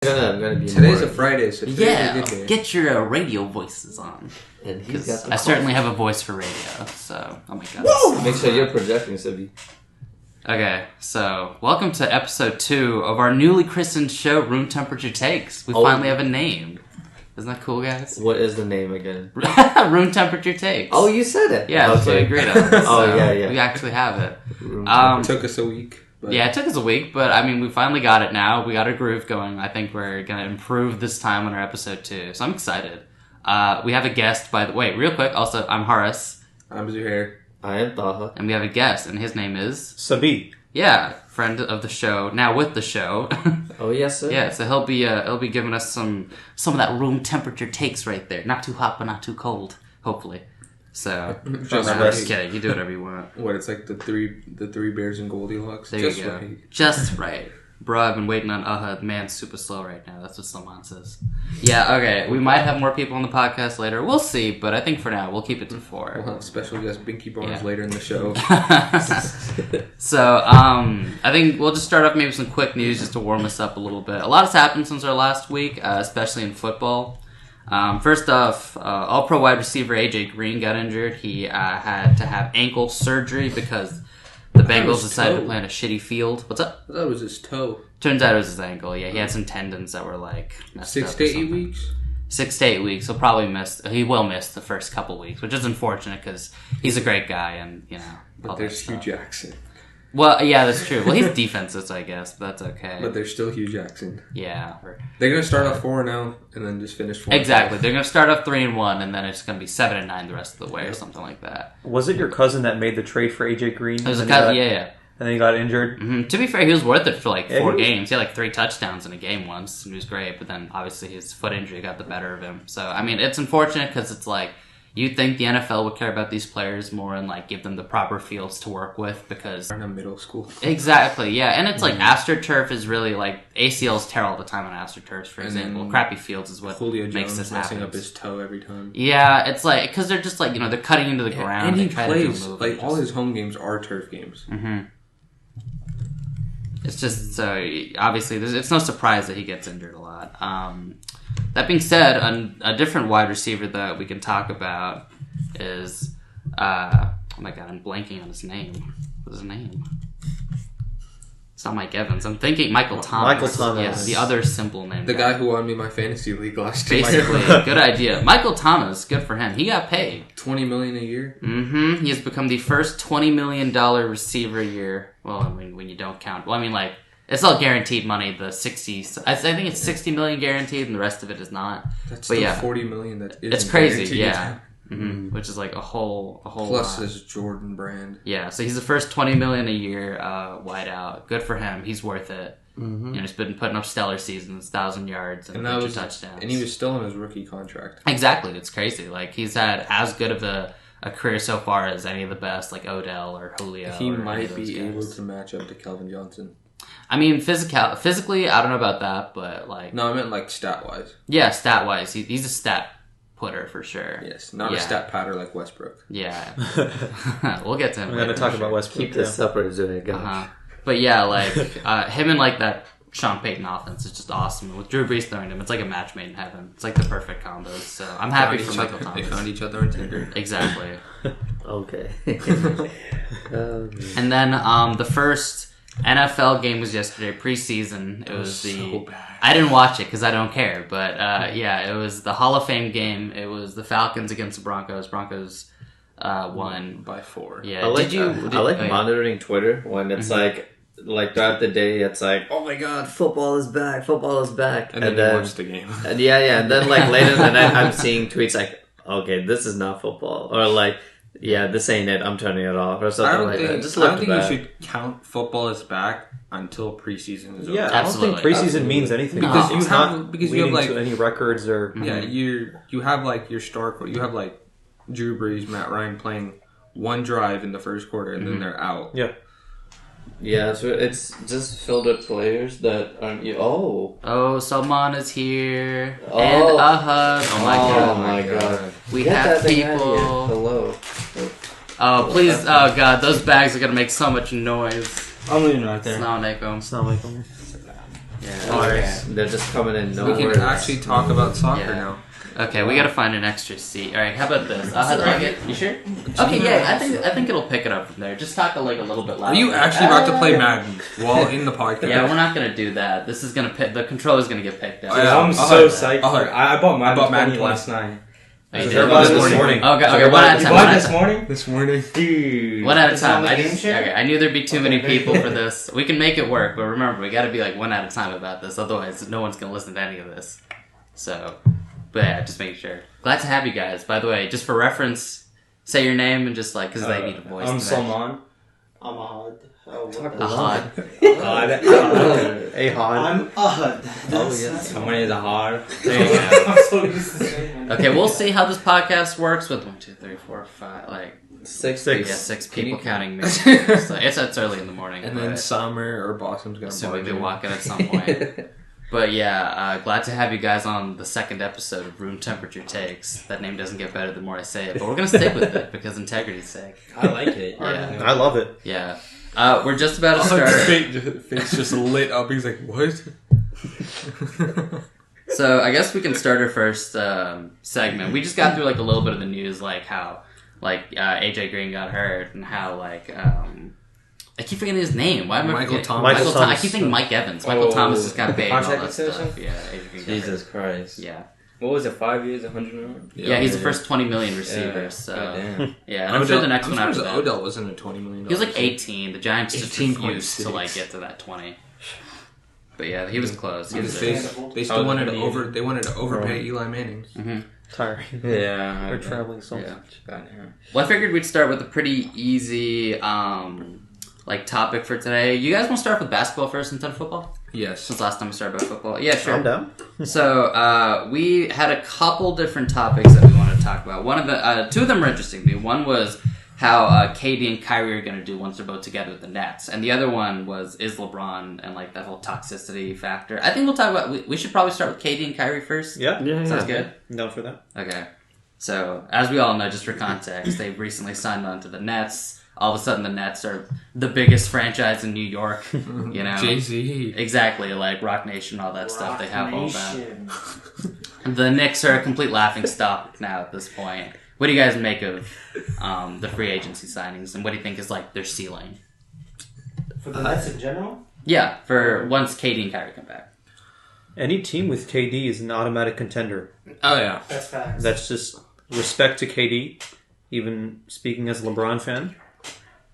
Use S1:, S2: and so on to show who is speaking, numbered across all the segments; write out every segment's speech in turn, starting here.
S1: I'm gonna be
S2: Today's a Friday, so today's
S3: Yeah,
S2: a good day.
S3: get your radio voices on.
S1: And he's got the
S3: I certainly have a voice for radio, so oh my god.
S1: Whoa! Make sure you're projecting, Sibby.
S3: Okay, so welcome to episode 2 of our newly christened show, Room Temperature Takes. We finally have a name. Isn't that cool, guys?
S1: What is the name again?
S3: Room Temperature Takes.
S1: Oh, you said it.
S3: Yeah, that's what we agreed on.
S1: Oh, yeah.
S3: We actually have it.
S2: It took us a week. But...
S3: Yeah, it took us a week, but I mean, we finally got it now. We got a groove going. I think we're going to improve this time on our episode 2, so I'm excited. We have a guest, by the way. Real quick, also, I'm Horace.
S2: I'm Zuhair.
S1: I am Taha.
S3: And we have a guest, and his name is...
S4: Sabi.
S3: Yeah, friend of the show, now with the show.
S1: Oh, yes, sir.
S3: Yeah, so he'll be giving us some of that room temperature takes right there. Not too hot, but not too cold, hopefully. So, just kidding. You do whatever you want.
S2: What, it's like the three bears and Goldilocks?
S3: There you go. Right. Just right. Bro, I've been waiting on the man's super slow right now. That's what someone says. Yeah, okay. We might have more people on the podcast later. We'll see, but I think for now, we'll keep it to 4.
S2: We'll have special guest Binky Barnes later in the show.
S3: So, I think we'll just start off maybe with some quick news just to warm us up a little bit. A lot has happened since our last week, especially in football. First off, all-pro wide receiver AJ Green got injured. He had to have ankle surgery because the Bengals decided to play on a shitty field. What's up?
S2: I thought it was his toe.
S3: Turns out it was his ankle. Yeah, he had some tendons that were like messed
S2: 6
S3: up
S2: to
S3: or
S2: 8
S3: something.
S2: weeks?
S3: 6 to 8 weeks. He will miss the first couple weeks, which is unfortunate because he's a great guy and, you know.
S2: But there's Hugh Jackson.
S3: Well, yeah, that's true. Well, he's defenseless, I guess, but that's okay.
S2: But there's still Hugh Jackson.
S3: Yeah.
S2: They're going to start off 4-0 and then just finish 4-5.
S3: Exactly. They're going to start off 3-1 and then it's going to be 7-9 the rest of the way or something like that.
S4: Was it your cousin that made the trade for AJ Green?
S3: It was yeah.
S4: And then he got injured?
S3: Mm-hmm. To be fair, he was worth it for like 4 games. He had like 3 touchdowns in a game once, and he was great. But then obviously his foot injury got the better of him. So I mean, it's unfortunate because it's like you'd think the NFL would care about these players more and like give them the proper fields to work with because
S2: they're in middle school.
S3: Exactly, yeah. And it's like AstroTurf is really like ACLs tear all the time on AstroTurfs, for example. Crappy fields is what
S2: Julio
S3: makes
S2: Jones
S3: this happen.
S2: messing up his toe every time.
S3: Yeah, it's like because they're just like they're cutting into the ground.
S2: And he
S3: plays
S2: like all his home games are turf games.
S3: Mm-hmm. It's just so obviously it's no surprise that he gets injured a lot. That being said, a different wide receiver that we can talk about is oh my god, I'm blanking on his name. What's his name? It's not Mike Evans. I'm thinking Michael Thomas.
S4: Michael Thomas.
S3: Yeah, the other simple name.
S2: The guy who won me my fantasy league last year.
S3: Basically, good idea. Michael Thomas, good for him. He got paid
S2: $20 million a year.
S3: Mm-hmm. He has become the first $20 million receiver a year. Well, I mean, when you don't count. Well, I mean, like it's all guaranteed money. The 60, I think it's $60 million guaranteed, and the rest of it is not.
S2: That's still $40 million. That isn't
S3: it's crazy.
S2: guaranteed.
S3: Yeah. Mm-hmm. Which is like a whole
S2: plus
S3: lot.
S2: his Jordan brand.
S3: Yeah, so he's the first $20 million a year wide out. Good for him. He's worth it.
S1: Mm-hmm.
S3: He's been putting up stellar seasons, 1,000 yards and a bunch of touchdowns.
S2: And he was still on his rookie contract.
S3: Exactly, it's crazy. Like he's had as good of a career so far as any of the best, like Odell or Julio.
S2: He
S3: or
S2: might be able to match up to Calvin Johnson.
S3: I mean, physically, I don't know about that, but like
S2: no, I meant like stat wise.
S3: Yeah, stat wise, he's a stat putter for sure.
S2: Yes, not a stat patter like Westbrook.
S3: Yeah, we'll get to him.
S4: We're going to talk about Westbrook.
S1: Keep this separate, Zuniga.
S3: But yeah, like him and like that Sean Payton offense is just awesome. With Drew Brees throwing him, it's like a match made in heaven. It's like the perfect combos. So I'm happy for Michael Thomas.
S2: They found each other on Tinder.
S3: Exactly.
S1: Okay.
S3: And then the first NFL game was yesterday, preseason. It was
S2: so bad.
S3: I didn't watch it because I don't care. But yeah, it was the Hall of Fame game. It was the Falcons against the Broncos. Broncos won
S2: by 4.
S3: Yeah,
S1: I like monitoring Twitter when it's like throughout the day, it's like, oh my god, football is back,
S2: and then you watch the game.
S1: And and then like later in the night, I'm seeing tweets like, okay, this is not football, or like, yeah, this ain't it, I'm turning it off, or something like that.
S2: I don't think you should count football as back until preseason is over.
S4: Yeah, absolutely. I don't think preseason means anything
S2: because
S4: you have
S2: like
S4: any records or
S2: you have like your star. You have like Drew Brees, Matt Ryan playing one drive in the first quarter and then they're out.
S4: Yeah.
S1: Yeah, so it's just filled with players that aren't you.
S3: Oh, someone is here. And a hug. Oh my god. We have people.
S1: Hello.
S3: Oh, please. Oh god, those bags are gonna make so much noise.
S4: I'm leaving right there.
S3: Assalamu alaikum.
S4: Assalamu alaikum.
S3: Okay.
S1: They're just coming in
S2: We
S1: nowhere.
S2: can actually talk about soccer
S3: Yeah.
S2: now.
S3: Okay, we gotta find an extra seat. All right, how about this? You sure? Okay, yeah, I think it'll pick it up from there. Just talk a little bit louder.
S2: Are you actually about to play Madden while in the podcast?
S3: Yeah, we're not gonna do that. This is gonna the controller's gonna get picked up.
S2: Oh, yeah.
S4: I'm
S2: I'll
S4: so
S2: have-
S4: psyched.
S2: I'll
S4: for-
S2: have-
S4: I bought Madden,
S2: I bought Madden
S4: 20 last night.
S3: Oh, you
S4: So
S3: did?
S4: everybody
S2: this
S4: this
S2: morning.
S4: morning.
S3: Okay, one at a
S4: You
S3: time.
S4: bought this morning?
S2: This morning.
S4: Dude.
S3: One at a
S5: It's
S3: time.
S5: on the
S3: I
S5: game
S3: just
S5: share?
S3: okay. I knew there'd be too many people for this. We can make it work, but remember, we got to be like one at a time about this. Otherwise, no one's gonna listen to any of this. So, but yeah, just making sure. Glad to have you guys. By the way, just for reference, say your name and just like because they need a voice.
S4: I'm
S3: today.
S4: Salman.
S5: I'm Ahad. Oh, what the-
S3: Ahad.
S4: Hey, Hod.
S5: I'm Ahad.
S1: Oh, yes.
S4: Someone is a hard.
S5: I'm so used to saying my name.
S3: Okay, we'll see how this podcast works with 1, 2, 3, 4, 5, like
S1: Six.
S3: yeah, 6 people counting me. So it's early in the morning,
S2: And then
S3: but
S2: Summer or Blossom's gonna
S3: assuming
S2: barge
S3: they
S2: in.
S3: walk in at some point. But yeah, glad to have you guys on the second episode of Room Temperature Takes. That name doesn't get better the more I say it, but we're gonna stick with it because integrity's sake.
S4: I like it.
S3: Yeah.
S4: I love it.
S3: Yeah. We're just about to
S2: Oh, his
S3: start.
S2: face just lit up. He's like, what?
S3: So I guess we can start our first segment. We just got through like a little bit of the news, like how AJ Green got hurt and how like I keep forgetting his name. Why am I
S2: Michael
S3: forgetting?
S2: Thomas.
S3: Michael
S4: Thomas.
S3: I keep thinking Mike Evans. Michael
S4: Oh,
S3: Thomas just got paid and all
S4: contract
S3: that stuff.
S4: extension?
S3: Yeah, AJ Green got
S4: Jesus
S3: hurt.
S4: Christ.
S3: Yeah.
S4: What was it, 5 years, 100 million?
S3: Yeah, he's the first 20 million receiver.
S4: Yeah.
S3: So
S4: Goddamn.
S3: yeah, and I'm sure the next one after that.
S2: Odell wasn't a $20 million.
S3: He was like 18. The Giants just
S2: 18.6.
S3: refused to like get to that 20. But yeah, he was close. He was
S2: Because they
S5: Understandable.
S2: still wanted to
S4: How
S2: they wanted to overpay Eli Manning.
S4: Tiring. Yeah.
S3: Mm-hmm.
S4: We're traveling so
S3: Yeah.
S4: much. Goddamn.
S3: Well, I figured we'd start with a pretty easy like topic for today. You guys want to start with basketball first and then football?
S2: Yes.
S3: Since last time we started about football. Yeah, sure.
S4: I'm down.
S3: So we had a couple different topics that we wanted to talk about. One of the two of them were interesting to me. One was how KD and Kyrie are going to do once they're both together with the Nets, and the other one was is LeBron and like that whole toxicity factor. I think we'll talk about. We should probably start with KD and Kyrie first.
S4: Yeah.
S3: Sounds good.
S4: I'm down for that.
S3: Okay. So as we all know, just for context, they recently signed on to the Nets. All of a sudden, the Nets are the biggest franchise in New York. You know,
S2: Jay-Z.
S3: exactly like Rock Nation, all that stuff. They have all that.
S5: Nation.
S3: The Knicks are a complete laughing stock now at this point. What do you guys make of the free agency signings, and what do you think is like their ceiling?
S5: For the Nets in general?
S3: Yeah, for once KD and Kyrie come back.
S4: Any team with KD is an automatic contender.
S2: Oh, yeah.
S5: That's facts.
S4: That's just respect to KD, even speaking as a LeBron fan.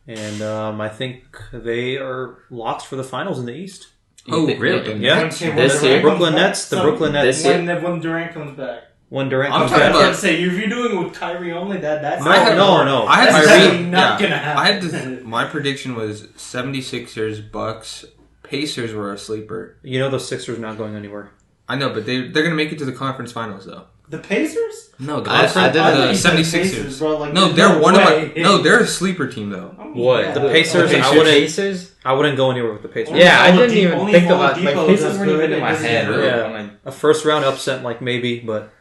S4: And I think they are locks for the finals in the East.
S2: Oh,
S3: really?
S4: Yeah.
S5: When
S1: This
S5: Durant
S1: year?
S5: comes
S4: Brooklyn
S5: back-
S4: Nets, the Brooklyn Nets.
S1: This year?
S5: When Durant comes back.
S4: When Durant
S2: I'm
S4: comes
S2: talking
S4: back.
S2: about-
S5: I was say, if you're doing it with Kyrie only, that's
S4: No, no.
S2: I had
S5: That's
S2: Kyrie.
S5: definitely not gonna happen.
S2: I had to, my prediction was 76ers, Bucks, Pacers were a sleeper.
S4: You know those Sixers not going anywhere.
S2: I know, but they're going to make it to the conference finals, though.
S5: The Pacers?
S2: No, the
S1: I
S2: Bucks,
S1: didn't
S5: I thought
S2: the
S5: you said
S2: 76ers.
S5: Pacers, bro. Like,
S2: No,
S5: there's
S2: they're one of my.
S5: way.
S2: No, they're a sleeper team, though.
S5: Yeah.
S4: The Pacers,
S5: Okay,
S4: I
S5: sure.
S4: wouldn't.
S6: Pacers?
S4: I wouldn't go anywhere with the Pacers.
S6: Yeah, I
S5: Oladipo-
S6: didn't even
S5: only
S6: think about like
S5: Oladipo
S6: Pacers
S5: does
S6: weren't
S5: good
S6: even in
S5: and
S6: my
S5: doesn't
S6: head.
S5: get
S6: Really.
S5: hurt.
S4: Yeah.
S6: I'm like,
S4: A first round upset, like maybe, but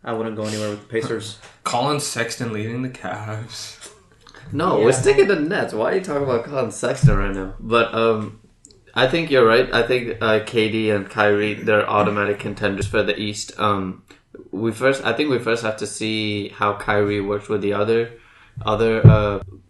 S4: I wouldn't go anywhere with the Pacers.
S2: Colin Sexton leading the Cavs.
S1: No,
S5: Yeah.
S1: we're sticking to the Nets. Why are you talking about Colin Sexton right now? But I think you're right. I think KD and Kyrie, they're automatic contenders for the East. I think we first have to see how Kyrie works with the other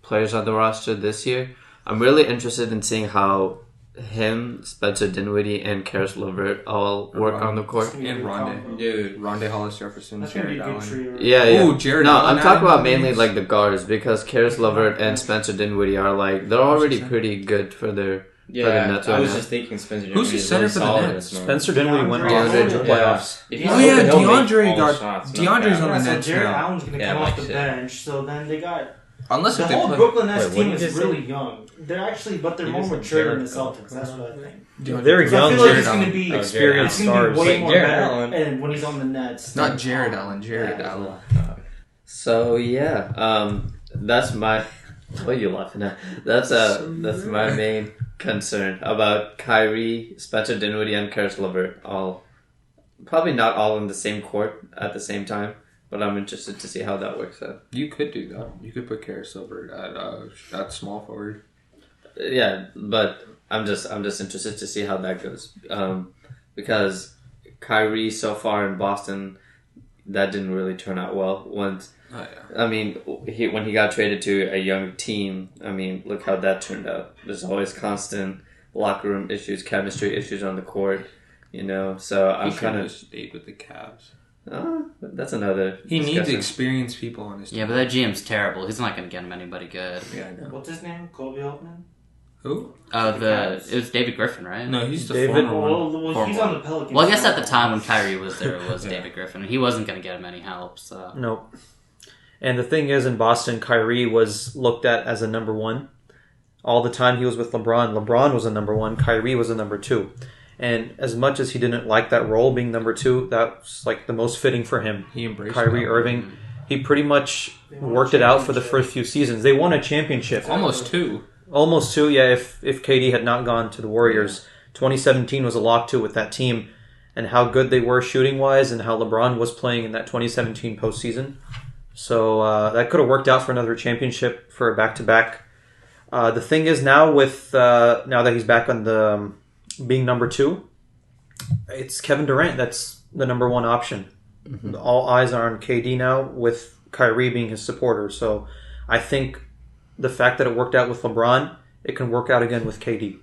S1: players on the roster this year. I'm really interested in seeing how him, Spencer Dinwiddie, and Karis LeVert all work on the court.
S2: And Rondé.
S6: dude,
S2: Rondé Hollis Jefferson,
S5: That's gonna be
S2: Jared
S5: a good
S2: Allen.
S5: trio.
S1: Yeah.
S2: Ooh, Jared
S1: No,
S2: Allen
S1: I'm talking about
S2: added
S1: mainly
S2: these.
S1: like the guards because Karis LeVert and Spencer Dinwiddie are like they're already pretty good for their
S6: yeah,
S1: Nets
S6: I
S1: right
S6: was
S1: now.
S6: just thinking Spencer.
S2: Who's the
S6: Dinwiddie is
S2: center
S6: really
S2: for the
S6: solid
S2: Nets?
S6: this month.
S4: Spencer Dinwiddie went
S5: DeAndre
S4: off in the
S5: Jordan.
S4: playoffs.
S6: If
S2: Oh,
S6: he's
S2: yeah,
S6: open, he'll make
S2: DeAndre
S6: all
S2: got-
S6: shots, no
S2: DeAndre's
S6: doubt.
S2: on the
S5: So
S2: Nets
S5: Jared
S2: now.
S5: Allen's gonna
S6: Yeah,
S5: come
S6: like
S5: off the
S6: shit.
S5: bench, so then they got
S2: Unless
S5: the
S2: if they
S5: whole
S2: play.
S5: Brooklyn Nets
S6: Wait, what
S5: team
S6: did you
S5: is
S6: say?
S5: really young. They're actually, but they're
S6: You
S5: more
S6: just said
S5: mature than the
S6: Jared
S5: Celtics. That's what I think.
S4: They're
S5: So I
S4: young,
S5: feel like
S2: Jared
S5: it's gonna
S2: Allen.
S5: be
S6: Oh,
S4: experienced
S5: it's gonna be
S4: stars.
S5: way
S6: Like
S5: more
S6: Jared
S5: better,
S6: Allen.
S5: and when he's on the Nets,
S2: Not Jared Allen, Jared
S5: Yeah.
S2: Allen.
S1: So yeah, that's my. What are you laughing at? That's my main concern about Kyrie, Spencer Dinwiddie, and Karis LeVert. All probably not all in the same court at the same time, but I'm interested to see how that works out.
S2: You could do that. You could put Karis LeVert at small forward.
S1: Yeah, but I'm just interested to see how that goes. because Kyrie so far in Boston, that didn't really turn out well. I mean, when he got traded to a young team, I mean, look how that turned out. There's always constant locker room issues, chemistry issues on the court, So I'm kind of
S2: stayed with the Cavs.
S1: That's another.
S2: He
S1: discussion.
S2: needs experienced people on his team.
S3: Yeah, but that GM's terrible. He's not going to get him anybody good.
S2: Yeah, I know.
S5: What's his name? Kobe Altman?
S2: Who?
S3: It was David Griffin, right?
S2: No, he's the
S4: David-
S2: former one.
S5: Well, he's on the Pelicans.
S3: Well, I guess at the time when Kyrie was there, it was David Griffin. He wasn't going to get him any help, so...
S4: Nope. And the thing is, in Boston, Kyrie was looked at as a number one. All the time he was with LeBron, LeBron was a number one, Kyrie was a number two. And as much as he didn't like that role, being number two, that's like the most fitting for him.
S2: He embraced
S4: Kyrie
S2: that.
S4: Irving, he pretty much worked it out for the first few seasons. They won a championship.
S2: Almost two.
S4: Almost two, yeah, if KD had not gone to the Warriors. 2017 was a lock too with that team, and how good they were shooting-wise, and how LeBron was playing in that 2017 postseason. So that could have worked out for another championship for a back-to-back. The thing is now now that he's back on the being number two, it's Kevin Durant that's the number one option. Mm-hmm. All eyes are on KD now, with Kyrie being his supporter. So I think the fact that it worked out with LeBron, it can work out again with KD.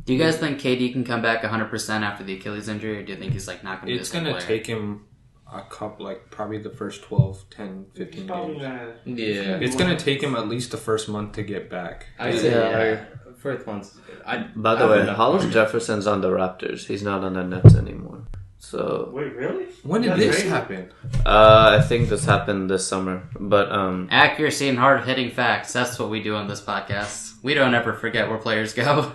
S3: Do you guys think KD can come back 100% after the Achilles injury, or do you think he's like not going to be
S2: It's
S3: the same
S2: going to
S3: player?
S2: take him a couple, probably the first 12, 10, 15 games.
S1: Yeah.
S2: It's going to take him at least the first month to get back.
S6: I say, first month.
S1: By the way, Hollis Jefferson's on the Raptors. He's not on the Nets anymore. So
S5: Wait, really?
S2: When did
S5: That's
S2: this
S5: crazy.
S2: happen?
S1: I think this happened this summer. But
S3: Accuracy and hard-hitting facts. That's what we do on this podcast. We don't ever forget where players go.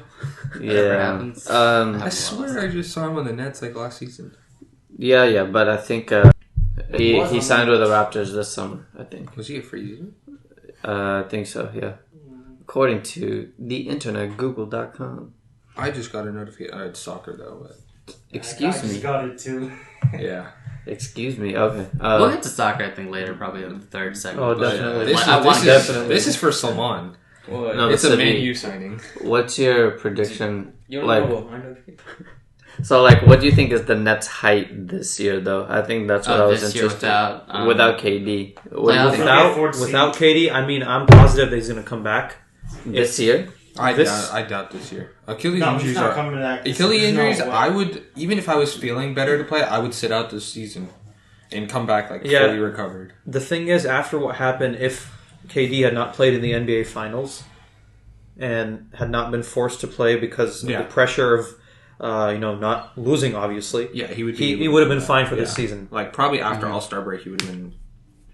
S3: Whatever
S1: yeah.
S3: happens.
S2: I swear I just saw him on the Nets last season.
S1: Yeah, but I think he signed with the Raptors this summer, I think.
S2: Was he a free agent?
S1: I think so, yeah. According to the internet, google.com.
S2: I just got a notification. It's soccer though, but
S1: Excuse
S5: I just
S1: me.
S5: got it too.
S2: yeah.
S1: Excuse me. Okay.
S3: We'll get to soccer, I think, later, probably in the third segment.
S4: Oh,
S3: but-
S4: definitely.
S2: This is for Salman.
S1: No,
S2: It's a
S1: Sibi,
S2: Man U signing.
S1: What's your prediction?
S6: You don't
S1: Like,
S6: know my notification.
S1: so, what do you think is the Nets' height this year, though? I think that's what I was
S3: this year
S1: interested
S3: without,
S1: KD.
S3: playoff-
S4: Without KD, I mean, I'm positive that he's going to come back.
S1: This year?
S2: I doubt this year. Achilles
S5: No, he's
S2: injuries
S5: not
S2: are.
S5: coming back.
S2: Achilles
S5: There's no
S2: injuries,
S5: way.
S2: I would, even if I was feeling better to play, I would sit out this season and come back
S4: Yeah.
S2: fully recovered.
S4: The thing is, after what happened, if KD had not played in the NBA Finals and had not been forced to play because of
S2: Yeah.
S4: the pressure of, not losing, obviously,
S2: Yeah, he would.
S4: he would have been fine for this season.
S2: Probably after All-Star break, he would have been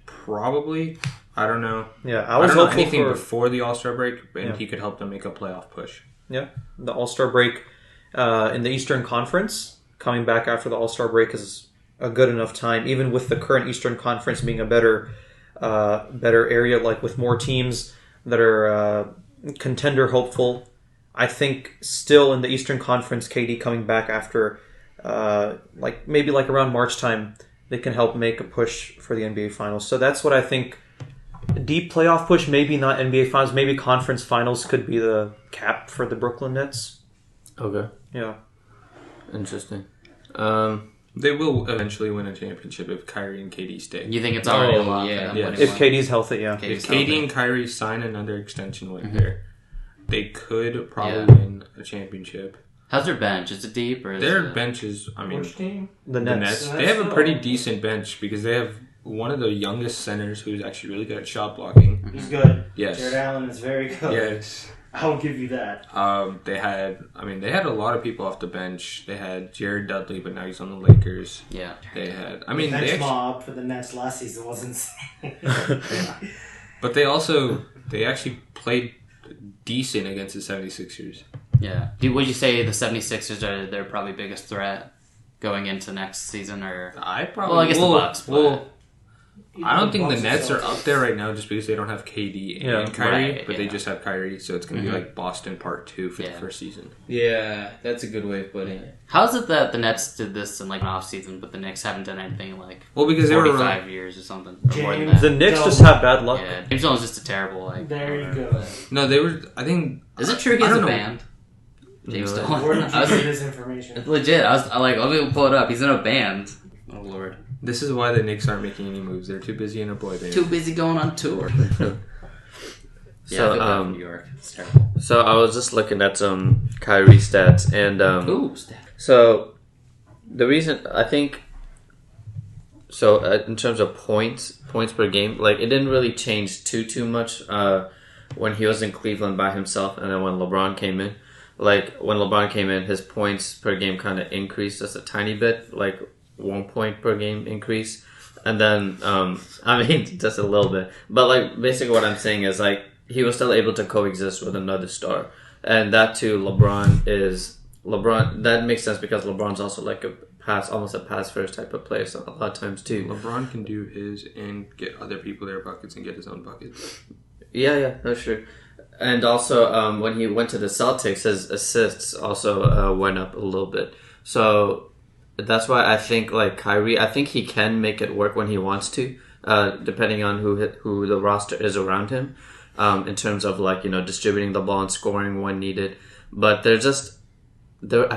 S2: probably. I don't know.
S4: Yeah,
S2: I
S4: I was
S2: don't know
S4: hopeful
S2: anything
S4: for
S2: before the All-Star break, and
S4: Yeah.
S2: he could help them make a playoff push.
S4: the All-Star break in the Eastern Conference. Coming back after the All-Star break is a good enough time, even with the current Eastern Conference being a better area, with more teams that are contender hopeful. I think still in the Eastern Conference, KD coming back after maybe around March time, they can help make a push for the NBA Finals. So that's what I think. A deep playoff push, maybe not NBA Finals, maybe Conference Finals could be the cap for the Brooklyn Nets.
S1: Okay.
S4: Yeah.
S1: Interesting.
S2: They will eventually win a championship if Kyrie and KD stay.
S3: You think it's already a lock?
S6: yeah.
S3: for them
S2: Yeah.
S3: winning
S4: If
S3: one?
S4: KD's healthy, yeah.
S3: KD's
S2: If KD
S3: healthy.
S2: and Kyrie sign another extension there, they could probably
S3: Yeah.
S2: win a championship.
S3: How's their bench? Is it deep or is
S2: Their
S3: it...
S2: bench is,
S5: Which team?
S4: The
S2: the
S4: Nets.
S2: Nets.
S5: The
S2: They have a
S5: Nets
S2: pretty
S5: still-
S2: decent bench because they have one of the youngest centers who's actually really good at shot blocking.
S5: He's good.
S2: Yes.
S5: Jared Allen is very good.
S2: Yes.
S5: I'll give you that.
S2: They had a lot of people off the bench. They had Jared Dudley, but now he's on the Lakers.
S3: Yeah.
S2: They had,
S5: The bench mob for the Nets last season was insane.
S2: but they actually played decent against the 76ers.
S3: Yeah. Would you say the 76ers are their probably biggest threat going into next season? Or
S2: I probably.
S3: Well, I guess the Bucks, but-
S2: Well, I don't think the
S5: Bucks
S2: Nets
S5: so-
S2: are up there right now just because they don't have KD and
S4: Yeah.
S2: Kyrie,
S3: Right,
S2: but they
S3: yeah.
S2: just have Kyrie, so it's going to
S3: Mhm.
S2: be like Boston Part 2 for the
S3: Yeah.
S2: first season.
S6: Yeah, that's a good way of putting it.
S3: how is it that the Nets did this in an off season, but the Knicks haven't done anything in
S2: Well, because they were
S3: 45 years or something, or more than
S5: James-
S3: that?
S4: The Knicks
S5: No.
S4: just have bad luck.
S3: Yeah, James Jones is just a terrible
S5: There you
S3: owner.
S5: go.
S2: no, they were. I think
S3: Is it true he
S2: I
S3: has a
S2: don't know.
S3: band? James
S1: No.
S3: Dolan.
S5: Where did you
S3: I was
S5: get this information?
S3: legit. I'm like, let me pull it up. He's in a band. Oh lord,
S2: This is why the Knicks aren't making any moves. They're too busy in a boy band.
S3: too busy going on tour. Yeah,
S1: So,
S3: I feel bad for New York. It's terrible.
S1: So I was just looking at some Kyrie stats, and
S3: Ooh, stat.
S1: so the reason I think so in terms of points per game, like it didn't really change too much when he was in Cleveland by himself, and then when LeBron came in. Like when LeBron came in, his points per game kind of increased just a tiny bit, like 1 point per game increase, and then I mean just a little bit, but like basically what I'm saying is like he was still able to coexist with another star, and that too, LeBron. That makes sense because LeBron's also like almost a pass first type of player, so a lot of times too.
S2: LeBron can do his and get other people their buckets and get his own buckets.
S1: Yeah, that's true. And also, when he went to the Celtics, his assists also went up a little bit. So that's why I think like Kyrie, I think he can make it work when he wants to, depending on who the roster is around him, in terms of like distributing the ball and scoring when needed. But I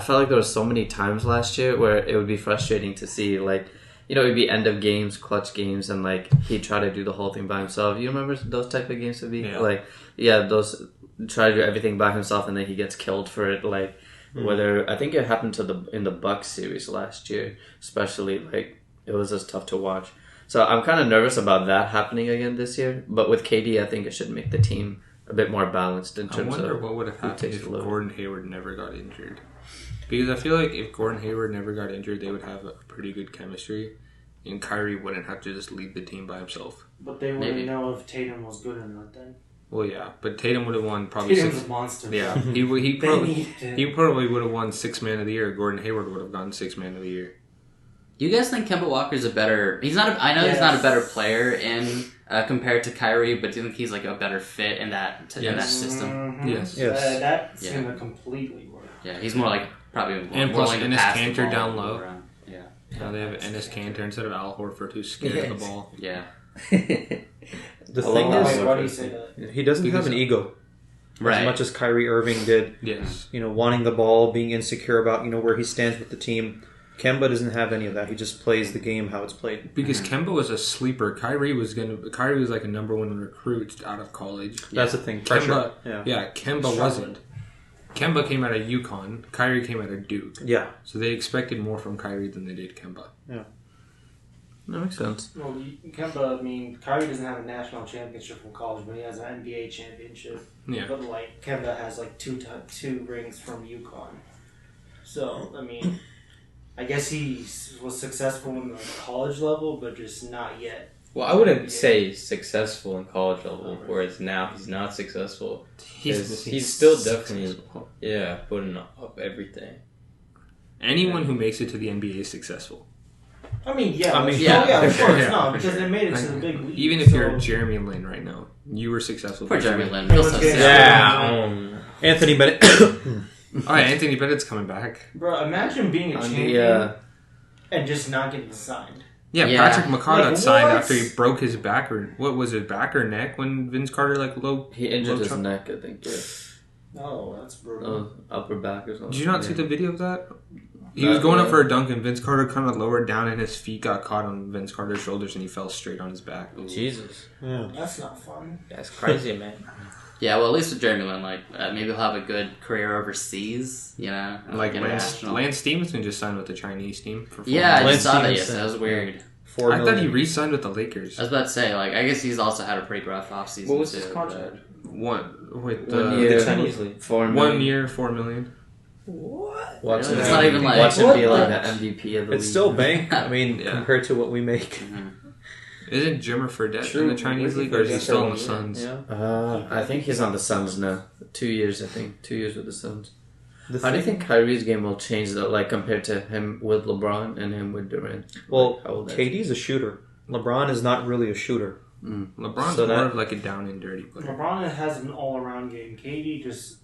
S1: felt like there were so many times last year where it would be frustrating to see like. It would be end of games, clutch games, and like he'd try to do the whole thing by himself. You remember those type of games to be those try to do everything by himself, and then he gets killed for it. Like whether I think it happened in the Bucks series last year, especially like it was just tough to watch. So I'm kind of nervous about that happening again this year. But with KD, I think it should make the team a bit more balanced in terms of.
S2: I wonder what would have happened if Gordon Hayward never got injured. Because I feel like if Gordon Hayward never got injured, they would have a pretty good chemistry, and Kyrie wouldn't have to just lead the team by himself.
S5: But they wouldn't know if Tatum was good or not then.
S2: Well, yeah, but Tatum would have won probably
S5: Tatum's a monster.
S2: Yeah, he probably would have won 6th Man of the Year. Gordon Hayward would have gotten 6th Man of the Year.
S3: Do you guys think Kemba Walker's a better? He's not. I know he's not a better player in compared to Kyrie, but do you think he's like a better fit in that system?
S5: Mm-hmm.
S2: Yes.
S5: That's gonna completely work.
S3: Yeah, he's more like probably
S2: and
S3: more
S2: plus
S3: like
S2: Enes
S3: pass the
S2: Kanter
S3: ball
S2: down low.
S3: around. Yeah.
S2: Now they have Enes Kanter instead of Al Horford, who's scared of the ball.
S3: Yeah.
S4: The thing is,
S5: Why do you say that?
S4: he doesn't have an ego.
S3: Right.
S4: As much as Kyrie Irving did.
S2: Yes.
S4: Wanting the ball, being insecure about, where he stands with the team. Kemba doesn't have any of that. He just plays the game how it's played.
S2: Because Kemba was a sleeper. Kyrie was like a number 1 recruit out of college.
S4: That's the thing. Pressure.
S2: Kemba wasn't. Kemba came out of UConn. Kyrie came out of Duke.
S4: Yeah.
S2: So they expected more from Kyrie than they did Kemba.
S4: Yeah.
S1: That makes sense.
S5: Well, Kemba, Kyrie doesn't have a national championship from college, but he has an NBA championship.
S2: Yeah.
S5: But, Kemba has, two rings from UConn. So, I guess he was successful in the college level, but just not yet.
S6: Well, I wouldn't say successful in college level, whereas now he's not successful. He's still definitely, putting up everything.
S2: Anyone who makes it to the NBA is successful.
S5: Of course.
S2: Yeah.
S5: No, because they made it to the big league.
S2: Even if you're Jeremy Lin right now, you were successful.
S3: Poor Jeremy Lin.
S4: Anthony Bennett.
S2: Oh, yeah, Anthony Bennett's coming back.
S5: Bro, imagine being a champion and just not getting signed.
S2: Yeah, Patrick McCaw got signed after he broke his back or back or neck when Vince Carter
S1: he injured his neck, I think. Yeah.
S5: Oh, that's brutal.
S1: Upper back or something.
S2: Did you not see the video of that? He was going up for a dunk and Vince Carter kind of lowered down and his feet got caught on Vince Carter's shoulders and he fell straight on his back.
S6: Ooh. Jesus.
S4: Yeah.
S5: That's not fun.
S6: That's crazy, man.
S3: Yeah, well, at least with Jeremy Lin, maybe he'll have a good career overseas,
S2: Lance Stevenson just signed with the Chinese team for 4
S3: Yeah, I
S2: months.
S3: just saw that yesterday. That was weird.
S2: I thought he re-signed with the Lakers.
S3: I was about to say, I guess he's also had a pretty rough offseason.
S6: What was his contract?
S2: With
S1: the
S6: Chinese league.
S1: 4 million.
S2: 1 year, $4 million.
S1: What?
S3: It's not even
S1: watch him be like the MVP of the league.
S4: It's still bank. Compared to what we make.
S3: Mm-hmm.
S2: Isn't Jimmer Fredette in the Chinese league, or is he still on the Suns?
S4: Yeah.
S1: I think he's on the Suns now. 2 years, I think. 2 years with the Suns. How do you think Kyrie's game will change, though, compared to him with LeBron and him with Durant?
S4: Well, KD's a shooter. LeBron is not really a shooter.
S2: LeBron's more of a down and dirty player.
S5: LeBron has an all-around game. KD has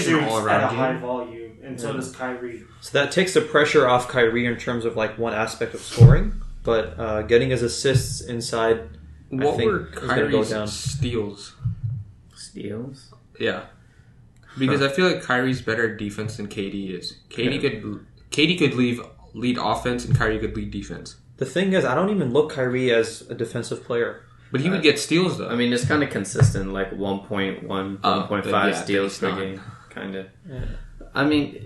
S2: an all-around
S5: at a
S2: game.
S5: high volume, and so does Kyrie.
S4: So that takes the pressure off Kyrie in terms of one aspect of scoring, but getting his assists inside,
S2: What
S4: I think,
S2: were
S4: is going to go down.
S2: Kyrie's steals?
S1: Steals?
S2: Yeah. Because I feel like Kyrie's better at defense than KD is. KD could lead offense and Kyrie could lead defense.
S4: The thing is, I don't even look Kyrie as a defensive player.
S2: But he would get steals though.
S1: I mean, it's kind of consistent, like 1.1, 1.5 steals per game, kind of.
S4: Yeah.
S1: I mean,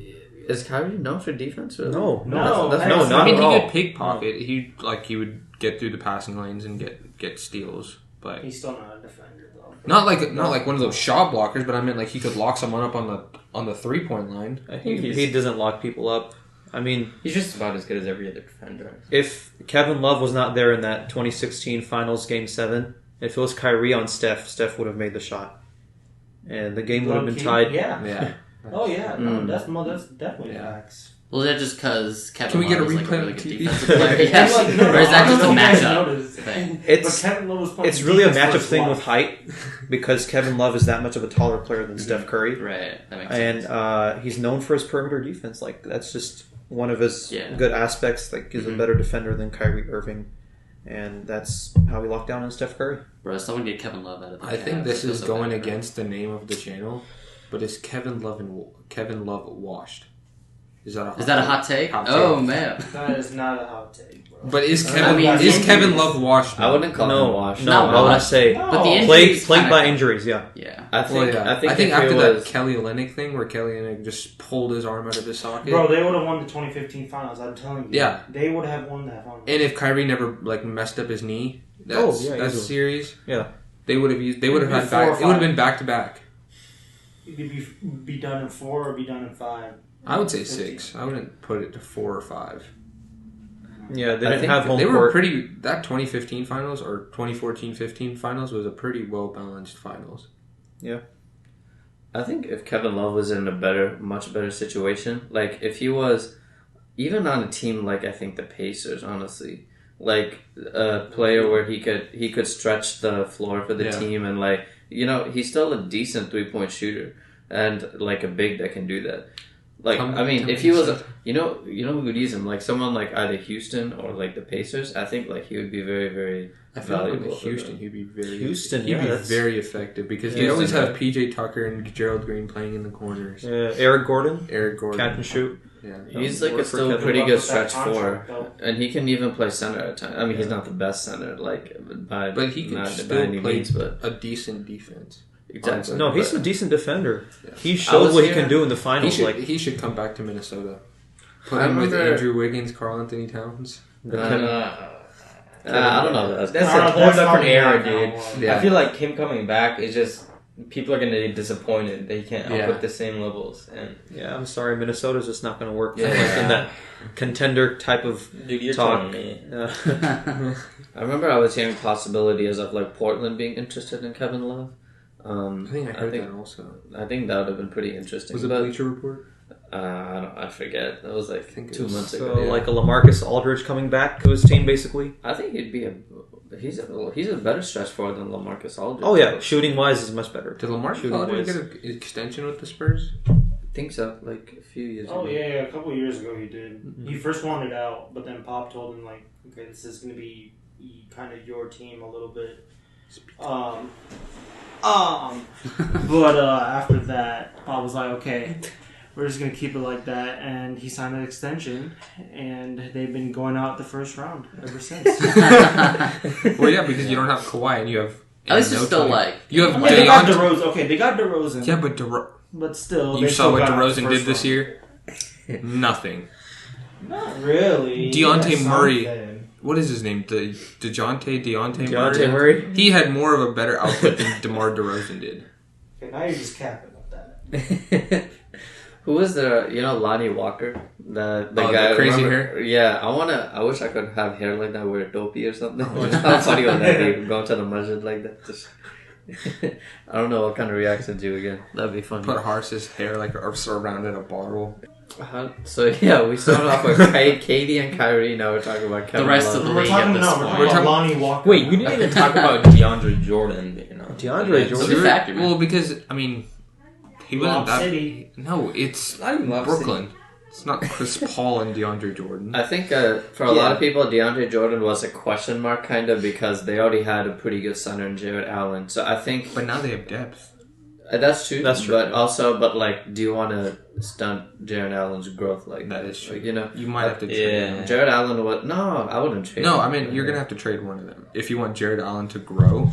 S1: is Kyrie known for defense? Really?
S4: No,
S1: Not
S2: I mean,
S1: at all.
S2: he could pickpocket. He would get through the passing lanes and get steals, but
S5: He's still not a defender though.
S2: not like one of those shot blockers. But I meant like he could lock someone up on the 3-point line.
S4: He doesn't lock people up. I mean,
S6: He's just about as good as every other defender.
S4: if Kevin Love was not there in that 2016 Finals Game 7, if it was Kyrie on Steph would have made the shot. And the game would have been tied.
S5: Yeah.
S2: Yeah.
S5: Oh yeah. No, that's definitely facts.
S3: Well, is that just because Kevin
S2: Can we get
S3: Love
S2: a
S3: is like a
S2: replay
S3: really
S2: on
S3: good
S2: TV?
S3: defensive player? Yes.
S5: Like, no,
S3: Or is that
S5: I
S3: just a
S5: don't know if you guys
S3: matchup
S5: noticed.
S3: thing?
S4: It's
S5: But Kevin Love was playing
S4: it's really a
S5: defense
S4: matchup
S5: first
S4: thing
S5: life.
S4: with height because Kevin Love is that much of a taller player than Steph Curry.
S3: Right. That makes
S4: And
S3: sense.
S4: he's known for his perimeter defense. Like that's just one of his
S3: Yeah.
S4: good aspects. Like he's a better defender than Kyrie Irving, and that's how he locked down on Steph Curry.
S3: Bro, someone get Kevin Love out of the
S2: I think
S3: Cavs.
S2: this
S3: It
S2: is
S3: feels so
S2: going
S3: bad, bro.
S2: against the name of the channel, but is Kevin Love washed? Is that a
S3: hot take?
S2: Hot
S3: Oh,
S2: take.
S3: man.
S5: That is not a hot take, bro.
S2: But is
S3: I mean,
S2: Kevin Love washed?
S1: I wouldn't call him washed.
S3: No,
S4: I would say
S5: No.
S3: But the injuries
S4: plagued
S3: kinda-
S4: by injuries. Yeah,
S3: Yeah.
S1: I think.
S2: Well, yeah.
S1: I think if
S2: after
S1: he
S2: that
S1: was,
S2: Kelly Olynyk thing, where Kelly Olynyk just pulled his arm out of his socket.
S5: Bro, they would have won the 2015 finals. I'm telling you.
S2: Yeah.
S5: They would have won that finals.
S2: And if Kyrie never messed up his knee, that
S4: easily.
S2: series,
S4: yeah.
S2: they would have used. They would have
S5: It'd
S2: had
S5: be 4 or
S2: back. It would have
S5: 5.
S2: been back to back.
S5: It could be done in 4 or be done in 5.
S2: I would say
S5: 15.
S2: 6. I wouldn't put it to 4 or 5.
S4: Yeah, they
S1: I
S4: didn't
S1: think
S4: have home
S2: They were
S4: court.
S2: pretty. That 2015 finals or 2014-15 finals was a pretty well balanced finals.
S1: I think if Kevin Love was in a much better situation, like if he was even on a team like I think the Pacers, honestly, like a player where he could stretch the floor for the
S2: Yeah.
S1: team and like he's still a decent 3-point shooter and like a big that can do that. Like I mean, if he was who would use him, like someone like either Houston or like the Pacers, I think like he would be very very
S2: I feel like
S1: valuable.
S2: with
S1: for
S2: Houston,
S1: them.
S2: he'd be very
S4: Houston,
S2: He'd
S4: yeah,
S2: be
S4: that's-
S2: very effective because they
S1: Houston,
S2: always have
S1: yeah.
S2: PJ Tucker and Gerald Green playing in the corners.
S4: Eric Gordon,
S2: Eric Gordon,
S4: catch and shoot.
S2: Yeah,
S1: He's like
S4: work
S1: a
S4: for
S1: still
S4: Kevin
S1: pretty
S5: Love
S1: good
S5: with that
S1: stretch
S5: contract,
S1: four,
S5: though.
S1: and he can even play center at times. I mean, he's not the best center, like
S2: but he can
S1: by
S2: still
S1: any
S2: play
S1: means, but
S2: a decent defense.
S1: exactly.
S4: No, he's
S1: but-
S4: a decent defender.
S2: Yeah.
S4: He
S1: I
S4: showed
S1: was
S4: what he
S1: here-
S4: can do in the
S2: He
S4: finals.
S2: should,
S4: Like
S2: he should come back to Minnesota. Put
S1: I
S2: him with
S1: remember-
S2: Andrew Wiggins, Karl Anthony Towns.
S1: I don't know.
S6: That's
S5: I
S6: a
S5: don't know,
S6: whole
S5: that's
S6: different
S5: probably
S6: era,
S5: not gonna
S6: dude.
S5: work.
S2: Yeah.
S6: I feel like him coming back is just people are gonna be disappointed. They can't
S2: Yeah.
S6: output the same levels. And
S4: yeah, I'm sorry, Minnesota's just not going to work.
S6: Yeah.
S4: Like in that contender type of
S6: dude, you're
S4: talk.
S6: telling me.
S1: I remember I was hearing possibilities of like Portland being interested in Kevin Love.
S2: I think I heard that also.
S1: I think that would have been pretty interesting.
S2: Was it
S1: but,
S2: Bleacher Report?
S1: I forget. That was like
S2: think it
S1: 2
S2: was-
S1: months
S4: So
S1: ago.
S4: like a LaMarcus Aldridge coming back to his team, basically.
S1: I think he'd be he's a better stretch forward than LaMarcus Aldridge.
S4: Oh yeah, shooting wise is much better.
S2: Did Lamar
S4: Shooting
S2: Aldridge
S4: wise.
S2: get an extension with the Spurs?
S1: I think so. Like a few years
S5: Oh
S1: ago.
S5: yeah, a couple of years ago he did. He first wanted out, but then Pop told him like, okay, this is gonna be kind of your team a little bit. But after that, Pop was like, okay, we're just gonna keep it like that, and he signed an extension, and they've been going out the first round ever since.
S2: Well, yeah, because you don't have Kawhi and you have.
S3: At least it's still
S2: Time.
S3: like
S2: You have
S5: I mean, they got
S2: DeAndre.
S5: DeRozan. Okay, they got DeRozan.
S2: Yeah, but
S5: but still,
S2: you
S5: they
S2: saw
S5: still
S2: what
S5: got out the
S2: DeRozan
S5: first
S2: did this
S5: round.
S2: year. Nothing.
S5: Not really.
S2: Deontay
S5: That's
S2: Murray.
S5: something.
S2: What is his name? Dejounte
S4: Deontay Murray.
S2: He had more of a better output than DeMar DeRozan did.
S5: Okay, now you're just capping with that.
S1: Who was Lonnie Walker? The
S2: Oh,
S1: guy
S2: the crazy
S1: remember-
S2: hair?
S1: Yeah, I wish I could have hair like that, wear a dopey or something. How funny would that be? Go to the masjid like that. Just I don't know what kind of reactions you would get. That'd be funny.
S2: Put Hars's hair like surrounded a bottle.
S1: So yeah, we started off with KD and Kyrie. Now we're talking about Kevin
S3: the rest
S1: Love.
S3: of the
S5: We're
S3: league
S5: talking
S3: at this
S5: about
S3: point.
S2: We're talking-
S5: Lonnie Walker.
S6: Wait, you didn't even talk about DeAndre Jordan. You know,
S4: DeAndre
S3: What's
S4: Jordan.
S3: the factor, man?
S2: Well, because I mean, he wasn't
S5: Lob
S2: that.
S5: City.
S2: No, it's
S6: not even Lob
S2: Brooklyn. It's not Chris Paul and DeAndre Jordan.
S1: I think for a lot of people, DeAndre Jordan was a question mark, kind of, because they already had a pretty good center in Jared Allen. So I think
S2: But now they have depth.
S1: That's true.
S4: That's true.
S1: But like, do you want to stunt Jared Allen's growth like
S2: That is true.
S1: Like, you know,
S2: You might have to trade him.
S1: Jared Allen would I wouldn't trade.
S2: No,
S1: him.
S2: I mean, you're going to have to trade one of them. If you want Jared Allen to grow.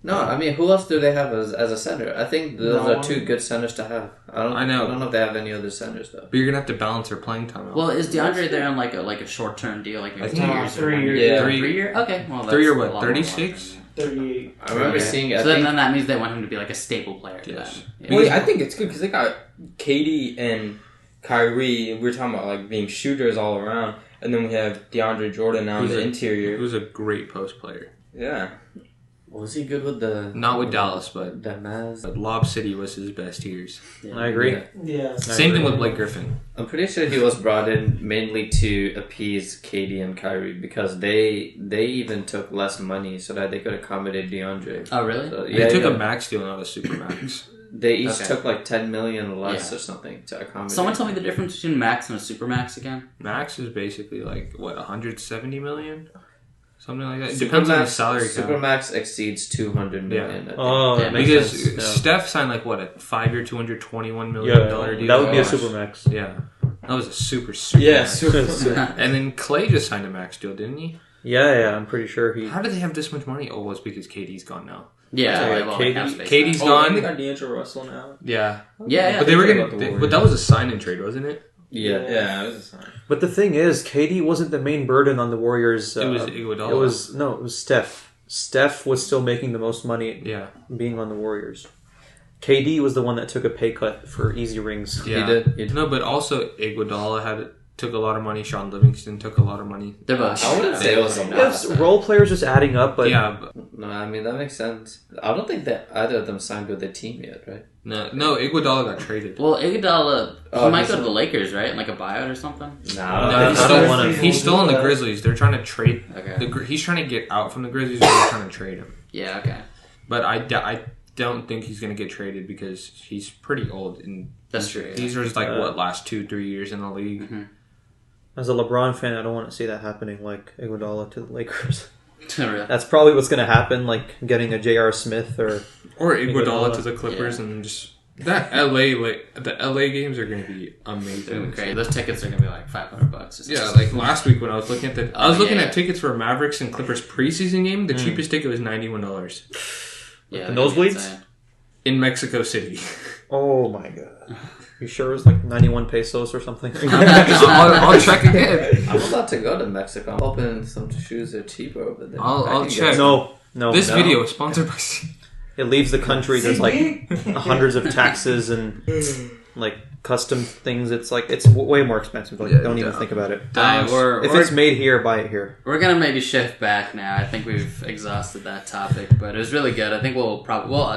S1: No, I mean, who else do they have as a center? I think those
S5: No
S1: are two good centers to have.
S2: I know.
S1: I don't know if they have any other centers though.
S2: But you're going to have to balance their playing time out.
S3: Well, is DeAndre there on like a short term deal, like maybe
S2: I think
S3: 2 years?
S5: 3 years.
S6: Yeah.
S3: 3 year? Okay, well, that's
S2: 3 or
S3: a
S2: what?
S3: lot more
S2: 36?
S5: 38.
S1: I remember seeing.
S3: So then that means they want him to be like a staple player to
S2: Yes.
S3: them. Yeah.
S6: Well, I think it's good because they got KD and Kyrie. We were talking about like being shooters all around, and then we have DeAndre Jordan now in the interior.
S2: Who's a great post player.
S6: Yeah.
S1: Was he good with the?
S2: Not with Dallas, but
S1: the Mavs.
S2: Lob City was his best years.
S3: Yeah.
S4: I agree.
S5: Yeah.
S2: Same thing with Blake Griffin.
S1: I'm pretty sure he was brought in mainly to appease KD and Kyrie because they even took less money so that they could accommodate DeAndre.
S3: Oh, really?
S1: So,
S2: They took a max deal, not a super max.
S1: They each
S3: Okay.
S1: took like 10 million less
S3: Yeah.
S1: or something to accommodate.
S3: Someone tell me the difference between max and a super max again.
S2: Max is basically like, what, 170 million? Something like that. It depends on the salary cap.
S1: Supermax exceeds 200 million. I think.
S4: Oh,
S3: Yeah,
S4: that makes
S2: Because
S4: sense. Yeah.
S2: Steph signed like, what, a 5-year, $221 million deal?
S4: That would be a
S2: Oh,
S4: supermax.
S2: Yeah. That was a super
S6: Yeah,
S2: max.
S6: super.
S2: And then Clay just signed a max deal, didn't he?
S4: Yeah, I'm pretty sure he.
S2: How do they have this much money? Oh, well, it's because KD's gone now.
S3: Yeah,
S4: So,
S3: they
S4: like,
S3: have all
S4: KD
S3: the cap space
S2: KD's
S3: now.
S2: gone.
S6: and they got D'Angelo Russell now.
S2: Yeah.
S3: Yeah,
S2: But they were
S6: About the
S2: going to...
S6: Warriors.
S2: But that was a sign-in trade, wasn't it?
S1: Yeah.
S6: Yeah, it was a sign.
S4: But the thing is, KD wasn't the main burden on the Warriors.
S2: It was Iguodala.
S4: It was Steph. Steph was still making the most money
S2: Yeah.
S4: being on the Warriors. KD was the one that took a pay cut for easy rings.
S2: Yeah.
S1: He did.
S2: No, but also Iguodala took a lot of money. Sean Livingston took a lot of money.
S3: They're both.
S1: I wouldn't say it was a
S4: Yes,
S1: lot.
S4: role players just adding up, but
S2: Yeah, but
S1: No, I mean, that makes sense. I don't think that either of them signed with the team yet, right?
S2: no, Iguodala got traded.
S3: Well, Iguodala,
S1: Oh,
S3: he might
S1: he's-
S3: go to the Lakers, right? Like a buyout or something.
S1: No,
S2: No,
S4: I don't wanna-
S2: He's still on the Grizzlies. They're trying to trade.
S3: Okay.
S2: He's trying to get out from the Grizzlies. Or they're trying to trade him.
S3: Yeah, okay.
S2: But I don't think he's going to get traded because he's pretty old. And
S3: That's true. Yeah.
S2: these are just like last 2-3 years in the league.
S4: as a LeBron fan, I don't want to see that happening, like Iguodala to the Lakers.
S3: Really?
S4: That's probably what's going to happen, like getting a J.R. Smith or
S2: Or Iguodala
S4: Iguodala.
S2: to the Clippers and just that the LA games are going to be amazing.
S3: Okay, those tickets are gonna be like $500. Or something.
S2: Yeah, like last week when I was looking at I was looking
S3: yeah.
S2: at tickets for Mavericks and Clippers preseason game. The cheapest ticket was $91
S3: Yeah,
S4: the
S3: that'd be
S4: nosebleeds?
S3: insane.
S2: in Mexico City.
S4: oh my god, you sure it was like 91 pesos or something?
S2: I'll check again.
S1: I'm about to go to Mexico. I'm hoping some shoes are cheaper over there.
S2: I'll
S1: I can
S2: check.
S1: get-
S4: no,
S2: This
S1: No.
S2: video is sponsored by.
S4: it leaves the country. There's like hundreds of taxes and like custom things. It's like it's way more expensive. Like don't even think about it. If it's made here, buy it here.
S3: We're gonna maybe shift back now. I think we've exhausted that topic, but it was really good. I think we'll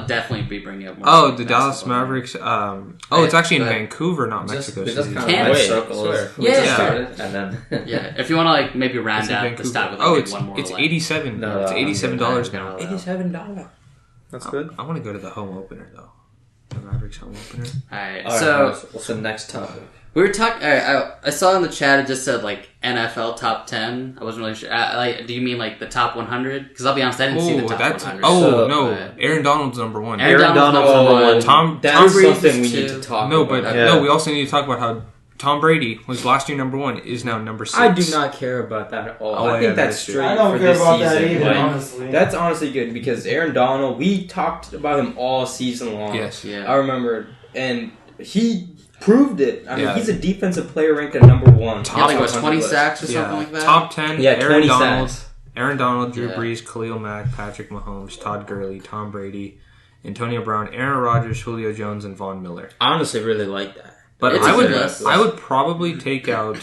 S3: definitely be bringing up more.
S2: Oh, the
S3: basketball.
S2: Dallas Mavericks. It's actually in
S3: Go ahead.
S2: Vancouver, not
S1: Just,
S2: Mexico
S1: we just
S2: City.
S1: kind
S3: Canada.
S1: of
S6: Wait,
S1: circles.
S6: swear.
S1: We
S3: Yeah.
S1: just started, and then
S3: Yeah, if you want to like maybe round
S2: It's in
S3: out the
S2: Vancouver.
S3: stat with
S2: Oh,
S3: like
S2: it's
S3: one more.
S2: it's
S3: like-
S2: $87.
S1: No,
S2: It's $87
S3: I'm
S2: now.
S3: gonna-
S6: $87.
S4: That's good.
S2: I want to go to the home opener though. The Mavericks home opener.
S3: Alright,
S1: All right,
S3: so
S1: what's the next topic?
S3: we were talking. I saw in the chat it just said like NFL top 10. I wasn't really sure. Like, do you mean like the top 100? Because I'll be honest, I didn't see the top 100.
S2: No. Aaron Donald's number one.
S3: Aaron Donald's
S4: Donald's
S3: number
S4: number
S3: one.
S4: one.
S2: Tom
S6: That's
S3: Brees
S6: something we
S3: is
S6: need
S3: two.
S6: to talk
S2: No,
S6: about.
S2: but
S4: Yeah.
S2: no. We also need to talk about how Tom Brady was last year number one, is now number 6.
S6: I do not care about that at all.
S2: Oh,
S6: I
S2: yeah,
S6: think
S2: that's
S6: that's
S2: true.
S6: straight
S5: I don't
S6: for
S5: care
S6: this
S5: about
S6: season.
S5: that either,
S6: Like,
S5: honestly.
S6: that's honestly good because Aaron Donald, we talked about him all season long.
S2: Yes.
S3: Yeah.
S6: I remember, and he proved it. I mean,
S2: Yeah.
S6: he's a defensive player ranked at number one.
S3: He had like what,
S6: Top
S3: 20
S6: list.
S3: sacks or something like that.
S2: Top 10.
S6: Yeah,
S2: Aaron
S6: 20
S2: Donald.
S6: sacks.
S2: Aaron Donald, Drew
S3: Yeah.
S2: Brees, Khalil Mack, Patrick Mahomes, Todd Gurley, Tom Brady, Antonio Brown, Aaron Rodgers, Julio Jones, and Von Miller.
S6: I honestly really like that.
S2: But
S3: It's
S2: I
S3: a
S2: would
S3: good list.
S2: probably take out.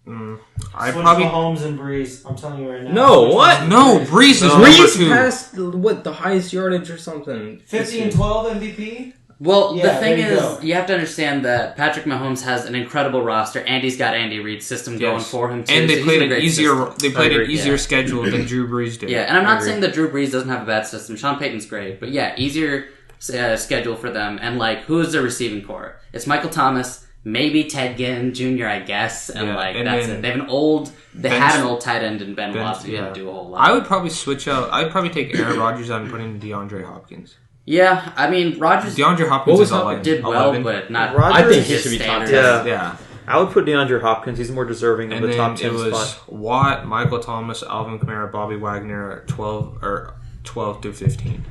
S2: I
S5: Switch
S2: probably
S5: Mahomes and Breeze. I'm telling you right now.
S6: No,
S5: Switch
S6: what?
S5: Mahomes and
S2: no.
S5: Brees.
S2: Brees is
S4: No.
S2: number
S6: Breeze
S2: 2.
S6: passed the highest yardage or something.
S5: 50 and 12 MVP?
S3: Well, the
S5: Yeah,
S3: thing
S5: there you
S3: is,
S5: go.
S3: you have to understand that Patrick Mahomes has an incredible roster. Andy's got Andy Reid's system going
S2: Yes.
S3: for him too.
S2: And
S3: so
S2: they
S3: he's
S2: played
S3: in a
S2: an
S3: great
S2: easier.
S3: system.
S2: They played
S4: I
S2: an
S4: agree.
S2: easier schedule than Drew Brees did.
S3: Yeah, and I'm
S4: I
S3: not
S4: agree.
S3: saying that Drew Brees doesn't have a bad system. Sean Payton's great, but yeah, easier schedule for them. And like, who is their receiving core? It's Michael Thomas, maybe Ted Ginn Jr., I guess, and
S2: Yeah,
S3: like
S2: and
S3: that's
S2: then
S3: it. They have an old. They
S2: Ben-
S3: had an old tight end in Ben
S2: Ben-
S3: Watson. He
S2: yeah.
S3: didn't do a whole lot.
S2: I would probably switch out. I'd probably take Aaron Rodgers out and put in DeAndre Hopkins.
S3: Yeah, I mean, Rodgers
S2: DeAndre Hopkins
S6: was
S2: is
S3: did well,
S2: 11.
S3: but not.
S4: Rodgers-
S6: I think he
S3: his
S6: should be top
S3: standards.
S6: 10.
S2: Yeah.
S4: I would put DeAndre Hopkins. He's more deserving of
S2: And
S4: the top
S2: then
S4: 10
S2: it was
S4: spot.
S2: Watt, Michael Thomas, Alvin Kamara, Bobby Wagner at 12 to 15.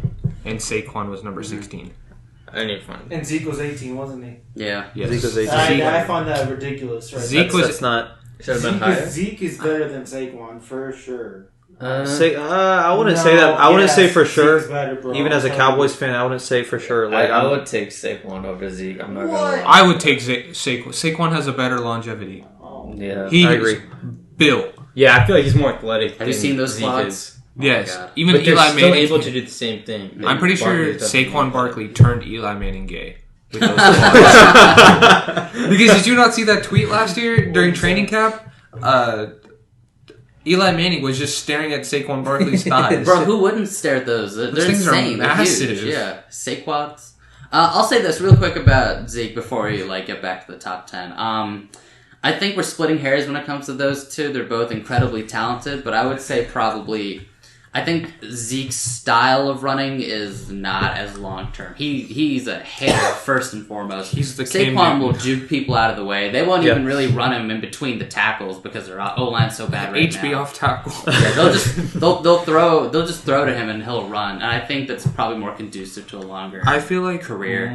S2: And Saquon was number 16.
S6: I need to find it.
S5: And Zeke was 18, wasn't he?
S3: Yeah.
S2: Yes.
S4: Zeke was 18.
S5: I find that ridiculous. Right?
S2: Zeke was-
S4: That's not.
S6: Should have been higher.
S5: Zeke is better than Saquon for sure.
S4: I wouldn't say that. I wouldn't say for sure.
S5: Zeke's better, bro.
S4: Even as a Cowboys fan, I wouldn't say for sure. Like
S1: I would take Saquon over Zeke. I'm not gonna lie.
S2: I would take Saquon. Saquon has a better longevity.
S1: Yeah.
S2: He
S4: I
S2: is
S4: agree.
S2: built.
S6: Yeah, I feel like he's more athletic.
S3: Have you
S6: than
S3: seen those
S6: Zeke
S3: quads?
S6: is.
S2: Yes.
S3: God.
S2: Even
S6: But they're
S2: Eli
S6: still
S2: Manning.
S6: able to do the same thing.
S2: I'm pretty sure
S6: Barkley's definitely
S2: Saquon
S6: more
S2: Barkley turned Eli Manning gay. With those quads. Because did you not see that tweet last year during training camp? Eli Manning was just staring at Saquon Barkley's thighs.
S3: Bro, who wouldn't stare at those? They're
S2: things are
S3: insane. They're
S2: massive.
S3: huge. Yeah, Saquons. I'll say this real quick about Zeke before we get back to the top 10. I think we're splitting hairs when it comes to those two. They're both incredibly talented, but I would say probably. I think Zeke's style of running is not as long term. He's a hitter first and foremost.
S2: He's the Cam
S3: Saquon
S2: Newton.
S3: will juke people out of the way. They won't
S4: Yeah.
S3: even really run him in between the tackles because their O-line's so bad right
S2: HB
S3: now.
S2: off tackle.
S3: Yeah, they'll just throw to him and he'll run. And I think that's probably more conducive to a longer.
S2: I feel like
S3: Career.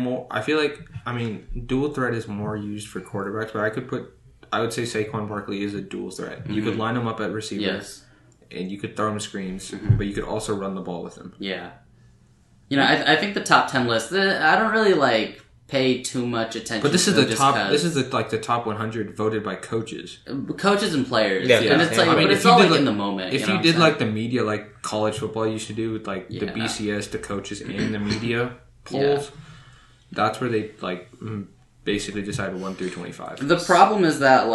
S2: dual threat is more used for quarterbacks, but I would say Saquon Barkley is a dual threat. You could line him up at receiver.
S3: Yes.
S2: And you could throw him screens, but you could also run the ball with him.
S3: Yeah. I think the top 10 list, I don't really pay too much attention.
S2: But this is
S3: to
S2: the
S3: just
S2: top.
S3: 'cause
S2: This is the top 100 voted by coaches.
S3: coaches and players.
S6: Yeah,
S3: and it's
S6: I mean,
S3: but
S2: if
S3: it's
S2: you
S3: all
S2: did,
S3: in the moment.
S2: If
S3: know
S2: you
S3: what I'm
S2: did
S3: saying?
S2: the media like college football used to do with the
S3: Yeah.
S2: BCS, the coaches and the media polls, that's where they basically decided 1 through 25.
S3: The problem is that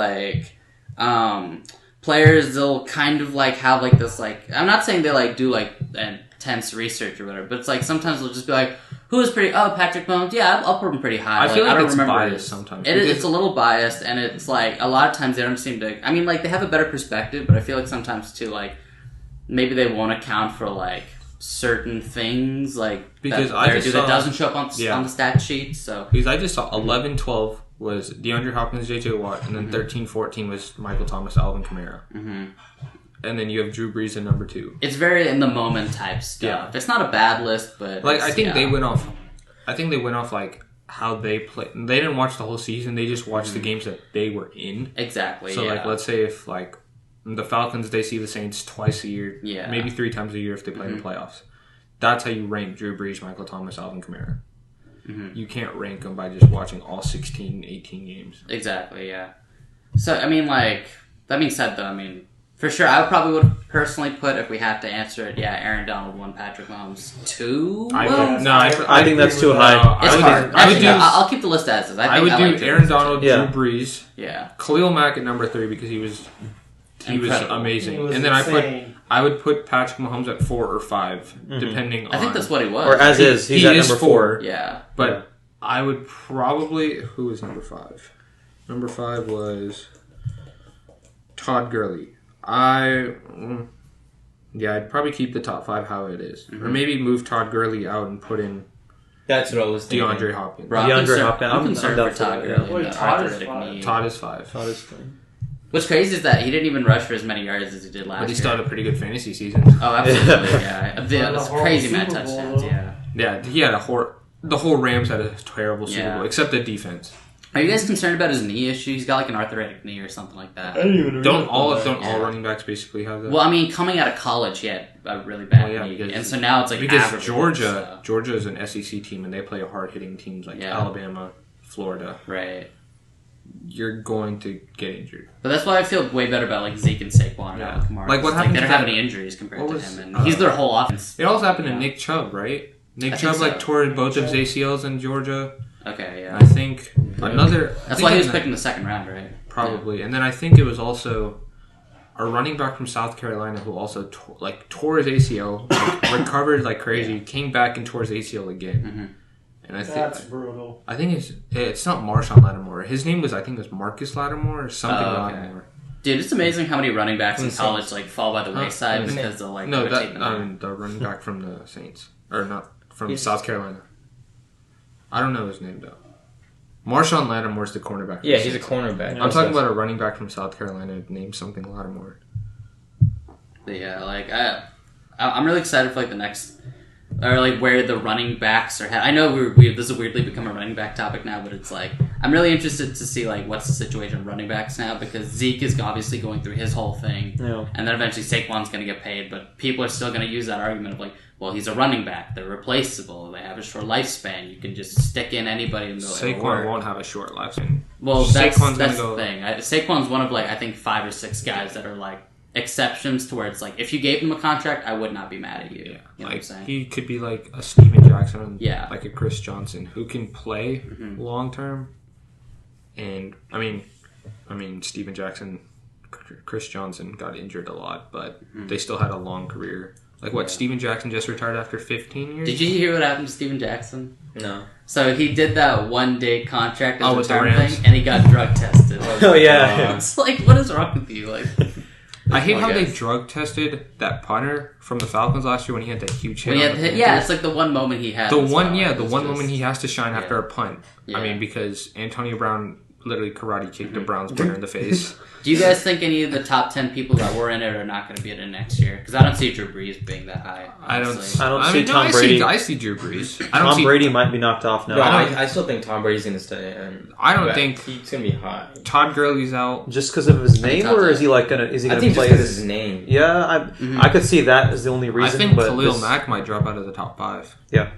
S3: players, they'll kind of have this I'm not saying they do intense research or whatever, but it's sometimes they'll just be who is pretty? Oh, Patrick Mahomes. Yeah, I'll put him pretty high.
S2: I feel like
S3: I don't
S2: it's
S3: remember
S2: biased sometimes.
S3: It's a little biased, and it's a lot of times they don't seem to. I mean, they have a better perspective, but I feel like sometimes too, maybe they won't account for certain things
S2: Because
S3: that
S2: I
S3: player
S2: just
S3: do
S2: saw-
S3: that doesn't show up on the stat sheet. So
S2: Because I just saw 11-12 was DeAndre Hopkins, JJ Watt, and then 13-14 was Michael Thomas, Alvin Kamara. Mm-hmm. And then you have Drew Brees at number 2.
S3: it's very in the moment type stuff.
S2: Yeah.
S3: It's not a bad list, but
S2: I think they went off. I think they went off how they play. They didn't watch the whole season. They just watched the games that they were in.
S3: Exactly.
S2: So
S3: yeah.
S2: let's say if the Falcons, they see the Saints twice a year,
S3: Yeah.
S2: maybe 3 times a year if they play in the playoffs. That's how you rank Drew Brees, Michael Thomas, Alvin Kamara.
S3: Mm-hmm.
S2: You can't rank them by just watching all 16, 18 games.
S3: Exactly, yeah. So, I mean, that being said, though, for sure, I probably would personally put, if we have to answer it, Aaron Donald 1, Patrick Mahomes 2.
S4: I think that's too high.
S3: It's hard.
S2: I would do.
S3: I'll keep the list as is.
S2: I would do Aaron Donald,
S4: Yeah.
S2: Drew Brees,
S3: Yeah.
S2: Khalil Mack at number 3 because he was
S3: Incredible.
S2: amazing.
S5: He was
S2: And then
S5: insane.
S2: I would put Patrick Mahomes at 4 or 5, depending on.
S3: I think that's what he was.
S4: Or as is, he's
S2: he
S4: at
S2: is
S4: number
S2: 4.
S4: 4.
S3: Yeah.
S2: But I would probably. Who was number 5? Number 5 was Todd Gurley. I'd probably keep the top 5 how it is, or maybe move Todd Gurley out and put in
S6: That's what I was thinking.
S2: DeAndre Hopkins.
S3: Bro,
S4: DeAndre Hopkins.
S3: I'm
S4: I'm
S3: concerned
S4: down
S3: for
S4: for
S3: Todd
S4: that, yeah.
S3: Gurley.
S5: Wait,
S3: and the
S5: Todd is
S3: arthritic
S5: fine.
S3: knee.
S2: Todd is 5,
S4: That is fine.
S3: What's crazy is that he didn't even rush for as many yards as he did last
S2: but he
S3: year.
S2: still had a pretty good fantasy season.
S3: Oh, absolutely, yeah.
S5: Well,
S3: That's
S5: the
S3: crazy
S5: whole
S3: amount of
S5: Super Bowl,
S3: touchdowns,
S5: though.
S3: yeah.
S2: Yeah, he had the whole Rams had a terrible Super
S3: Yeah.
S2: Bowl, except the defense.
S3: Are you guys concerned about his knee issue? He's got an arthritic knee or something like that.
S2: Don't all running backs basically have that?
S3: Well, coming out of college, he had a really bad
S2: Well, yeah,
S3: knee,
S2: because-
S3: and so now it's
S2: because
S3: average,
S2: Georgia
S3: so-
S2: is an SEC team and they play hard hitting teams like
S3: Yeah.
S2: Alabama, Florida.
S3: right?
S2: You're going to get injured.
S3: But that's why I feel way better about Zeke and Saquon
S2: Yeah.
S3: and Kamara.
S2: Like, what
S3: It's
S2: happened
S3: They don't
S2: to
S3: have
S2: that-
S3: any injuries compared
S2: what
S3: to
S2: was,
S3: him, and he's their whole offense.
S2: It also happened to
S3: Yeah.
S2: Nick Chubb, right? Nick
S3: I
S2: Chubb
S3: think so.
S2: tore both of his ACLs in Georgia.
S3: Okay, yeah.
S2: I think another.
S3: That's why he was picked in the second round, right?
S2: Probably, and then I think it was also a running back from South Carolina who also tore his ACL, recovered like crazy, came back and tore his ACL again. And I
S5: That's
S2: think
S5: brutal.
S2: it's not Marshawn Lattimore. His name was Marcus Lattimore or something
S3: Oh, okay.
S2: Lattimore.
S3: Dude, it's amazing how many running backs in college fall by the wayside
S2: Huh?
S3: because they'll
S2: No,
S3: rotate them out.
S2: the running back from the Saints or not from South Carolina. I don't know his name though. Marshawn Lattimore's the cornerback.
S6: Yeah, he's a cornerback.
S2: I'm talking about a running back from South Carolina named something Lattimore.
S3: But yeah, like I'm really excited for like the next, or like where the running backs are. I know this has weirdly become a running back topic now, but it's like I'm really interested to see like what's the situation of running backs now, because Zeke is obviously going through his whole thing, and then eventually Saquon's going to get paid, but people are still going to use that argument of like, well, he's a running back, they're replaceable, they have a short lifespan, you can just stick in anybody and
S2: Saquon won't have a short lifespan.
S3: Well, that's the thing. Saquon's one of like I think 5 or 6 guys that are like exceptions to where it's like if you gave him a contract, I would not be mad at you.
S2: Yeah,
S3: you know
S2: like
S3: what I'm saying?
S2: he could be like a Steven Jackson, like a Chris Johnson, who can play long term. And I mean, Steven Jackson, Chris Johnson got injured a lot, but they still had a long career. Like what? Steven Jackson just retired after 15 years.
S3: Did you hear what happened to Steven Jackson?
S6: No.
S3: So he did that 1-day contract as a
S2: with the
S3: retirement
S2: Rams?
S3: thing, and he got drug tested.
S4: Oh yeah.
S3: It's like, what is wrong with you? Like,
S2: I hate how they drug tested that punter from the Falcons last year when he had that huge hit.
S3: It's like the one moment he had.
S2: The one moment he has to shine after a punt.
S3: Yeah.
S2: I mean, because Antonio Brown literally karate kicked a Browns player in the face.
S3: Do you guys think any of the top 10 people that were in it are not going to be in it next year? Because I don't see Drew Brees being that high. Honestly.
S4: I don't see Tom Brady.
S2: I see Drew Brees.
S4: Tom Brady might be knocked off now.
S6: No, I still think Tom Brady's going to stay. And
S2: I don't think
S6: he's going to be high.
S2: Todd Gurley's out
S4: just because of his name, or is he like gonna? Is he
S6: I
S4: gonna
S6: think
S4: play?
S6: just because his name.
S4: Yeah, I could see that as the only reason.
S2: I think
S4: but
S2: Khalil Mack might drop out of the top 5.
S4: Yeah,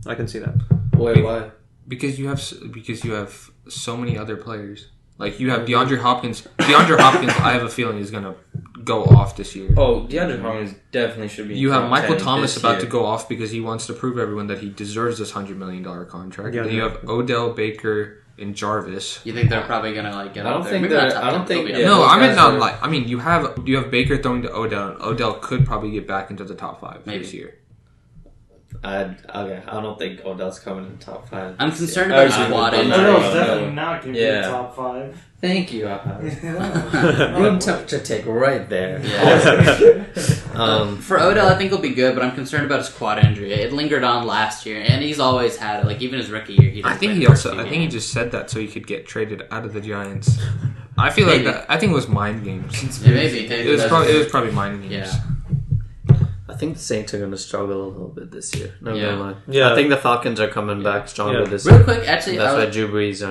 S4: I can see that.
S1: Wait, why?
S2: Because you have so many other players. Like, you have DeAndre Hopkins. DeAndre Hopkins, I have a feeling, is going to go off this year.
S6: Oh, DeAndre Hopkins definitely should be.
S2: You have Michael Thomas about to go off because he wants to prove everyone that he deserves this $100 million contract.
S4: Yeah,
S2: then you have Odell, Baker, and Jarvis.
S3: You think they're probably going to like get up there?
S2: No, I mean not like. I mean, you have Baker throwing to Odell, and Odell could probably get back into the top 5 this year.
S1: I don't think Odell's coming in the top 5.
S3: I'm concerned about his quad injury.
S5: Odell's definitely not going to be in the top 5.
S1: Thank you, room temperature take right there.
S3: For Odell, I think he'll be good, but I'm concerned about his quad injury. It lingered on last year, and he's always had it. Like even his rookie year,
S2: I think he just said that so he could get traded out of the Giants. I feel like that. I think it was mind games.
S3: Yeah, maybe.
S2: It was probably mind games.
S3: Yeah.
S1: I think the Saints are going to struggle a little bit this year. No,
S4: yeah.
S1: I think the Falcons are coming back stronger this
S3: year.
S1: Real
S3: quick, actually,
S1: that's why Drew Brees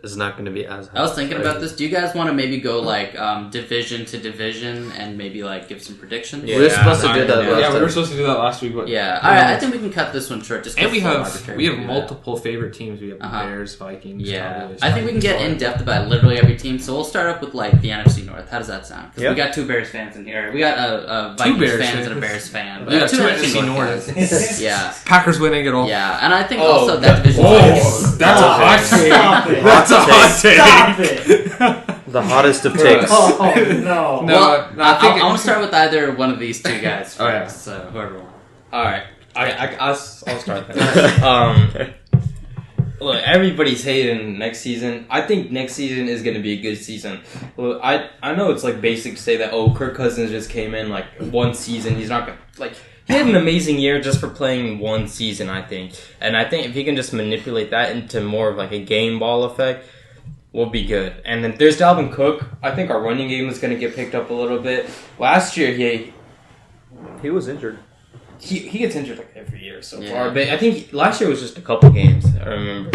S1: is not going to be as high.
S3: I was thinking about this. Do you guys want to maybe go like division to division and maybe like give some predictions?
S1: Yeah, we were supposed to do that.
S2: Yeah, we were supposed to do that last week. But
S3: yeah, all right. I think we can cut this one short. Just
S2: and we have multiple favorite teams. We have Bears, Vikings.
S3: Yeah,
S2: Cowboys,
S3: I think we can get in depth about literally every team. So we'll start up with like the NFC North. How does that sound? Because we got 2 Bears fans in here. We got a Vikings fans and a Bears fan.
S2: We got 2 NFC North.
S3: Yeah,
S2: Packers winning it all.
S3: Yeah, and I think also that division.
S2: That's a hot take. That's a hot take.
S5: Stop it!
S4: The hottest of takes.
S5: Oh no!
S3: Well, I want to start with either one of these 2 guys first.
S2: Yeah.
S3: So whoever.
S6: All right, I'll start then. Look, everybody's hating next season. I think next season is going to be a good season. Look, I know it's like basic to say that. Oh, Kirk Cousins just came in like 1 season. He's not going to like. He had an amazing year just for playing 1 season, I think. And I think if he can just manipulate that into more of like a game ball effect, we'll be good. And then there's Dalvin Cook. I think our running game is going to get picked up a little bit. Last year,
S4: he was injured.
S6: He gets injured like every year so far. But I think last year was just a couple games, I remember.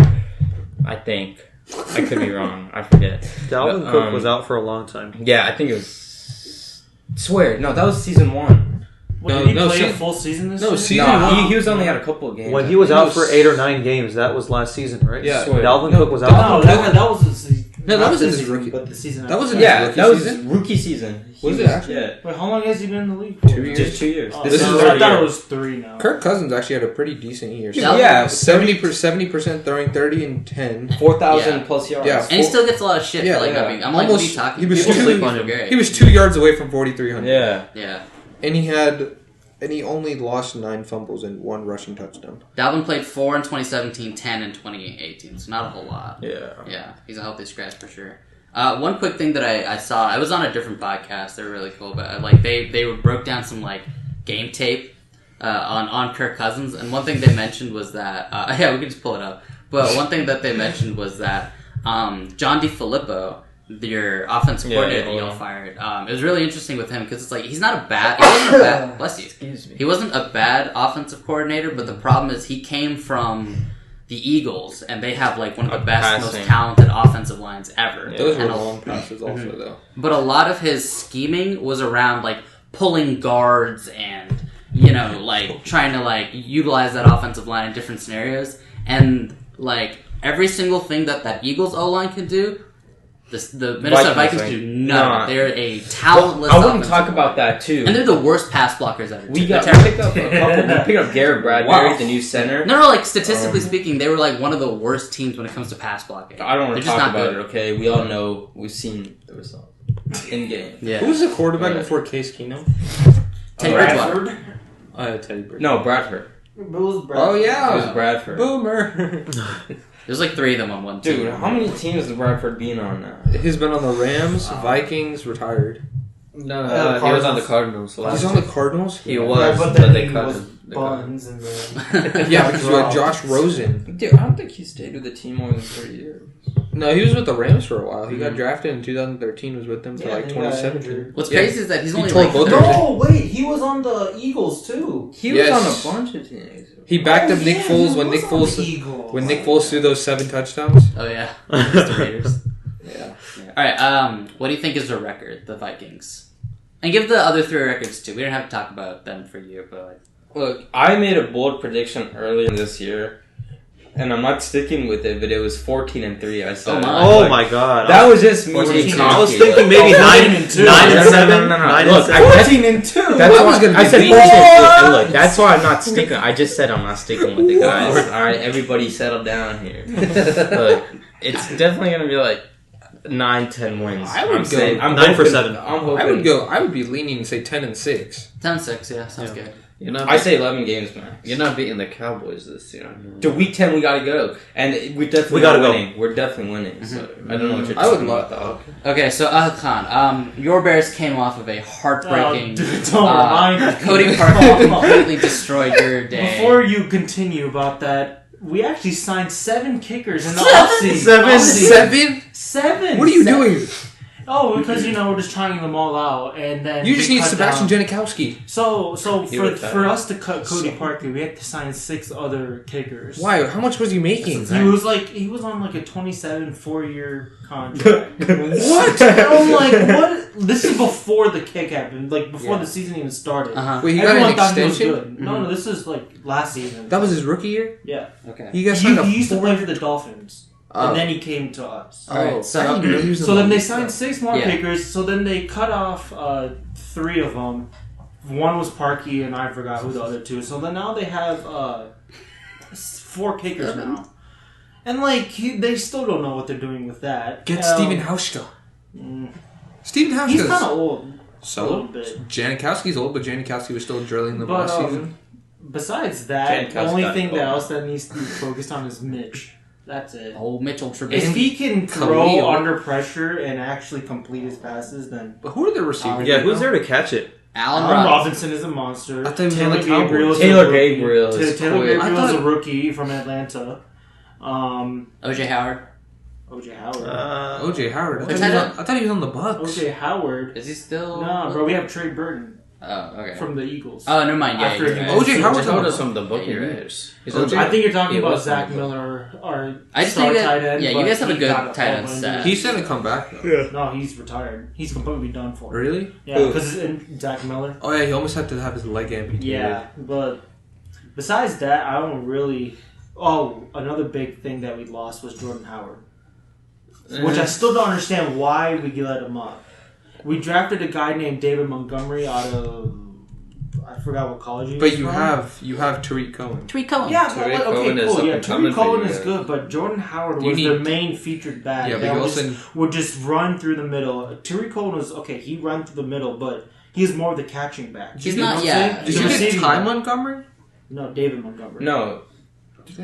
S6: I think. I could be wrong. I forget.
S4: Dalvin Cook was out for a long time.
S6: Yeah, I think it was... No, that was season 1.
S5: Did he play a full season this year?
S6: No, he was only had a couple of games.
S4: When he was out for 8 or 9 games, that was last season, right?
S2: Yeah.
S4: Dalvin Cook was out.
S5: No, that was the season.
S2: No, that wasn't his rookie.
S5: But the season.
S2: That wasn't
S6: that was his rookie season.
S2: Was it actually?
S6: Yeah.
S5: Wait, how long has he been in the league?
S6: 2 years. Just 2 years.
S5: Oh, I thought it was 3 now.
S2: Kirk Cousins actually had a pretty decent year.
S6: Yeah,
S2: 70% throwing, 30 and 10,
S6: 4,000 plus yards.
S2: Yeah,
S3: and he still gets a lot of shit for like that being. I'm like, what are you talking?
S2: He was 2 yards away from 4,300.
S3: Yeah.
S2: And he only lost 9 fumbles and 1 rushing touchdown.
S3: Dalvin played 4 in 2017, 10 in 2018, so not a whole lot. Yeah, he's a healthy scratch for sure. One quick thing that I saw, I was on a different podcast. They're really cool, but like they broke down some like game tape on Kirk Cousins, and one thing they mentioned was that yeah, we can just pull it up. But one thing that they mentioned was that John DeFilippo, your offensive coordinator that y'all fired, it was really interesting with him because it's like he wasn't a bad bless you.
S1: Excuse me.
S3: He wasn't a bad offensive coordinator, but the problem is he came from the Eagles, and they have like one of the best, most talented offensive lines ever.
S2: Yeah, those were
S3: and
S2: long passes also, though.
S3: But a lot of his scheming was around like pulling guards and like trying to like utilize that offensive line in different scenarios. And like every single thing that Eagles O-line can do, the Minnesota Vikings do none. They're a talentless.
S6: I wouldn't talk about that too.
S3: And they're the worst pass blockers ever.
S6: We picked up a couple. We picked up Garrett Bradbury, the new center.
S3: No, like statistically speaking, they were like one of the worst teams when it comes to pass blocking.
S6: I don't want to talk about it. Okay, we all know. We've seen the result in game.
S2: Yeah. Who was the quarterback before Case Keenum?
S3: Teddy Bradford.
S2: Teddy Bradford.
S6: No, Bradford.
S5: It was Bradford.
S2: Oh yeah,
S6: it was Bradford.
S2: Boomer.
S3: There's like 3 of them on one team.
S6: Dude, how many teams has Bradford been on now?
S2: He's been on the Rams, Vikings, retired.
S1: No, he was on the Cardinals.
S2: He's on the Cardinals?
S1: He was,
S5: but
S1: then
S5: they
S1: cut
S5: was
S1: him.
S5: Buns and then...
S2: Yeah, because you had Josh Rosen.
S6: Dude, I don't think he stayed with the team more than 3 years.
S2: No, he was with the Rams for a while. He got drafted in 2013, was with them for like
S5: he
S2: 2017.
S3: What's crazy is that he's only
S2: tore
S3: like...
S2: both
S5: No, wait, he was on the Eagles too.
S6: He was on a bunch of teams.
S2: He backed up Nick Foles when Nick Foles threw those 7 touchdowns.
S3: Oh yeah, the Raiders.
S2: Yeah.
S3: All right. What do you think is the record, the Vikings? And give the other 3 records too. We don't have to talk about them for you, but like...
S6: Look, I made a bold prediction earlier this year, and I'm not sticking with it. But it was 14-3. I said,
S4: "Oh my god!"
S6: That was just me.
S4: I was thinking maybe 9-7.
S6: No. Look,
S5: 14-2.
S6: That's
S2: I was
S6: why
S2: gonna
S6: I said
S2: be
S6: 14-2. Look, that's why I'm not sticking. I just said I'm not sticking with it, guys. All right, everybody, settle down here. Look, it's definitely gonna be like 9-10 wins.
S4: I'm 9 for 7.
S6: I'm hoping.
S2: I would be leaning and say 10-6.
S3: 10-6, yeah, sounds good.
S6: I say 11 games, man.
S1: You're not beating the Cowboys this year.
S6: To week 10, we gotta go, and we definitely winning. We're definitely winning. So I don't know what you're talking about, though.
S3: Okay, so Khan, your Bears came off of a heartbreaking.
S5: Don't remind me.
S3: Cody Parkey completely destroyed your day.
S5: Before you continue about that, we actually signed 7 kickers in the offseason. 7?
S2: What are you doing?
S5: Oh, because we're just trying them all out, and then
S2: You just need Sebastian Janikowski.
S5: So for us to cut Cody Parkey, we had to sign 6 other kickers.
S2: Why? How much was he making?
S5: He was on like a 27 4-year contract.
S2: What?
S5: I'm like, what? This is before the kick happened, like before the season even started.
S2: Wait, he got
S5: Everyone
S2: an
S5: thought he was
S2: extension?
S5: good. No, this is like last season.
S2: That was his rookie year?
S5: Yeah.
S3: Okay.
S2: He got signed
S5: He used to play for the Dolphins.
S2: Oh.
S5: And then he came to us.
S3: Alright,
S2: so
S5: then they signed 6 more
S3: Yeah.
S5: kickers. So then they cut off 3 of them. One was Parkey, and I forgot who the other 2. So then now they have 4 kickers now. And they still don't know what they're doing with that.
S2: Get Steven Hauschka. Steven Hauschka.
S5: He's kind of old. A
S2: So
S5: little bit.
S2: Janikowski's old, but Janikowski was still drilling them last season.
S5: Besides that, the
S6: Janikowski
S5: only
S6: got
S5: thing
S6: old.
S5: else that needs to be focused on is Mitch. That's it.
S3: Old Mitchell Trubisky.
S5: If he can throw
S2: Khalil.
S5: under pressure and actually complete his passes, then
S2: But who are the receivers?
S4: Yeah, who's there to catch it?
S3: Allen
S5: Allen
S3: Robinson.
S5: Robinson is a monster.
S2: I thought he was on
S5: Taylor
S2: the Cowboys.
S5: Gabriel's
S6: Taylor
S5: a rookie.
S6: Gabriel is
S5: Taylor
S6: quick.
S2: I
S5: Gabriel's
S2: thought-
S5: a rookie from Atlanta.
S3: O.J. Howard.
S5: OJ Howard.
S2: O.J. Howard. I
S3: Which
S2: thought he was on the Bucks.
S5: OJ Howard.
S3: Is he still...
S5: No, bro, we have Trey Burton
S3: Oh, okay.
S5: from the Eagles.
S3: Oh, never mind. Yeah,
S5: After
S3: you're
S5: he
S3: right.
S5: moved
S2: O.J.
S5: to
S2: Howard's
S5: Atlanta.
S2: on
S1: Told us from the Buccaneers. He's on
S5: I think you're talking
S1: He
S5: about
S1: was
S5: Zach
S1: on the
S5: Miller, our
S3: I just
S5: star
S3: think that-
S5: tight end.
S3: yeah, you
S5: but
S3: guys have a
S5: he
S3: good
S5: got
S3: tight end
S5: elbow
S3: set.
S5: injury.
S2: He's going to come back, though.
S5: No, he's retired. He's completely done for.
S2: Really?
S5: Yeah, because Zach Miller.
S2: Oh, yeah, he almost had to have his leg amputated.
S5: Yeah, but besides that, I don't really. Oh, another big thing that we lost was Jordan Howard, which I still don't understand why we let him up. We drafted a guy named David Montgomery out of I forgot what college he was
S2: But you
S5: from.
S2: have Tariq Cohen.
S3: Tariq Cohen.
S5: Yeah, but
S1: Tariq
S5: okay,
S1: Cohen is
S5: cool.
S1: up
S5: Yeah,
S1: and coming
S5: Tariq
S1: for
S5: Cohen
S1: you
S5: is
S1: guys.
S5: good, but Jordan Howard
S2: You
S5: was
S2: need-
S5: their main featured back.
S2: Yeah, but
S5: that
S2: you
S5: would would just run through the middle. Tariq Cohen was okay. He ran through the middle, but he's more of the catching back.
S3: He's
S5: You know
S3: not-
S5: what I'm
S3: yeah.
S5: saying?
S2: Did
S5: The
S2: you get
S5: receiving
S2: Ty
S5: back.
S2: Montgomery?
S5: No, David Montgomery.
S6: No,
S5: His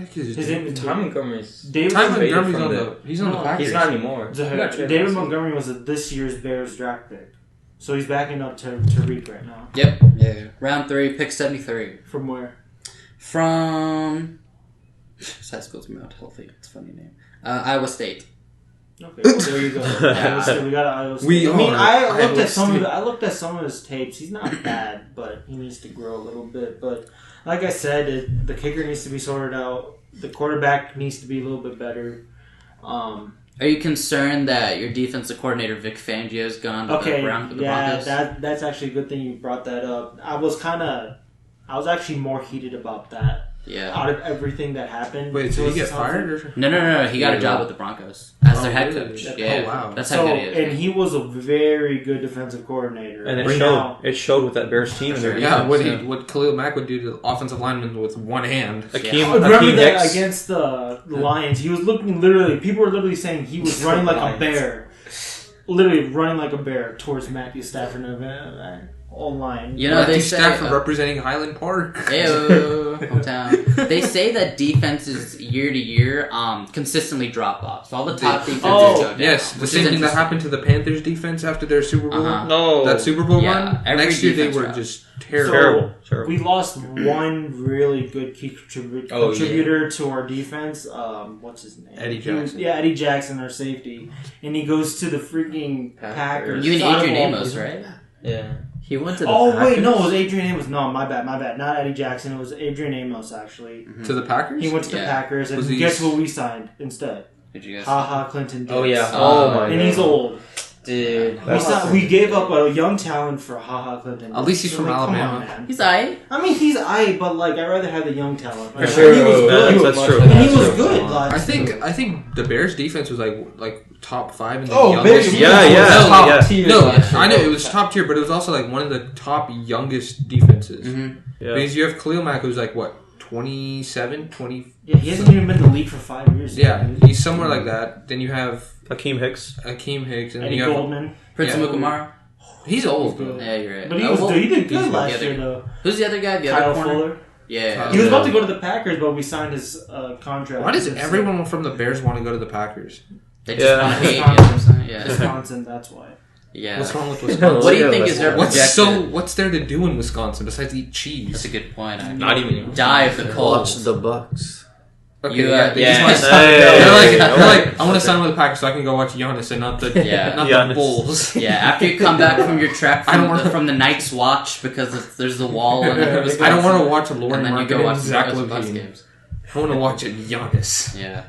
S5: name is
S6: Ty Montgomery's.
S5: David
S2: Ty
S6: traded
S2: Montgomery's
S6: from
S2: on
S6: the-
S2: the... He's on the
S5: No,
S2: Packers.
S6: He's not anymore.
S5: The-
S6: He got traded
S5: David
S6: last season.
S5: Montgomery was this year's Bears draft pick. So he's backing up to Tariq right now.
S3: Yep. Yeah. Round 3, pick 73.
S5: From where?
S3: From... His high school's Mount Healthy. It's a funny name. Iowa State.
S5: Okay, well, there you go. Iowa State. We got Iowa State. I looked at some of his tapes. He's not bad, but he needs to grow a little bit. But like I said, the kicker needs to be sorted out. The quarterback needs to be a little bit better.
S3: Are you concerned that your defensive coordinator Vic Fangio has gone to the Broncos?
S5: That's actually a good thing you brought that up. I was actually more heated about that.
S3: Yeah.
S5: Out of everything that happened.
S2: Wait, so he get fired? Or?
S3: No. He got a job with the Broncos as their head coach. Yeah.
S2: Oh, wow.
S3: That's how good he is.
S5: And he was a very good defensive coordinator.
S4: And it showed. It showed with that Bears team. And their defense.
S2: What Khalil Mack would do to offensive linemen with one hand.
S5: Remember that against the Lions? He was looking literally. People were literally saying he was running like a bear. Literally running like a bear towards Matthew Stafford and O-line.
S3: You know, they say
S2: Stafford representing Highland Park.
S3: Hometown. They say that defenses year to year consistently drop off. So all the top defenses go down.
S2: Yes, the same thing that happened to the Panthers defense after their Super Bowl.
S4: No,
S2: that Super Bowl run. Next year they were just terrible.
S5: We lost one really good key contributor to our defense. What's his name?
S2: Eddie Jackson.
S5: Eddie Jackson, our safety, and he goes to the freaking Packers.
S3: You mean Adrian Amos, right?
S6: Yeah.
S1: He went to the
S5: Packers?
S1: Packers?
S5: Wait, no, it was Adrian Amos. No, my bad. Not Eddie Jackson. It was Adrian Amos, actually.
S2: Mm-hmm. To the Packers?
S5: He went to the Packers, and guess who we signed instead?
S3: Did you guys
S5: Clinton Dix.
S6: Oh, yeah.
S4: Oh, my God.
S5: And he's old.
S6: Dude.
S5: We gave up a young talent for Clinton.
S2: At least he's from Alabama.
S5: Come on,
S3: He's aight.
S5: I mean, he's aight, but I'd rather have the young talent.
S4: For sure.
S5: He was good.
S4: That's true.
S5: And he was good.
S2: I think the Bears defense was like top 5 in the
S5: youngest.
S2: I know it was top tier, but it was also like one of the top youngest defenses.
S3: Mm-hmm.
S4: Yeah.
S2: Because you have Khalil Mack, who's like what, 27, 20.
S5: Yeah, he hasn't even been in the league for 5 years.
S2: Yeah, he's somewhere like that. Then you have
S4: Hakeem Hicks,
S2: and
S5: Eddie
S2: you have
S5: Goldman.
S3: Prince Mukamara.
S2: He's old.
S3: Yeah, you're right.
S5: But he did good last year, though.
S3: Who's the other guy? The
S5: Kyle
S3: other corner?
S5: Fuller.
S3: Yeah.
S5: He was about to go to the Packers, but we signed his contract.
S2: Why does everyone from the Bears want to go to the Packers?
S3: They just want to hate you.
S5: Wisconsin, that's why.
S3: Yeah.
S2: What's wrong with Wisconsin?
S3: What do you think is their projected?
S2: What's there to do in Wisconsin besides eat cheese?
S3: That's a good point.
S6: Not even.
S3: Die of the cold.
S1: Watch the Bucks.
S2: Okay,
S3: Yeah.
S2: They're like, I want to sign with the Packers so I can go watch Giannis and not the the Bulls.
S3: Yeah, after you come back from your trek from the Night's Watch because there's the wall and
S2: I don't want to watch Lauren
S3: and then you
S2: Marco
S3: go watch
S2: and
S3: the
S2: Zach
S3: Bucks
S2: Levine.
S3: games.
S2: I want to watch Giannis.
S3: Yeah.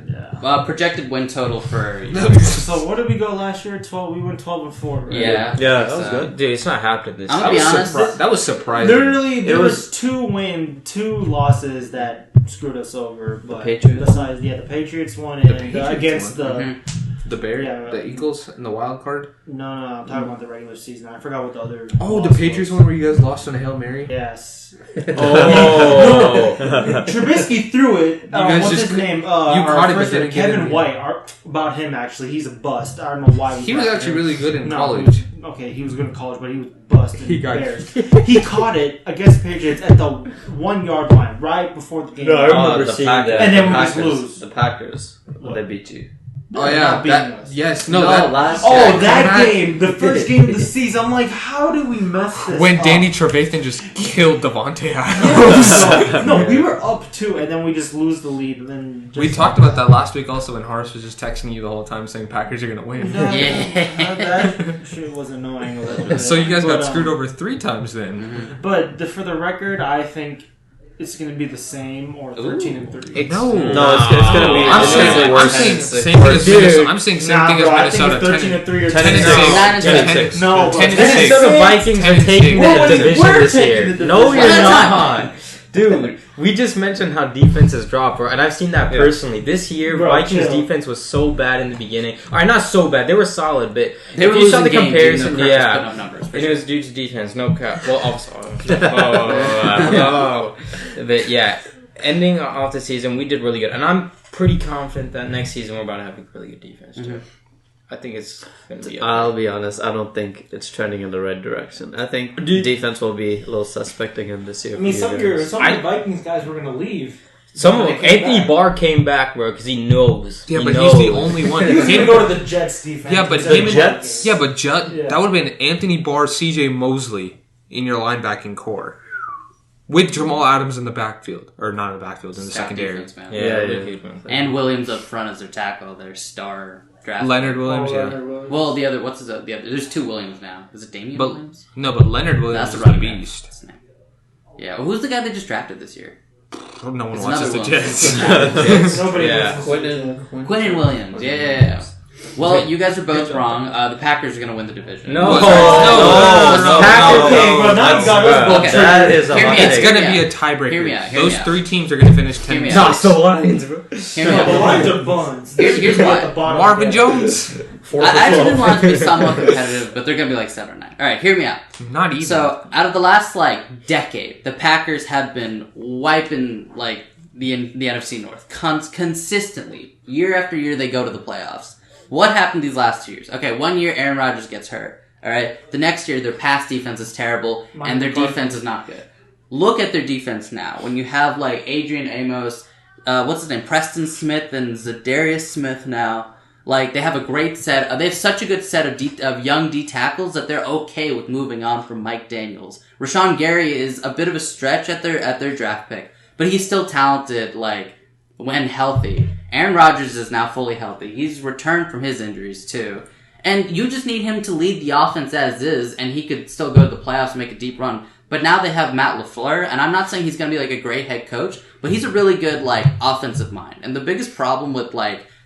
S3: Projected win total for.
S5: So what did we go last year? 12. We went 12-4. Right?
S3: Yeah.
S4: that was good.
S6: Dude, it's not happening this
S3: I'm
S6: year.
S3: gonna be honest.
S2: That was surprising.
S5: Literally, there was two losses that screwed us over. But
S1: Patriots?
S5: besides, the Patriots won against the.
S2: The Bears,
S5: Yeah,
S2: the Eagles, and the wild card.
S5: No, I'm talking about the regular season. I forgot what the other.
S2: Oh, the
S5: loss
S2: Patriots
S5: was.
S2: one where you guys lost on a Hail Mary.
S5: Yes.
S6: Oh.
S5: Trubisky threw it.
S2: guys
S5: What's
S2: just
S5: his name?
S2: caught it, but didn't get
S5: Kevin
S2: it.
S5: White. About him, actually, he's a bust. I don't know why.
S2: He was actually really good in
S5: No,
S2: college.
S5: Okay, he was good in college, but he was busted.
S2: He got-
S5: Bears. He caught it against Patriots at the 1 yard line right before the game.
S6: No, I remember seeing that.
S5: And then we just lose.
S1: The Packers. They beat you.
S2: Oh yeah, yes, that
S1: last
S5: Oh,
S1: year.
S5: that game, the first game of the season. I'm like, how do we mess this
S2: when
S5: up?
S2: Danny Trevathan just killed Devontae Adams.
S5: No, we were up 2, and then we just lose the lead. And then
S2: We talked about that last week also when Horace was just texting you the whole time saying Packers are going to win.
S5: That shit was annoying.
S2: So you guys got screwed over 3 times then.
S5: But for the record, I think it's going to be the same or 13-3.
S2: No,
S4: it's going to be.
S2: I'm saying same thing as Minnesota. I'm saying same thing as Minnesota.
S5: I think it's 13-3 or
S3: 10-6.
S5: 10-6. No,
S2: 10-6.
S6: Minnesota Vikings are taking
S5: Well,
S6: the division
S5: we're
S6: this
S5: taking
S6: year.
S5: the division.
S6: No, you're
S3: One at a
S6: not. Dude, we just mentioned how defenses drop, bro, and I've seen that personally. This year,
S5: Bro,
S6: Vikings
S5: chill.
S6: defense was so bad in the beginning. Alright, not so bad. They were solid, but
S3: They
S6: if
S3: were
S6: you saw
S3: losing
S6: the
S3: games,
S6: comparison,
S3: even though Kirk was putting
S6: yeah.
S3: up numbers, for
S6: And
S3: sure.
S6: it was due to defense, no cap. Well, but yeah, ending off the season, we did really good, and I'm pretty confident that next season we're about to have a really good defense too. I think it's going to be.
S1: I'll be honest. I don't think it's trending in the right direction. I think defense will be a little suspect again this year.
S5: I mean,
S1: for
S5: some
S1: you
S5: of
S1: guys.
S5: the Vikings guys were going to leave.
S6: Anthony Barr came back, bro, because he knows.
S2: Yeah,
S6: He
S2: but
S6: knows.
S2: he's the only one.
S5: He's gonna go to the Jets defense.
S2: Yeah, but
S5: instead
S2: him
S5: of
S2: and
S4: Jets?
S2: Yeah, but
S5: Yeah.
S2: that would have been Anthony Barr, C.J. Mosley in your linebacking core. With Jamal Adams in the backfield. Or not in the backfield, in the
S3: Stout
S2: secondary.
S3: defense, man.
S6: Yeah.
S3: And Williams up front as their tackle, their star draft.
S2: Leonard Williams, yeah.
S3: Well, the other, what's his other? There's two Williams now. Is it Damian
S2: But-
S3: Williams?
S2: No, but Leonard Williams
S3: That's the
S2: is a
S3: running back.
S2: beast.
S3: That's his name. Yeah, well, who's the guy they just drafted this year?
S2: No one
S3: It's
S2: watches the
S3: another
S2: Jets.
S5: Nobody
S6: Yeah.
S5: listens to
S3: Quentin Williams. Yeah. Well, you guys are both wrong. The Packers are going to win the division.
S6: No.
S2: No,
S5: Packers game, bro. Now you got us both
S3: Okay.
S4: That is a
S3: Hear me
S4: hot
S3: out.
S2: It's
S4: take.
S2: going to
S3: Hear
S2: be
S3: me
S2: a
S3: out.
S2: tiebreaker.
S3: Hear me out, hear
S2: Those
S3: me out.
S2: three teams are going to finish 10
S3: Hear me
S2: and
S3: out.
S2: six.
S6: Not the Lions, bro.
S3: Hear me
S5: The
S3: out.
S5: Lions are buns.
S3: Here's
S5: They're
S3: why.
S5: at the bottom
S2: Marvin
S5: of the-
S2: Jones?
S3: I actually didn't want it to be somewhat competitive, but they're going to be like 7 or 9. All right, hear me out.
S2: Not even.
S3: So, out of the last decade, the Packers have been wiping the NFC North consistently. Year after year, they go to the playoffs. What happened these last 2 years? Okay, 1 year Aaron Rodgers gets hurt. All right, the next year their pass defense is terrible and their defense is not good. Look at their defense now. When you have Adrian Amos, what's his name, Preston Smith and Zadarius Smith now. They have a great set. They have such a good set of young D tackles that they're okay with moving on from Mike Daniels. Rashawn Gary is a bit of a stretch at their draft pick, but he's still talented. When healthy, Aaron Rodgers is now fully healthy. He's returned from his injuries too, and you just need him to lead the offense as is, and he could still go to the playoffs and make a deep run. But now they have Matt LaFleur, and I'm not saying he's going to be a great head coach, but he's a really good offensive mind. And the biggest problem with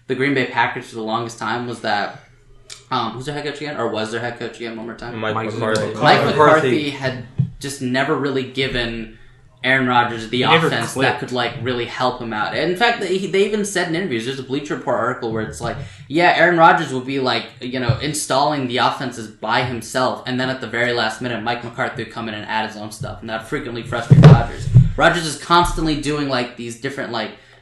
S3: the Green Bay Packers for the longest time was that, who's their head coach again? Or was their head coach again one more time?
S6: Mike
S2: McCarthy.
S3: Mike McCarthy had just never really given Aaron Rodgers the
S2: never
S3: offense that
S2: clicked.
S3: could really help him out. And in fact, they even said in interviews, there's a Bleacher Report article where it's Aaron Rodgers will be installing the offenses by himself, and then at the very last minute, Mike McCarthy would come in and add his own stuff, and that frequently frustrated Rodgers. Rodgers is constantly doing these different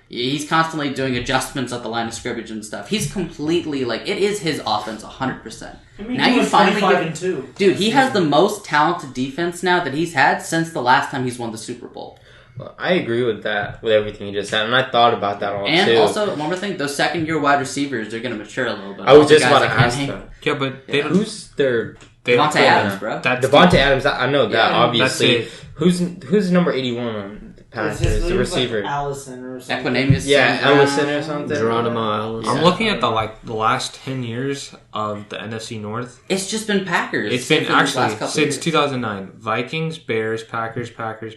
S3: he's constantly doing adjustments at the line of scrimmage and stuff. He's completely it is his offense 100%. Now you finally
S5: 25-2.
S3: Dude, he has the most talented defense now that he's had since the last time he's won the Super Bowl.
S6: Well, I agree with that, with everything you just said, and I thought about that all
S3: And
S6: too.
S3: also, one more thing, those second-year wide receivers, they're going to mature a little bit.
S6: I was
S3: All the
S6: just
S3: guys
S6: about to
S3: that can't
S6: ask
S3: hang-
S6: that.
S2: Yeah, but they don't.
S6: Who's their
S3: Devontae
S6: Yeah.
S3: Adams, bro.
S2: That's
S6: Devontae Adams? I know that
S3: Yeah,
S6: obviously.
S2: that's it.
S6: Who's number 81 on the Packers? The receiver.
S5: Allison or something.
S3: Equinemius.
S6: Yeah, Ellison or something.
S1: Geronimo Allison.
S2: I'm looking at the last 10 years of the NFC North.
S3: It's just been Packers.
S2: It's been
S3: for the last
S2: actually
S3: couple
S2: since
S3: years.
S2: 2009. Vikings, Bears, Packers, Packers,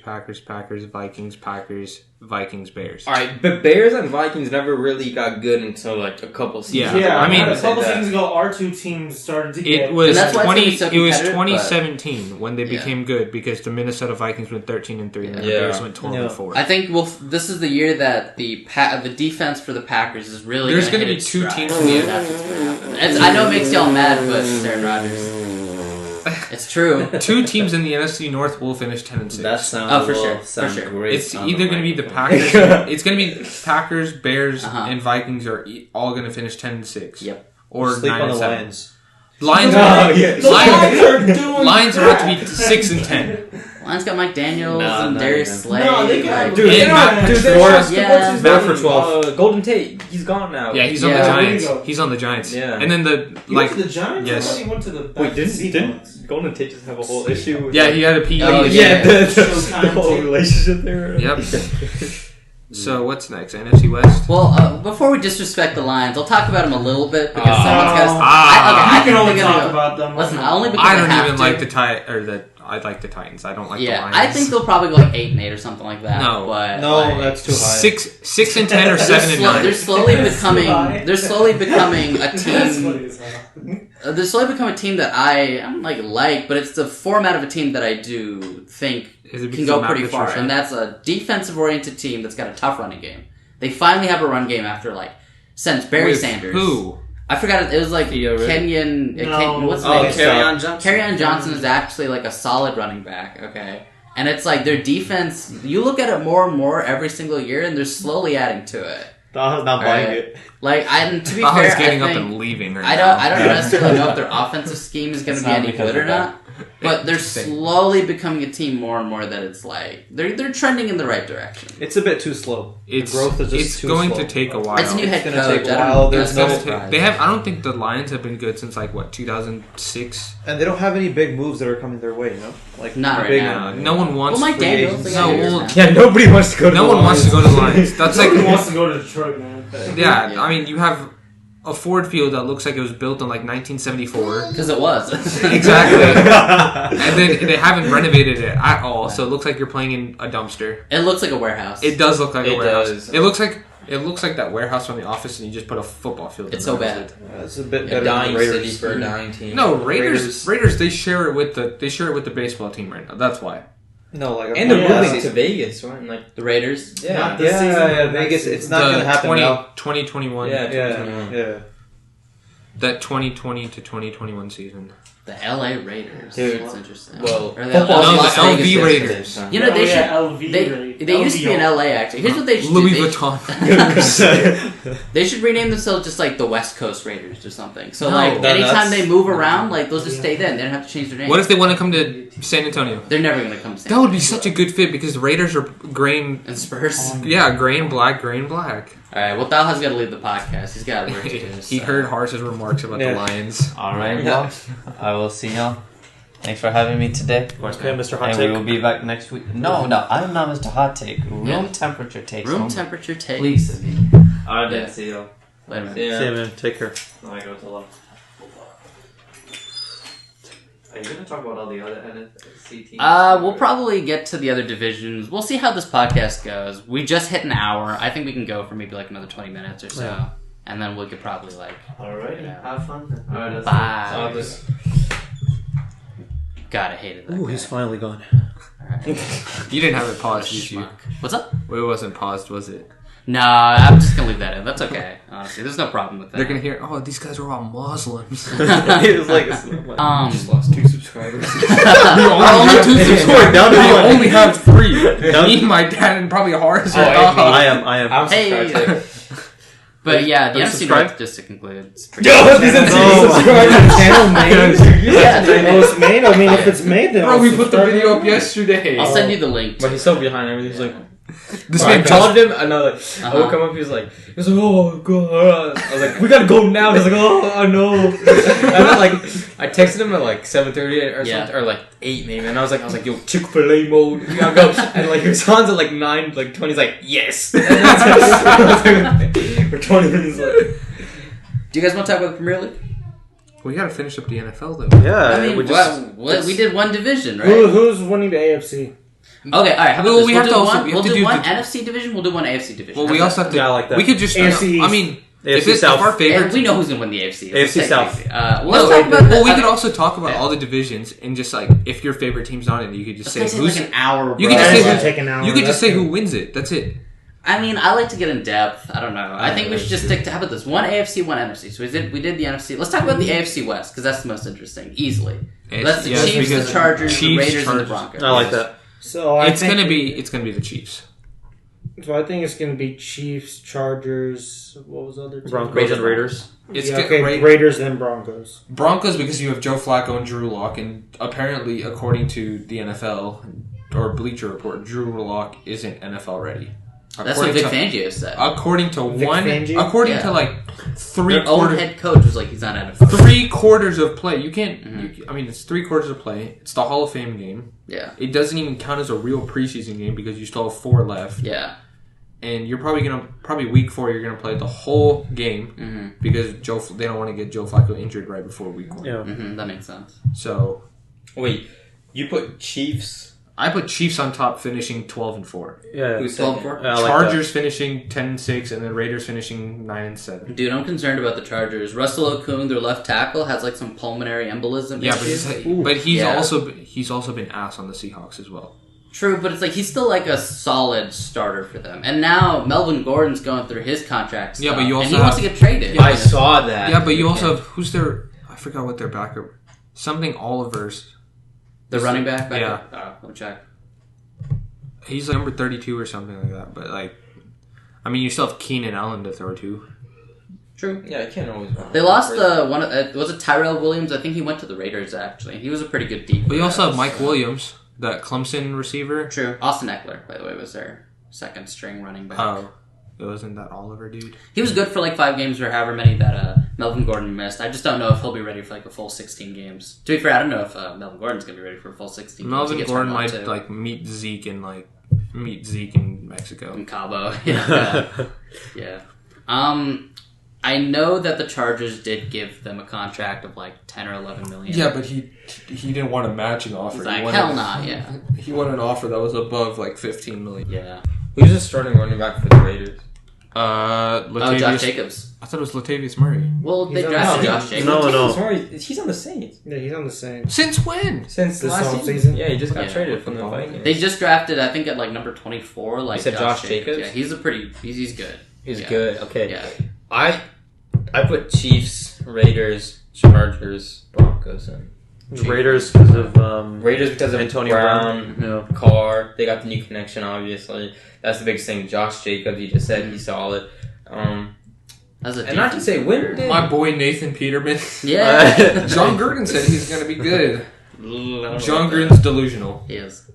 S2: Vikings, Packers, Vikings, Bears.
S6: All right, but Bears and Vikings never really got good until a couple seasons.
S2: Yeah,
S5: Yeah,
S2: I mean,
S5: a couple
S6: that.
S5: seasons ago, our two teams started to get.
S2: It was
S3: And that's why it's gonna be so
S2: It was
S3: competitive, but-
S2: 2017 when they
S3: Yeah.
S2: became good because the Minnesota Vikings went 13-3 and the
S6: Yeah.
S2: Bears went 12-4.
S3: I think this is the year that the defense for the Packers is really
S2: There's
S3: going to
S2: be two teams in
S3: in
S2: the
S3: I know it makes y'all mad, but it's Aaron Rodgers. It's true.
S2: Two teams in the NFC North will finish 10-6.
S1: That sounds
S3: Oh, for sure, for sure.
S1: great.
S2: It's
S1: on
S2: either going to be the
S1: microphone.
S2: Packers. It's going to be Packers, Bears,
S3: Uh-huh.
S2: and Vikings are all going to finish 10-6.
S3: Yep.
S2: Or
S4: Sleep on the
S2: 9-7.
S4: Lions.
S2: Lions.
S6: No,
S2: are,
S6: yeah.
S5: The Lions are doing
S2: Lions are about to be 6-10.
S3: Lions got Mike Daniels
S1: Nah,
S3: and
S1: not
S3: Darius
S1: even.
S3: Slay.
S5: No, they got-
S6: Dude,
S2: And
S6: they're
S2: Matt
S6: not. Dude,
S2: Patricia.
S6: they lost.
S3: Yeah.
S6: What's his
S4: Matt
S6: name?
S4: for 12.
S6: Golden Tate. He's gone now.
S2: Yeah, he's on
S3: Yeah.
S2: the
S5: Where did he
S2: Giants.
S5: go?
S2: He's on the Giants.
S6: Yeah.
S2: And then
S5: He went to the Giants.
S2: yes.
S5: I thought he went to the. back
S6: Wait,
S5: to the Seahawks.
S6: Golden Tate just have a whole issue?
S2: Yeah, he had a PE.
S3: Oh,
S6: Yeah,
S5: Showtime
S6: the whole
S5: tape.
S6: relationship there.
S2: Yep. So what's next? NFC West.
S3: Well, before we disrespect the Lions, I'll talk about them a little bit because
S2: Ah.
S3: someone's got to.
S2: Ah.
S5: I can only
S3: think they're
S5: talk
S3: gonna-
S5: about them.
S3: Listen, only because
S2: I
S3: they
S2: don't
S3: have
S2: even
S3: to.
S2: like the I like the Titans. I don't like the
S3: Yeah,
S2: Lions.
S3: I think they'll probably go 8-8 or something like that.
S2: No.
S3: but
S4: No, that's too high.
S2: 6-10 or 7-9.
S3: They're slowly becoming. They're slowly becoming a
S5: That's
S3: team.
S5: funny as hell.
S3: They're slowly becoming a team that I don't like, but it's the format of a team that I do think
S2: Is it
S3: can
S2: because
S3: go
S2: of Matt
S3: pretty far,
S2: Patricia?
S3: and that's a defensive-oriented team that's got a tough running game. They finally have a run game after since Barry
S2: With
S3: Sanders.
S2: Who?
S3: I forgot it was
S1: Theo Riddick?
S3: Kenyon.
S5: No.
S3: What's his
S1: Oh,
S3: name?
S1: Kerryon Johnson.
S3: Kerryon Johnson is actually a solid running back. Okay. And it's their defense. You look at it more and more every single year, and they're slowly adding to it.
S4: Taha's not buying it.
S3: And to be
S2: Taha's
S3: fair,
S2: getting
S3: I
S2: up
S3: think,
S2: and leaving right
S3: I
S2: now.
S3: don't necessarily know if their offensive scheme is going to
S1: It's
S3: be
S1: not
S3: any
S1: because
S3: good or
S1: of
S3: not. But they're slowly becoming a team more and more that it's like they're trending in the right direction.
S4: It's a bit too slow.
S2: It's
S4: the growth is just
S2: it's
S4: too
S2: going
S4: slow.
S2: to take a while.
S3: It's a new head
S4: gonna
S3: coach.
S4: take a while. There's no-
S2: They have. I don't think the Lions have been good since like what 2006.
S4: And they don't have any big moves that are coming their way, you know? Like
S3: Not right
S4: big,
S3: now.
S2: No one wants.
S3: Well, Mike
S4: free
S3: Daniels.
S4: agents.
S3: they got
S2: No,
S3: years
S2: well,
S3: now.
S6: Yeah, nobody wants to go to
S2: No
S6: the
S2: one wants to go to the Lions. That's like
S5: Nobody wants to go to Detroit, man.
S2: yeah.
S3: Yeah.
S2: I mean, you have a Ford field that looks like it was built in like 1974.
S3: Because it was.
S2: Exactly. And then they haven't renovated it at all, so it looks like you're playing in a dumpster.
S3: It looks like a warehouse.
S2: It does look like a
S6: It
S2: warehouse.
S6: does.
S2: It looks like that warehouse from the office, and you just put a football field.
S3: It's
S2: in
S3: so
S2: the
S3: bad.
S2: middle of it.
S4: It's a bit
S6: A
S4: better than
S6: dying
S4: the
S6: city
S4: Raiders.
S6: for a dying team.
S2: No, Raiders. They share it with the baseball team right now. That's why.
S4: No, like
S6: And they're
S4: yeah.
S6: moving to Vegas, right? And like
S3: The Raiders.
S6: yeah,
S5: Not this season,
S4: Yeah,
S5: but
S4: Vegas.
S5: next
S4: It's not going to happen now.
S2: 2021.
S6: Yeah.
S4: Yeah.
S2: That 2020 to 2021 season.
S3: The LA Raiders.
S6: Dude,
S3: That's interesting.
S6: well,
S3: Or the
S6: football
S2: No, the
S3: Las Vegas
S2: LV
S3: Raiders.
S2: Raiders.
S3: You know, they
S5: Oh,
S3: should.
S5: yeah, LV Raiders.
S3: They used to be in LA, actually. Here's what they should
S2: Louis
S3: do.
S2: Vuitton.
S3: They should rename themselves just like the West Coast Raiders or something. So,
S2: No,
S3: like,
S4: then
S3: anytime
S4: that's-
S3: they move around, like, they'll just stay there. They don't have to change their name.
S2: What if they want to come to San Antonio?
S3: They're never going to come to San
S2: That would be such a good fit because the Raiders are gray
S3: And Spurs.
S2: yeah, gray and black, gray and black.
S3: Alright, well, Dalha's got to leave the podcast. He's got work to do.
S2: He
S3: so.
S2: heard Harsh's remarks about
S4: Yeah.
S2: the Lions.
S1: All right, well, I will see y'all. Thanks for having me today.
S3: Of course,
S4: Okay,
S3: man.
S4: Mr. Hot
S1: And we
S4: Take.
S1: will be back next week. No, I'm not Mr. Hot Take. Room temperature takes.
S3: Room
S1: only.
S3: temperature take.
S1: Please.
S6: I
S3: didn't
S6: see you.
S3: Wait a minute.
S6: Yeah.
S4: See you, man. Take care.
S6: I go to love.
S1: Are you going to talk about all the other NFC teams?
S3: We'll probably get to the other divisions. We'll see how this podcast goes. We just hit an hour. I think we can go for maybe like another 20 minutes or so.
S4: Yeah.
S3: And then we could probably like...
S1: Alright,
S3: Yeah.
S1: have fun. All right,
S3: Bye. God, I hated that
S4: Ooh,
S3: guy.
S4: he's finally gone.
S3: Alright.
S2: You didn't have it paused, did you?
S3: Schmuck. What's up?
S2: Well, it wasn't paused, was it?
S3: No, I'm just gonna leave that in. That's okay. Honestly, there's no problem with that.
S2: They're gonna hear, oh, these guys are all Muslims.
S4: He was like,
S6: Just lost 2 subscribers.
S3: only 2 subscribers.
S4: down to
S2: We
S4: one.
S2: only have 3.
S4: Down-
S2: Me, my dad, and probably Horace.
S4: I am.
S6: I'm
S3: Hey.
S6: subscribed to.
S3: But yeah, the
S4: Are you
S3: NFC
S4: subscribed?
S3: North, just to conclude. It's pretty
S6: Yo, these are
S4: No.
S6: subscribed to the channel, man.
S3: Yeah.
S5: Oh, it's made? I mean, if it's made, then
S2: Bro,
S5: I'll
S2: we put the
S5: subscribe.
S2: video up yesterday.
S3: I'll send you the link.
S6: But he's so behind everything. He's like,
S2: This
S6: I
S2: man
S6: called him, and I would come up. He was like, oh god. I was like, we gotta go now. He's like, oh no. And then like, I texted him at like 7:30 or
S3: Yeah.
S6: something, or like 8 maybe. And I was like, yo, Chick-fil-A mode. We gotta go. And like, he responds at like 9, like 20. He's like, yes. And then for 20 minutes, like.
S3: Do you guys want to talk about the Premier League?
S2: We gotta finish up the NFL though.
S4: Yeah,
S3: I mean,
S4: we just.
S3: we did one division, right?
S5: Who's winning the AFC?
S3: Okay, all right. How about
S2: Well,
S3: this?
S2: we
S3: We'll
S2: have
S3: do
S2: to also-
S3: one.
S2: we
S3: We'll
S2: have to
S3: do
S2: do
S3: one
S2: the-
S3: NFC division. We'll do one AFC division.
S2: Well,
S3: How's
S2: we
S3: that?
S2: also have to.
S4: Yeah, I like that.
S2: We could just.
S5: AFC
S2: I mean,
S4: AFC
S2: if
S4: South.
S2: our favorite.
S3: And we know who's gonna win the AFC. Let's
S4: AFC
S3: just take
S4: South.
S3: AFC. Well, let's talk about
S2: Well,
S3: the,
S2: we could also talk about all the divisions and just like if your favorite team's on it, you could just say
S3: Let's take
S2: who's.
S3: like an hour.
S2: You
S3: bro.
S2: can just
S5: That's
S2: say
S5: gonna
S2: who-
S5: take an hour.
S2: You could just say
S5: That's
S2: who wins it. That's it.
S3: I mean, I like to get in depth. I don't know. I think we should just stick to. How about this? One AFC, one NFC. So we did the NFC. Let's talk about the AFC West because that's the most interesting. Easily. That's the
S2: Yes,
S3: Chiefs, the
S2: because
S3: Chargers, the
S2: Chiefs,
S3: Raiders, and the
S2: Chargers.
S3: Broncos.
S4: I like that.
S5: So I
S2: It's
S5: think,
S2: gonna be the Chiefs.
S5: So I think it's gonna be Chiefs, Chargers. What was the other team?
S4: Broncos and Raiders.
S2: It's
S5: Yeah,
S2: go-
S5: okay,
S2: Ra-
S5: Raiders then Broncos.
S2: Broncos because you have Joe Flacco and Drew Lock, and apparently, according to the NFL or Bleacher Report, Drew Lock isn't NFL ready.
S3: That's what Vic
S2: to,
S3: Fangio said.
S2: According to
S5: Vic Fangio?
S2: according
S3: Yeah.
S2: to like
S3: Their own head coach was like, he's not NFL.
S2: 3/4 of play. You can't.
S3: Mm-hmm.
S2: I mean, it's 3/4 of play. It's the Hall of Fame game.
S3: Yeah,
S2: It doesn't even count as a real preseason game because you still have 4 left,
S3: yeah.
S2: and you're probably week 4. You're gonna play the whole game
S3: Mm-hmm.
S2: because they don't want to get Joe Flacco injured right before week 1.
S4: Yeah.
S3: Mm-hmm. That makes sense.
S2: So
S6: Wait, you put Chiefs?
S2: I put Chiefs on top, finishing 12-4.
S4: Yeah.
S6: Who's
S3: 12-4.
S4: I like
S2: Chargers finishing 10-6, and then Raiders finishing 9-7.
S3: Dude, I'm concerned about the Chargers. Russell Okung, their left tackle, has like some pulmonary embolism
S2: Yeah,
S3: issues.
S2: but he's
S3: Yeah.
S2: also been ass on the Seahawks as well.
S3: True, but it's like he's still like a solid starter for them. And now Melvin Gordon's going through his contract stuff,
S2: Yeah, but you also
S3: and he wants to
S2: have-
S3: get traded.
S6: I saw that.
S2: Yeah, but you also have who's their? I forgot what their backup. Something Oliver's.
S3: The running back?
S2: Yeah.
S3: Let me check.
S2: He's like number 32 or something like that. But like, I mean, you still have Keenan Allen to throw to.
S3: True.
S6: Yeah, I can't always.
S3: They lost one. Was it Tyrell Williams? I think he went to the Raiders. Actually, he was a pretty good deep.
S2: But you also have Mike Williams, that Clemson receiver.
S3: True. Austin Eckler, by the way, was their second string running back.
S2: Oh, it wasn't that Oliver dude.
S3: He was good for like 5 games or however many that Melvin Gordon missed. I just don't know if he'll be ready for like a full 16 games. To be fair, I don't know if Melvin Gordon's gonna be ready for a full 16
S2: Melvin
S3: games.
S2: Gordon might like meet Zeke in Mexico.
S3: In Cabo. Yeah. Yeah. I know that the Chargers did give them a contract of like 10 or 11 million.
S2: Yeah, but he didn't want a matching offer.
S3: He's like, hell nah, yeah.
S2: He wanted an offer that was above like 15 million.
S3: Yeah.
S6: Who's the starting running back for the Raiders?
S3: Josh Jacobs.
S2: I thought it was Latavius Murray.
S3: Well, they drafted Josh Jacobs.
S4: No.
S6: Sorry, he's on the Saints.
S5: Yeah, he's on the same.
S2: Since when?
S6: Since
S5: This
S6: last
S5: offseason?
S6: Yeah, he just got
S3: Yeah.
S6: traded from the Vikings.
S3: They just drafted, I think, at like number 24. Like
S6: You said Josh Jacobs?
S3: Yeah, he's good.
S6: He's
S3: Yeah.
S6: good. Okay.
S3: Yeah.
S6: I put Chiefs, Raiders, Chargers, Broncos in.
S4: Raiders because of
S6: Raiders because of
S4: Antonio
S6: Brown,
S4: Yeah.
S6: Carr. They got the new connection, obviously. That's the biggest thing. Josh Jacobs, you just said he's solid.
S3: That's a
S6: And not to say, when did...
S2: My boy Nathan Peterman.
S3: Yeah.
S2: John Gruden said he's going to be good.
S3: John
S2: John Gruden's delusional.
S3: He is.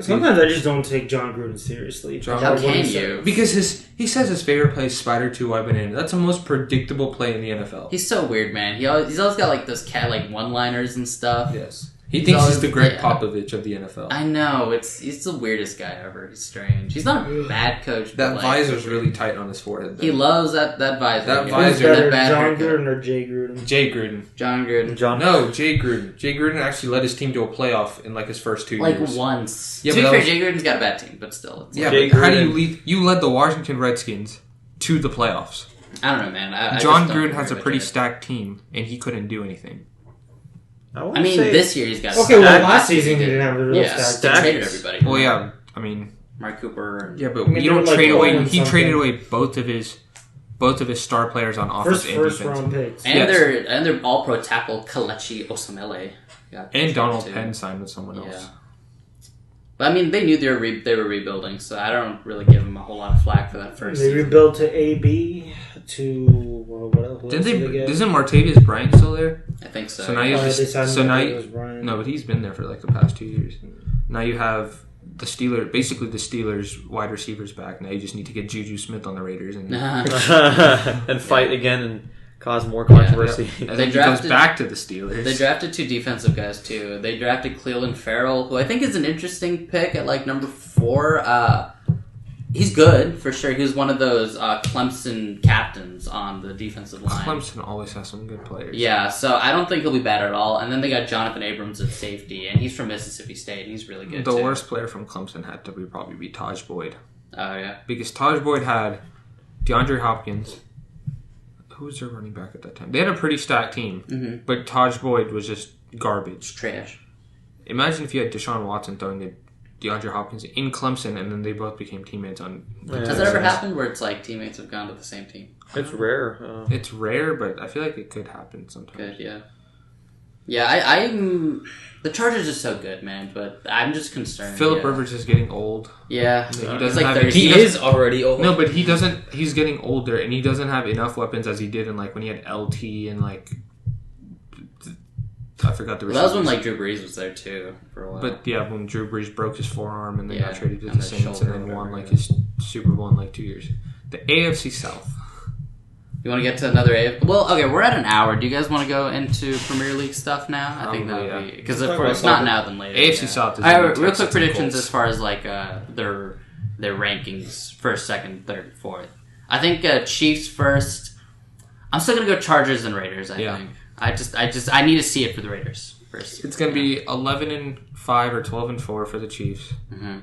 S5: Sometimes I just don't take John Gruden seriously.
S3: How can you?
S2: Because he says his favorite play is Spider 2 wide banana. That's the most predictable play in the NFL.
S3: He's so weird, man. He's always got like those like one-liners and stuff.
S2: Yes. He thinks
S3: always-
S2: he's the Greg
S3: yeah.
S2: Popovich of the NFL.
S3: I know. He's the weirdest guy ever. He's strange. He's not a bad coach.
S2: That
S3: but, like,
S2: visor's really tight on his forehead, though.
S3: He loves that visor.
S2: That
S3: He
S2: visor-
S3: loves
S5: Who's better,
S3: that bad
S5: John
S3: haircut.
S5: Gruden or Jay Gruden?
S2: Jay Gruden.
S3: John Gruden.
S2: No, Jay Gruden. Jay Gruden actually led his team to a playoff in like his first 2
S3: Like
S2: years.
S3: once.
S2: Yeah,
S3: to be
S2: but that
S3: fair,
S2: was-
S3: Jay Gruden's got a bad team, but still. It's
S2: Yeah,
S3: like,
S2: but how do
S4: Gruden-
S2: you lead? You led the Washington Redskins to the playoffs.
S3: I don't know, man. I
S2: John
S3: just don't
S2: Gruden has a
S3: agree
S2: pretty
S3: with it.
S2: stacked team, and he couldn't do anything.
S3: I mean, this year he's got.
S5: Okay, well,
S3: stacked.
S5: last season he didn't have the real
S3: Yeah,
S5: stack.
S3: they
S4: Stacked.
S3: traded everybody.
S2: Well, yeah, I mean,
S3: Mark Cooper.
S2: yeah, but
S5: I mean,
S2: you don't
S5: they were,
S2: trade
S5: like,
S2: away.
S5: going
S2: He
S5: something.
S2: traded away both of his star players on offense and
S5: First
S2: defense,
S5: round picks.
S3: And their all pro tackle Kalechi Osamele.
S2: and Donald
S3: too.
S2: Penn signed with someone else.
S3: Yeah. But I mean, they knew they were rebuilding, so I don't really give them a whole lot of flack for that first
S5: They
S3: season.
S5: rebuilt to AB to what else? Who
S2: Didn't
S5: else
S2: they?
S5: did they get?
S2: Isn't Martavius Bryant still there?
S3: I think so.
S2: So now you have
S5: they
S2: this,
S5: signed
S2: so now
S5: Martavis
S2: you,
S5: Bryant.
S2: no, but he's been there for like the past 2 years. Now you have the Steelers wide receivers back. Now you just need to get Juju Smith on the Raiders, and
S4: and fight again and cause more controversy.
S2: and
S3: They
S2: then he
S3: drafted-
S2: goes back to the Steelers.
S3: They drafted 2 defensive guys too. They drafted Cleveland Farrell, who I think is an interesting pick at like number 4. He's good for sure. He was one of those Clemson captains on the defensive line.
S2: Clemson always has some good players.
S3: Yeah, so I don't think he'll be bad at all. And then they got Jonathan Abrams at safety, and he's from Mississippi State, and he's really good
S2: The
S3: too.
S2: worst player from Clemson had to probably be Taj Boyd.
S3: Oh yeah,
S2: Because Taj Boyd had DeAndre Hopkins. Who was their running back at that time? They had a pretty stacked team, but Taj Boyd was just garbage.
S3: trash.
S2: Imagine if you had Deshaun Watson throwing to DeAndre Hopkins in Clemson, and then they both became teammates on.
S3: Has that ever happened where it's like teammates have gone to the same team?
S4: It's rare.
S2: It's rare, but I feel like it could happen sometimes.
S3: Good, yeah. Yeah, I'm. The Chargers are so good, man, but I'm just concerned.
S2: Philip
S3: yeah.
S2: Rivers is getting old.
S3: Yeah,
S2: He
S3: he's
S2: doesn't
S3: like
S2: have
S3: 30.
S6: He is already old.
S2: No, but he doesn't. He's getting older, and he doesn't have enough weapons as he did in like when he had LT and like. I forgot the.
S3: Well, that was when
S2: receivers.
S3: like Drew Brees was there too for a while.
S2: But yeah, when Drew Brees broke his forearm and then
S3: Yeah,
S2: got traded to
S3: and
S2: the
S3: the
S2: Saints
S3: shoulder
S2: and then
S3: or
S2: won
S3: whatever,
S2: like his Super Bowl in like 2 years. The AFC South.
S3: You want to get to another AFC? Well, okay, we're at an hour. Do you guys want to go into Premier League stuff now? I think that would
S2: Probably,
S3: be because
S6: Let's
S3: if
S6: talk
S3: it's
S6: about
S3: not
S6: soccer.
S3: now then later.
S2: AFC
S3: yeah.
S2: South is
S3: All right,
S2: gonna be
S3: real
S2: Texans
S3: quick
S2: and
S3: predictions
S2: Colts.
S3: as far as like their rankings: first, second, third, fourth. I think Chiefs first. I'm still gonna go Chargers and Raiders. I
S2: Yeah.
S3: think. I need to see it for the Raiders first.
S2: It's gonna be 11-5 or 12-4 for the Chiefs.
S3: Mhm.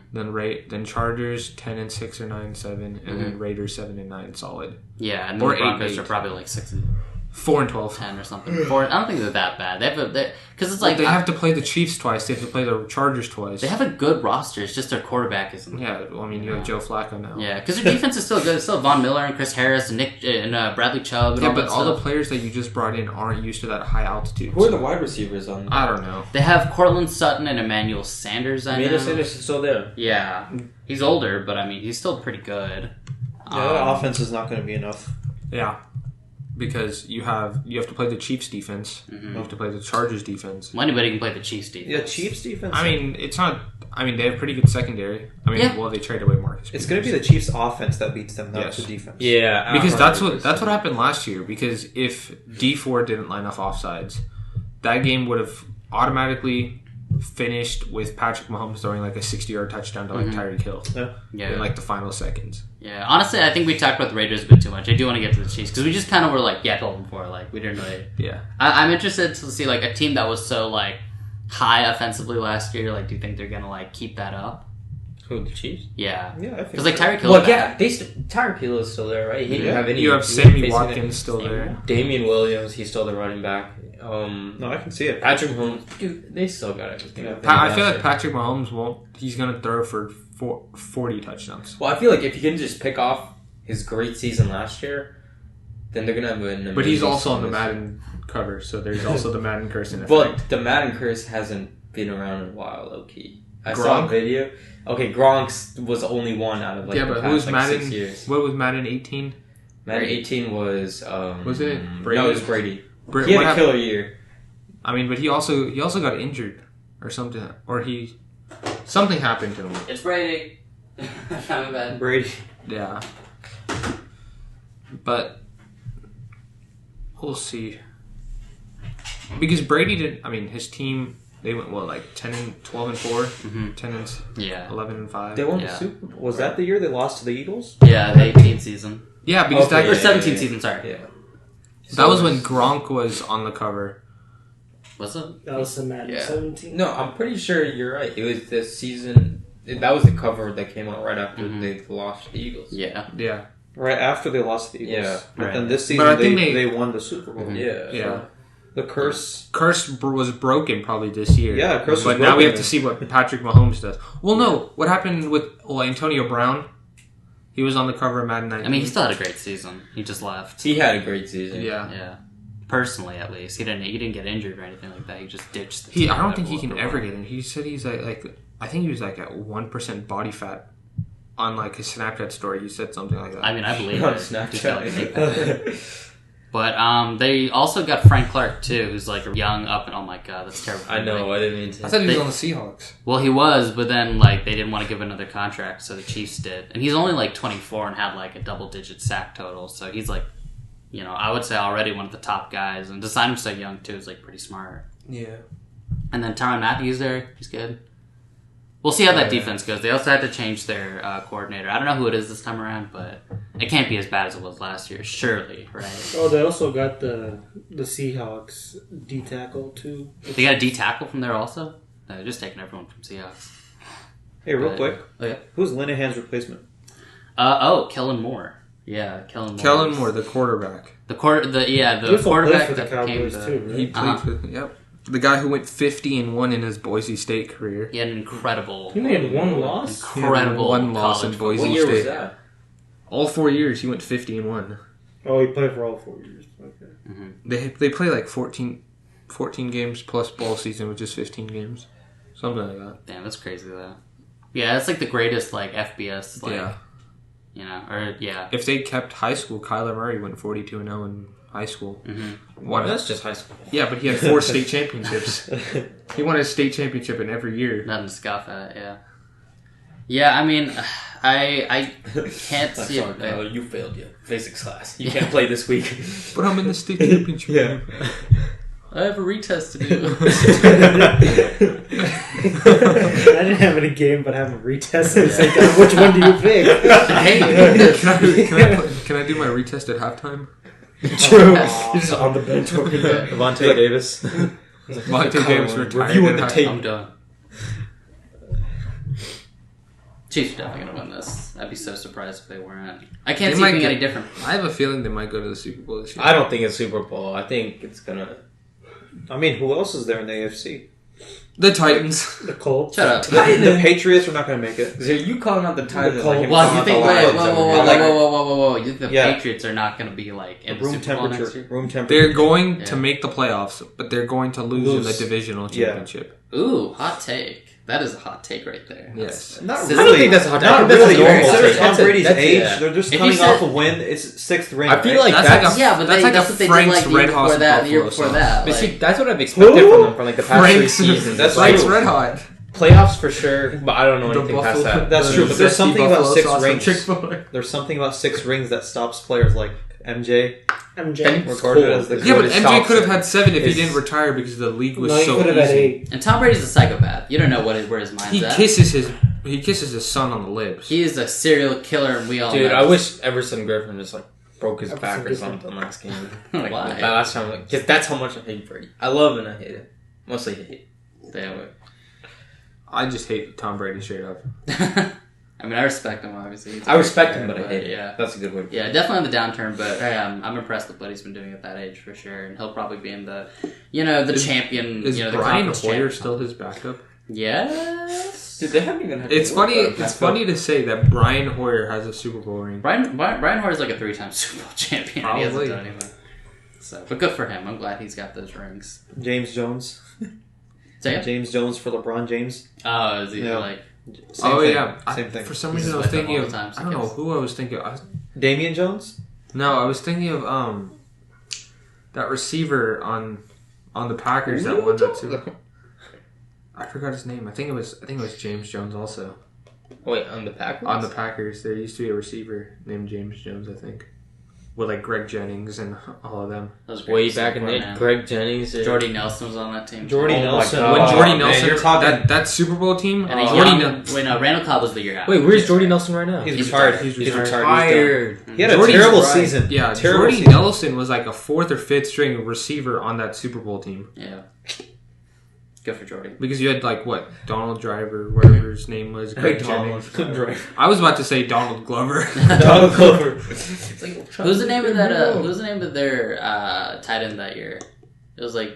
S2: Then Chargers 10-6 or 9-7, and then Raiders 7-9 solid.
S3: Yeah, and
S2: Or
S3: the Broncos
S2: 8-8.
S3: are probably like 6-10
S2: 4-12.
S3: or something. I don't think they're that bad. They have because it's like
S2: They have to play the Chiefs twice. They have to play the Chargers twice.
S3: they have a good roster. It's just their quarterback isn't.
S2: Yeah, well, I mean you have Joe Flacco now.
S3: Yeah, because their defense is still good. It's still Von Miller and Chris Harris and Nick and Bradley Chubb. And
S2: Yeah,
S3: all
S2: but
S3: that
S2: all the
S3: stuff.
S2: players that you just brought in aren't used to that high altitude.
S6: Who are the wide receivers on?
S2: I don't know.
S3: They have Cortland Sutton and Emmanuel Sanders. I know.
S6: Sanders is still there.
S3: Yeah, he's older, but I mean he's still pretty good.
S4: that offense is not going to be enough.
S2: Yeah. because you have to play the Chiefs defense.
S3: Mm-hmm.
S2: You have to play the Chargers defense.
S3: Well, anybody can play the Chiefs defense.
S4: Yeah, Chiefs defense.
S2: I mean, it's not. I mean, they have pretty good secondary. I mean,
S3: Yeah.
S2: well, they traded away Marcus.
S4: it's going to be the Chiefs offense that beats them, not
S2: Yes.
S4: the defense.
S6: Yeah,
S2: because that's what happened last year. Because if D4 didn't line off offsides, that game would have automatically finished with Patrick Mahomes throwing like a 60-yard touchdown to like Tyreek Hill
S3: Yeah.
S2: in like the final seconds.
S3: Yeah, honestly, I think we talked about the Raiders a bit too much. I do want to get to the Chiefs because we just kind of were like, yeah, I told them before. Like, we didn't really.
S2: Yeah.
S3: I'm interested to see like a team that was so like high offensively last year. Like, do you think they're gonna like keep that up?
S6: Who, the Chiefs?
S3: Yeah,
S4: Yeah, I think
S3: because like
S4: so.
S3: Tyreek Hill.
S6: Well, yeah, Tyreek Hill is still there, right? He didn't
S4: Yeah.
S6: have any.
S2: You have
S6: he
S2: Sammy
S6: wasn't
S2: Watkins
S6: facing
S2: still there.
S6: Damian Williams, he's still the running back.
S4: No, I can see it.
S6: Patrick Mahomes, dude, they still got everything.
S4: Yeah.
S2: I feel like Patrick Mahomes won't. He's gonna throw for 40 touchdowns.
S6: Well, I feel like if he can just pick off his great season last year, then they're gonna have an.
S2: But he's
S6: amazing
S2: also on the
S6: season.
S2: Madden cover, so there's also the Madden curse in effect.
S6: But the Madden curse hasn't been around in a while, low key. I saw a
S2: Gronk?
S6: video. Okay, Gronk was only one out of like
S2: yeah,
S6: the
S2: but
S6: past
S2: who was
S6: like,
S2: Madden?
S6: 6 years.
S2: What was Madden 18?
S6: Madden 18 was.
S2: Was it Brady?
S6: No, it was Brady.
S2: Bra-
S6: He
S2: what
S6: had a
S2: happened-
S6: killer year.
S2: I mean, but he also got injured or something, or something happened to him.
S3: It's Brady. I'm bad.
S4: Brady.
S2: Yeah, but we'll see. Because Brady did. I mean, his team they went like 12-4, 10 and
S3: Yeah,
S2: 11-5.
S4: They won the
S3: Yeah.
S4: Super Bowl. Was that the year they lost to the Eagles?
S3: yeah, the 18th season
S2: Yeah, because
S6: Okay,
S3: or
S6: yeah,
S3: 17th season. Sorry,
S6: Yeah.
S2: that was when Gronk was on the cover.
S3: was it?
S5: That was the Madden
S3: Yeah.
S5: 17.
S6: No, I'm pretty sure you're right. It was the season. That was the cover that came out right after they lost to the Eagles.
S3: Yeah,
S2: Yeah,
S4: Right after they lost to the Eagles.
S6: Yeah,
S4: But
S3: right.
S4: then this
S2: But
S4: season
S2: I think
S4: they won the Super Bowl.
S6: Yeah.
S2: yeah.
S4: The curse.
S2: Was broken probably this year.
S4: Yeah, curse was
S2: But now we
S4: broken.
S2: have to see what Patrick Mahomes does. Well, no, what happened with Antonio Brown? He was on the cover of Madden 19.
S3: I mean, he still had a great season. He just left.
S6: He had a great season.
S2: Yeah.
S3: Yeah, personally at least, he didn't get injured or anything like that. He just ditched. The team
S2: I don't
S3: that
S2: think he
S3: blew
S2: can
S3: up the
S2: ever
S3: run.
S2: get in. He said he's like I think he was like at 1% body fat on like his Snapchat story. He said something like that.
S3: I mean, I believe
S6: On
S3: it. Just got, like, take that.
S6: Snapchat.
S3: But they also got Frank Clark too, who's like a young up and oh my god, that's terrible.
S6: I know. I didn't mean to.
S2: I thought he was
S3: They-
S2: on the Seahawks.
S3: Well, he was, but then like they didn't want to give another contract, so the Chiefs did. And he's only like 24 and had like a double-digit sack total, so he's like, I would say already one of the top guys. And to sign him so young too is like pretty smart.
S2: Yeah.
S3: And then Tyrann Matthews there, he's good. We'll see how that defense goes. They also had to change their coordinator. I don't know who it is this time around, but it can't be as bad as it was last year, surely, right?
S5: Oh, they also got the Seahawks D tackle too.
S3: They got a D tackle from there also. No, they're just taking everyone from Seahawks.
S4: Hey, real
S3: Right.
S4: quick.
S3: Oh, yeah.
S4: Who's Linehan's replacement?
S3: Kellen Moore. Yeah, Kellen
S2: Moore, the quarterback.
S3: The
S5: He
S3: quarterback
S5: also played for the
S3: that became
S5: Cowboys
S3: the.
S5: too, right?
S2: He played for the guy who went 50-1 in his Boise State career.
S3: He had an incredible.
S5: He made one loss.
S3: Incredible.
S2: One loss in
S3: college
S2: Boise
S6: What year
S2: State.
S6: was that?
S2: All 4 years he went 50-1.
S5: Oh, he played for all 4 years. Okay.
S2: They play like 14 games plus ball season, which is 15 games, something like that.
S3: Damn, that's crazy though. Yeah, that's like the greatest like FBS. Like,
S2: Yeah. If they kept high school, Kyler Murray went 42-0 in high school.
S6: Well, that's just high school.
S2: Yeah, but he had 4 state championships. He won a state championship in every year.
S3: Nothing to scoff at. Yeah. Yeah, I mean, I can't see
S6: Sorry,
S3: it.
S6: Tyler, you failed your physics class. You can't play this week.
S2: But I'm in the state championship.
S6: Yeah.
S3: I have a retest to do.
S5: I didn't have any game, but I have a retest. It's like, which one do you pick?
S3: Hey,
S2: Can I do my retest at halftime?
S5: True. You're just on the bench.
S4: Devontae Davis.
S2: Vontae Davis retired.
S6: reviewing the
S2: at
S6: tape.
S3: I'm done. Chiefs are definitely gonna win this. I'd be so surprised if they weren't. I can't
S2: They
S3: see it
S2: might
S3: being
S2: get-
S3: any different.
S2: I have a feeling they might go to the Super Bowl this year.
S6: I don't think it's Super Bowl. I think it's gonna.
S4: I mean, who else is there in the AFC?
S2: The Titans.
S5: The Colts.
S3: Shut up.
S4: The Patriots are not going to make it.
S6: Are you calling out the Titans?
S5: Colts.
S6: Like
S3: Well, you think? Whoa,
S6: whoa,
S3: whoa! You think the
S4: Yeah.
S3: Patriots are not going to be like in the
S4: Room
S3: Super Bowl next
S4: temperature.
S3: year?
S4: Room temperature.
S2: They're going
S3: Yeah.
S2: to make the playoffs, but they're going to lose in the divisional
S4: Yeah.
S2: championship.
S3: Ooh, hot take. That is a hot take right there.
S6: Yes.
S4: Not
S3: Sizzling.
S4: really.
S6: I don't think that's a hot take.
S4: Not
S6: I think
S4: really.
S6: that's a normal
S4: Consider
S6: take.
S4: Tom Brady's
S6: That's
S4: age.
S6: yeah.
S4: They're just
S3: If you
S4: coming
S3: said-
S4: off a win. It's sixth ring.
S6: I feel
S4: right?
S6: like
S1: That's
S6: that's,
S1: like a-
S3: Yeah, but
S1: That's
S3: that's what they did
S1: Frank's
S3: like the year
S1: Red Hot
S3: before that, and the year
S1: Buffalo
S3: before
S1: sauce.
S3: that.
S6: but
S3: Like,
S6: see, that's what I've expected from them for like the past 3 seasons. That's
S1: Frank's
S6: true.
S1: Red Hot.
S6: Playoffs for sure, but I don't know
S1: The
S6: anything past
S1: Buffalo-
S6: that.
S4: That's
S1: the
S4: true, but there's
S1: zesty
S4: something about
S1: buffalo
S4: six
S1: sauce from
S4: rings.
S1: Chick-fil-A.
S4: There's something about 6 rings that stops players like MJ.
S5: MJ.
S4: Recorded
S6: cool.
S4: as the
S1: Yeah, but
S4: greatest
S1: MJ
S6: stops
S1: could have
S6: it.
S1: had 7 if he
S6: It's-
S1: didn't retire because the league was
S5: No, he
S1: so
S5: could have had
S1: easy.
S5: 8.
S3: and Tom Brady's a psychopath. You don't know where his mind's
S1: He
S3: at.
S1: kisses his son on the lips.
S3: He is a serial killer, and we all
S6: Dude,
S3: know
S6: I
S3: this.
S6: wish Everson Griffin just like broke his
S5: Everson
S6: back or
S5: Griffin.
S6: something last game.
S3: Why?
S6: That last time, because that's how much I hate Brady. I love and I hate it. Mostly hate.
S3: Damn.
S1: I just hate Tom Brady straight up.
S3: I mean, I respect him, obviously. He's a
S6: I
S3: great
S6: respect
S3: player,
S6: him, but I hate it.
S3: Yeah.
S6: That's a good word.
S3: Yeah, definitely on the downturn, but hey, I'm impressed with what he's been doing at that age for sure, and he'll probably be in the, the champion.
S1: Is
S3: the
S1: Brian
S3: conference
S1: Hoyer
S3: champion.
S1: still his backup?
S3: Yes.
S6: Dude, they haven't even had
S1: It's
S6: to
S1: funny.
S6: work
S1: It's
S6: back
S1: funny
S6: up.
S1: to say that Brian Hoyer has a Super Bowl ring.
S3: Brian Hoyer's like a 3-time Super Bowl champion. And he
S1: Probably.
S3: hasn't done anything. So, but good for him. I'm glad he's got those rings.
S4: James Jones.
S3: Say it.
S4: James Jones for LeBron James.
S3: Oh, is he
S4: Yeah.
S3: like?
S4: Same
S1: Oh
S4: thing.
S1: yeah,
S4: Same thing.
S1: For some
S3: He's
S1: reason, I was
S3: with them
S1: thinking
S3: all
S1: of.
S3: the time, so
S1: I don't know
S3: kids.
S1: who I was thinking.
S4: Damian Jones.
S1: No, I was thinking of that receiver on the Packers that won that Super. I forgot his name. I think it was James Jones also.
S6: Wait, on the Packers?
S1: On the Packers, there used to be a receiver named James Jones, I think, with like Greg Jennings and all of them.
S3: That was great
S6: Way
S3: to
S6: back
S3: see
S6: in
S3: for
S6: the
S3: him.
S6: Greg Jennings.
S3: Jordy Nelson was on that team.
S4: Jordy
S3: too.
S6: Oh my
S4: Nelson.
S6: God.
S1: When
S6: Oh,
S1: Jordy
S6: man,
S1: Nelson,
S4: you're talking-
S1: that Super Bowl team,
S3: And a
S1: Jordy
S3: young, Randall Cobb was the year after.
S6: Wait, where's
S3: Yes,
S6: Jordy
S3: right.
S6: Nelson right now?
S4: He's
S3: He's
S4: retired.
S3: retired.
S4: He's retired.
S6: Retired.
S4: He had a
S1: Jordy's
S4: terrible
S1: right.
S4: season.
S1: Yeah,
S4: Terrible
S1: Jordy
S4: season.
S1: Nelson was like a 4th or 5th string receiver on that Super Bowl team
S3: Yeah. Good for Jordy.
S1: because you had like what Donald Driver, whatever his name was, Greg Jennings. I was about to say Donald Glover.
S6: Donald Glover.
S3: Who's the name of that? Who's the name of their tight end that year? It was like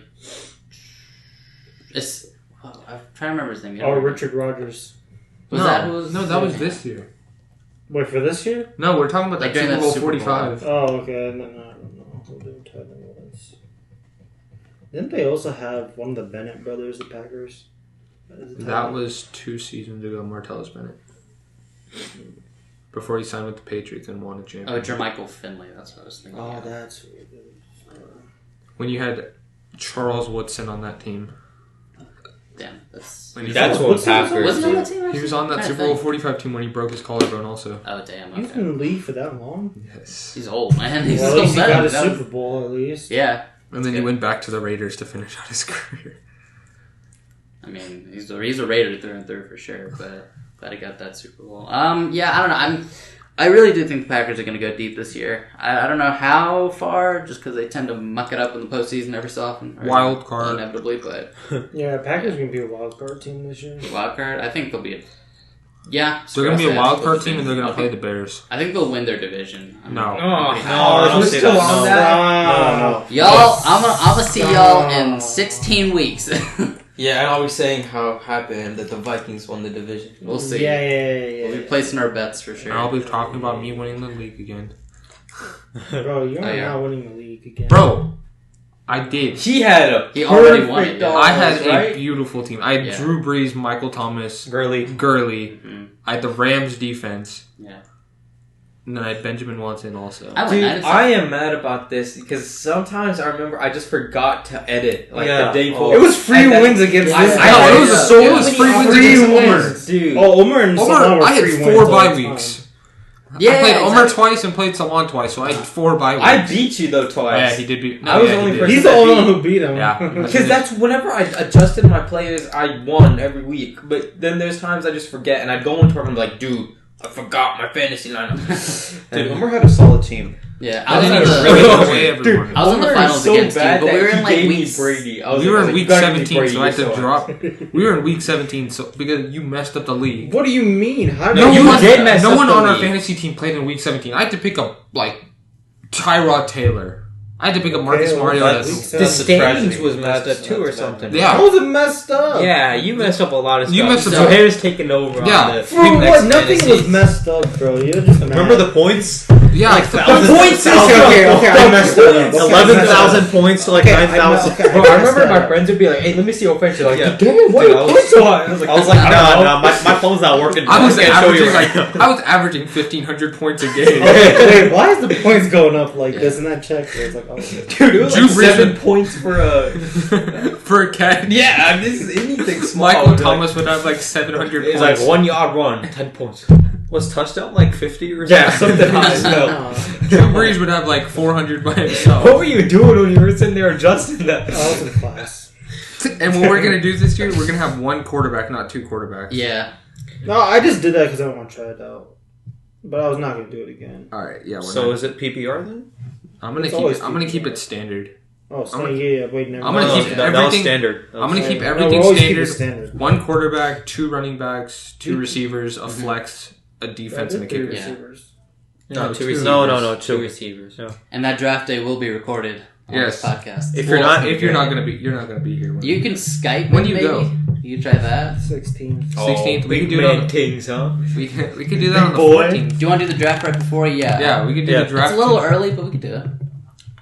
S3: it's. Oh, I'm trying to remember his name. You
S5: Oh,
S3: don't
S5: Richard Rodgers.
S3: Was
S1: no,
S3: that who was?
S1: no, that was this year.
S5: Wait, for this year?
S1: No, we're talking about
S3: Like
S1: that
S3: during
S1: Super
S3: that
S1: Bowl
S3: Super Bowl.
S1: 45.
S5: Oh, okay. No, I don't know who their tight end was. Didn't they also have one of the Bennett brothers, the Packers?
S1: That was 2 seasons ago, Martellus Bennett. Before he signed with the Patriots and won a
S3: Oh,
S1: championship.
S3: Jermichael Finley. That's what I was thinking.
S5: Oh,
S3: of.
S5: that's who it is.
S1: When you had Charles Woodson on that team.
S3: Damn. That's.
S1: When he
S6: That's
S1: was-
S6: what
S5: What's he was on?
S6: Packers
S3: Wasn't he on
S6: do.
S3: that team?
S1: He was on that Super Bowl 45 team when he broke his collarbone also.
S3: Oh damn.
S5: He's
S3: Okay.
S5: been in the league for that long.
S1: Yes.
S3: He's old, man. He's
S5: Well, at
S3: still
S5: least he got a
S3: better.
S5: Super Bowl, at least.
S3: Yeah.
S1: And then he went back to the Raiders to finish out his career.
S3: I mean, he's a Raider through and through for sure, but glad he got that Super Bowl. Yeah, I don't know. I really do think the Packers are going to go deep this year. I don't know how far, just because they tend to muck it up in the postseason every so often. or
S1: Wild card.
S3: inevitably, but
S5: Yeah, Packers going to be a wild card team this year.
S3: wild card. I think they'll be. Yeah,
S1: They're going to be a
S3: I'll say
S1: wild
S3: that's
S1: card
S3: what
S1: team and they're going to
S3: I think-
S1: play the Bears.
S3: I think they'll win their division.
S1: No.
S6: Oh,
S4: I don't see that. No.
S3: Y'all, I'm gonna see y'all in 16 weeks.
S6: Yeah, I was saying how happy I am that the Vikings won the division.
S3: We'll see.
S5: Yeah.
S3: We'll be placing our bets for sure.
S1: I'll be talking about me winning the league again.
S5: Bro, you're
S3: Oh, yeah.
S5: not winning the league again.
S1: Bro, I did.
S6: He had a
S3: He already won it.
S6: perfect
S3: Yeah.
S1: I had
S6: right?
S1: a beautiful team. I had
S3: Yeah.
S1: Drew Brees, Michael Thomas,
S4: Gurley.
S1: Gurley.
S3: Mhm.
S1: I had the Rams defense.
S3: Yeah.
S1: And then I had Benjamin Watson also.
S3: I went
S6: Dude,
S3: 9-7.
S6: I am mad about this because sometimes I remember I just forgot to edit like
S4: Yeah.
S6: the day before.
S4: It
S5: was free
S6: And then-
S5: wins against
S6: I-
S5: this
S6: I-
S5: guy.
S1: No,
S6: I-
S1: it was
S6: yeah.
S1: so
S6: Yeah.
S1: it was free wins
S5: Free
S1: against
S5: wins.
S1: Omer.
S6: Dude.
S5: Oh, Omer and Salon
S1: Omer,
S5: were
S1: I
S5: free
S1: had
S5: wins
S1: 4
S5: all
S1: bye
S5: the
S1: weeks.
S5: time.
S3: Yeah,
S1: I played Omer
S3: exactly.
S1: twice and played Salon twice, so I had 4 bye weeks.
S6: I beat you though
S1: Oh,
S6: twice.
S1: yeah, he did beat.
S6: I was the only
S1: he did.
S6: person-
S5: He's the only one who beat him.
S1: Yeah.
S6: Because that's whenever I adjusted my players, I won every week. But then there's times I just forget, and I'd go into it and be like, dude, I forgot my fantasy lineup.
S4: Dude, Omer had a solid team.
S3: Yeah, I was in
S1: didn't
S3: the
S1: really
S6: Dude,
S1: away everyone.
S3: I was in the
S6: Omer is
S3: finals
S6: so
S3: against you,
S6: bad
S3: but we
S6: that
S3: were in
S6: he
S3: like
S6: gave me
S3: weeks.
S6: Brady. I was
S1: We were
S6: like,
S1: in
S6: you
S1: week
S6: gotta give me
S1: 17,
S6: Brady,
S1: so I had to
S6: so
S1: drop. We were in week 17, so because you messed up the league.
S5: What do you mean? How
S1: No,
S5: did
S6: you
S1: one,
S6: did mess
S1: no
S6: up
S1: one
S6: the
S1: on our
S6: league.
S1: fantasy team played in week 17. I had to pick up like Tyrod Taylor. I had to pick up Marcus
S5: well,
S1: Mariota.
S5: that's-
S6: The
S5: That's
S4: a
S6: standings
S4: tragedy.
S6: was messed
S4: That's-
S6: up too, or
S4: that's bad.
S6: something.
S1: Yeah.
S5: How was it messed up?
S6: Yeah, you messed up a lot of stuff.
S1: You messed up
S6: So
S1: some-
S6: Harris taking over
S1: Yeah.
S6: on the
S5: For what?
S6: next
S5: Nothing
S6: fantasy.
S5: was messed up, bro. You're just mad.
S4: Remember the points?
S2: Yeah,
S4: Like
S6: points.
S5: Okay, I messed that up.
S4: 11,000 points to like 9,000.
S6: Bro, I remember my friends would be like, "Hey, let me see your offense." Like,
S4: Yeah.
S6: damn, why
S4: Dude,
S6: are
S4: I
S6: you
S4: was-
S6: so high? I was like,
S4: No, my phone's not working.
S2: I was
S4: can't show you
S2: averaging
S4: right now.
S2: I was averaging 1,500 points a game.
S5: Wait, why is the points going up like this? And that check was like, oh,
S6: dude, it was
S2: Drew
S6: like
S2: Brees
S6: 7
S2: would-
S6: points for a.
S2: For a catch.
S6: Yeah, this is anything small.
S2: Michael
S6: Like,
S2: Thomas would have like 700
S6: it's
S2: points.
S6: like 1 yard run, 10 points.
S4: Was touchdown like 50 or something?
S6: Yeah, something high as hell.
S5: no.
S2: Drew Brees would have like 400 by himself.
S6: What were you doing when you were sitting there adjusting that?
S5: I was in class.
S2: And what we're gonna do this year, we're gonna have one quarterback, not two quarterbacks.
S3: Yeah.
S5: No, I just did that because I want to try it out. But I was not going to do it again.
S2: All right. Yeah. We're
S4: So
S2: not-
S4: is it PPR then?
S2: I'm gonna
S5: It's
S2: keep.
S5: always
S2: It, I'm gonna keep
S5: PPR.
S2: it standard.
S5: Oh, so
S2: I'm-
S5: yeah, wait, never
S2: I'm gonna
S5: mind.
S2: keep
S4: that was
S2: everything-
S4: standard.
S2: I'm gonna keep
S5: No,
S2: everything
S5: we'll always keep it
S2: standard.
S5: standard.
S2: One quarterback, two running backs, two receivers, a flex, a defense, and a kicker.
S3: Yeah.
S6: No, two
S2: two.
S6: receivers.
S4: No,
S6: two
S4: two.
S6: receivers.
S3: And that draft day will be recorded on
S2: Yes.
S3: this podcast.
S4: If
S2: You're
S4: you're not,
S2: if you're not gonna be, you're not gonna be here. When
S3: You can Skype
S2: When
S3: it,
S2: you
S3: maybe.
S2: go?
S3: You can try that.
S5: 16.
S2: 16th, we can
S6: big
S2: do it
S6: man
S2: on-
S6: things, huh?
S2: we could do that on the
S6: boy.
S2: 14th.
S3: Do you want to do the draft right before? Yeah.
S2: Yeah, we could do
S4: Yeah.
S2: the
S3: It's
S2: draft.
S3: a little early, but we could do it.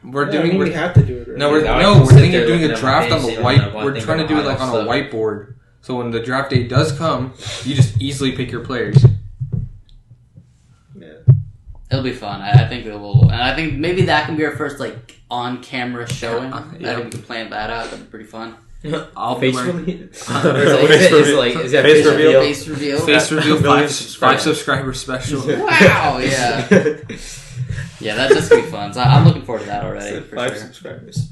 S2: We're
S5: Yeah,
S2: doing.
S5: we
S2: We're,
S5: have to do it. Right?
S2: no, we're
S6: Yeah, I
S2: no,
S6: can
S2: we're
S6: sit
S2: thinking
S6: there
S2: of doing
S6: looking
S2: a
S6: at my
S2: draft on
S6: face,
S2: the
S6: you know,
S2: white.
S6: like, one
S2: We're
S6: thing
S2: trying to do it like on a
S6: about
S2: whiteboard. So when the draft day does come, you just easily pick your players.
S5: Yeah.
S3: It'll be fun. I think it will, and I think maybe that can be our first like on-camera showing.
S2: Yeah.
S3: I think we can plan that out. That'd be pretty fun.
S2: I'll be
S6: Face
S2: wearing
S6: reveal?
S4: Face
S6: Is that
S4: Face
S6: face
S4: reveal.
S3: Face reveal.
S2: face reveal
S4: Million
S2: five subscriber special.
S3: Wow. Yeah. Yeah, that's gonna be fun. So I'm looking forward to that already. For
S6: 5
S3: sure.
S6: subscribers.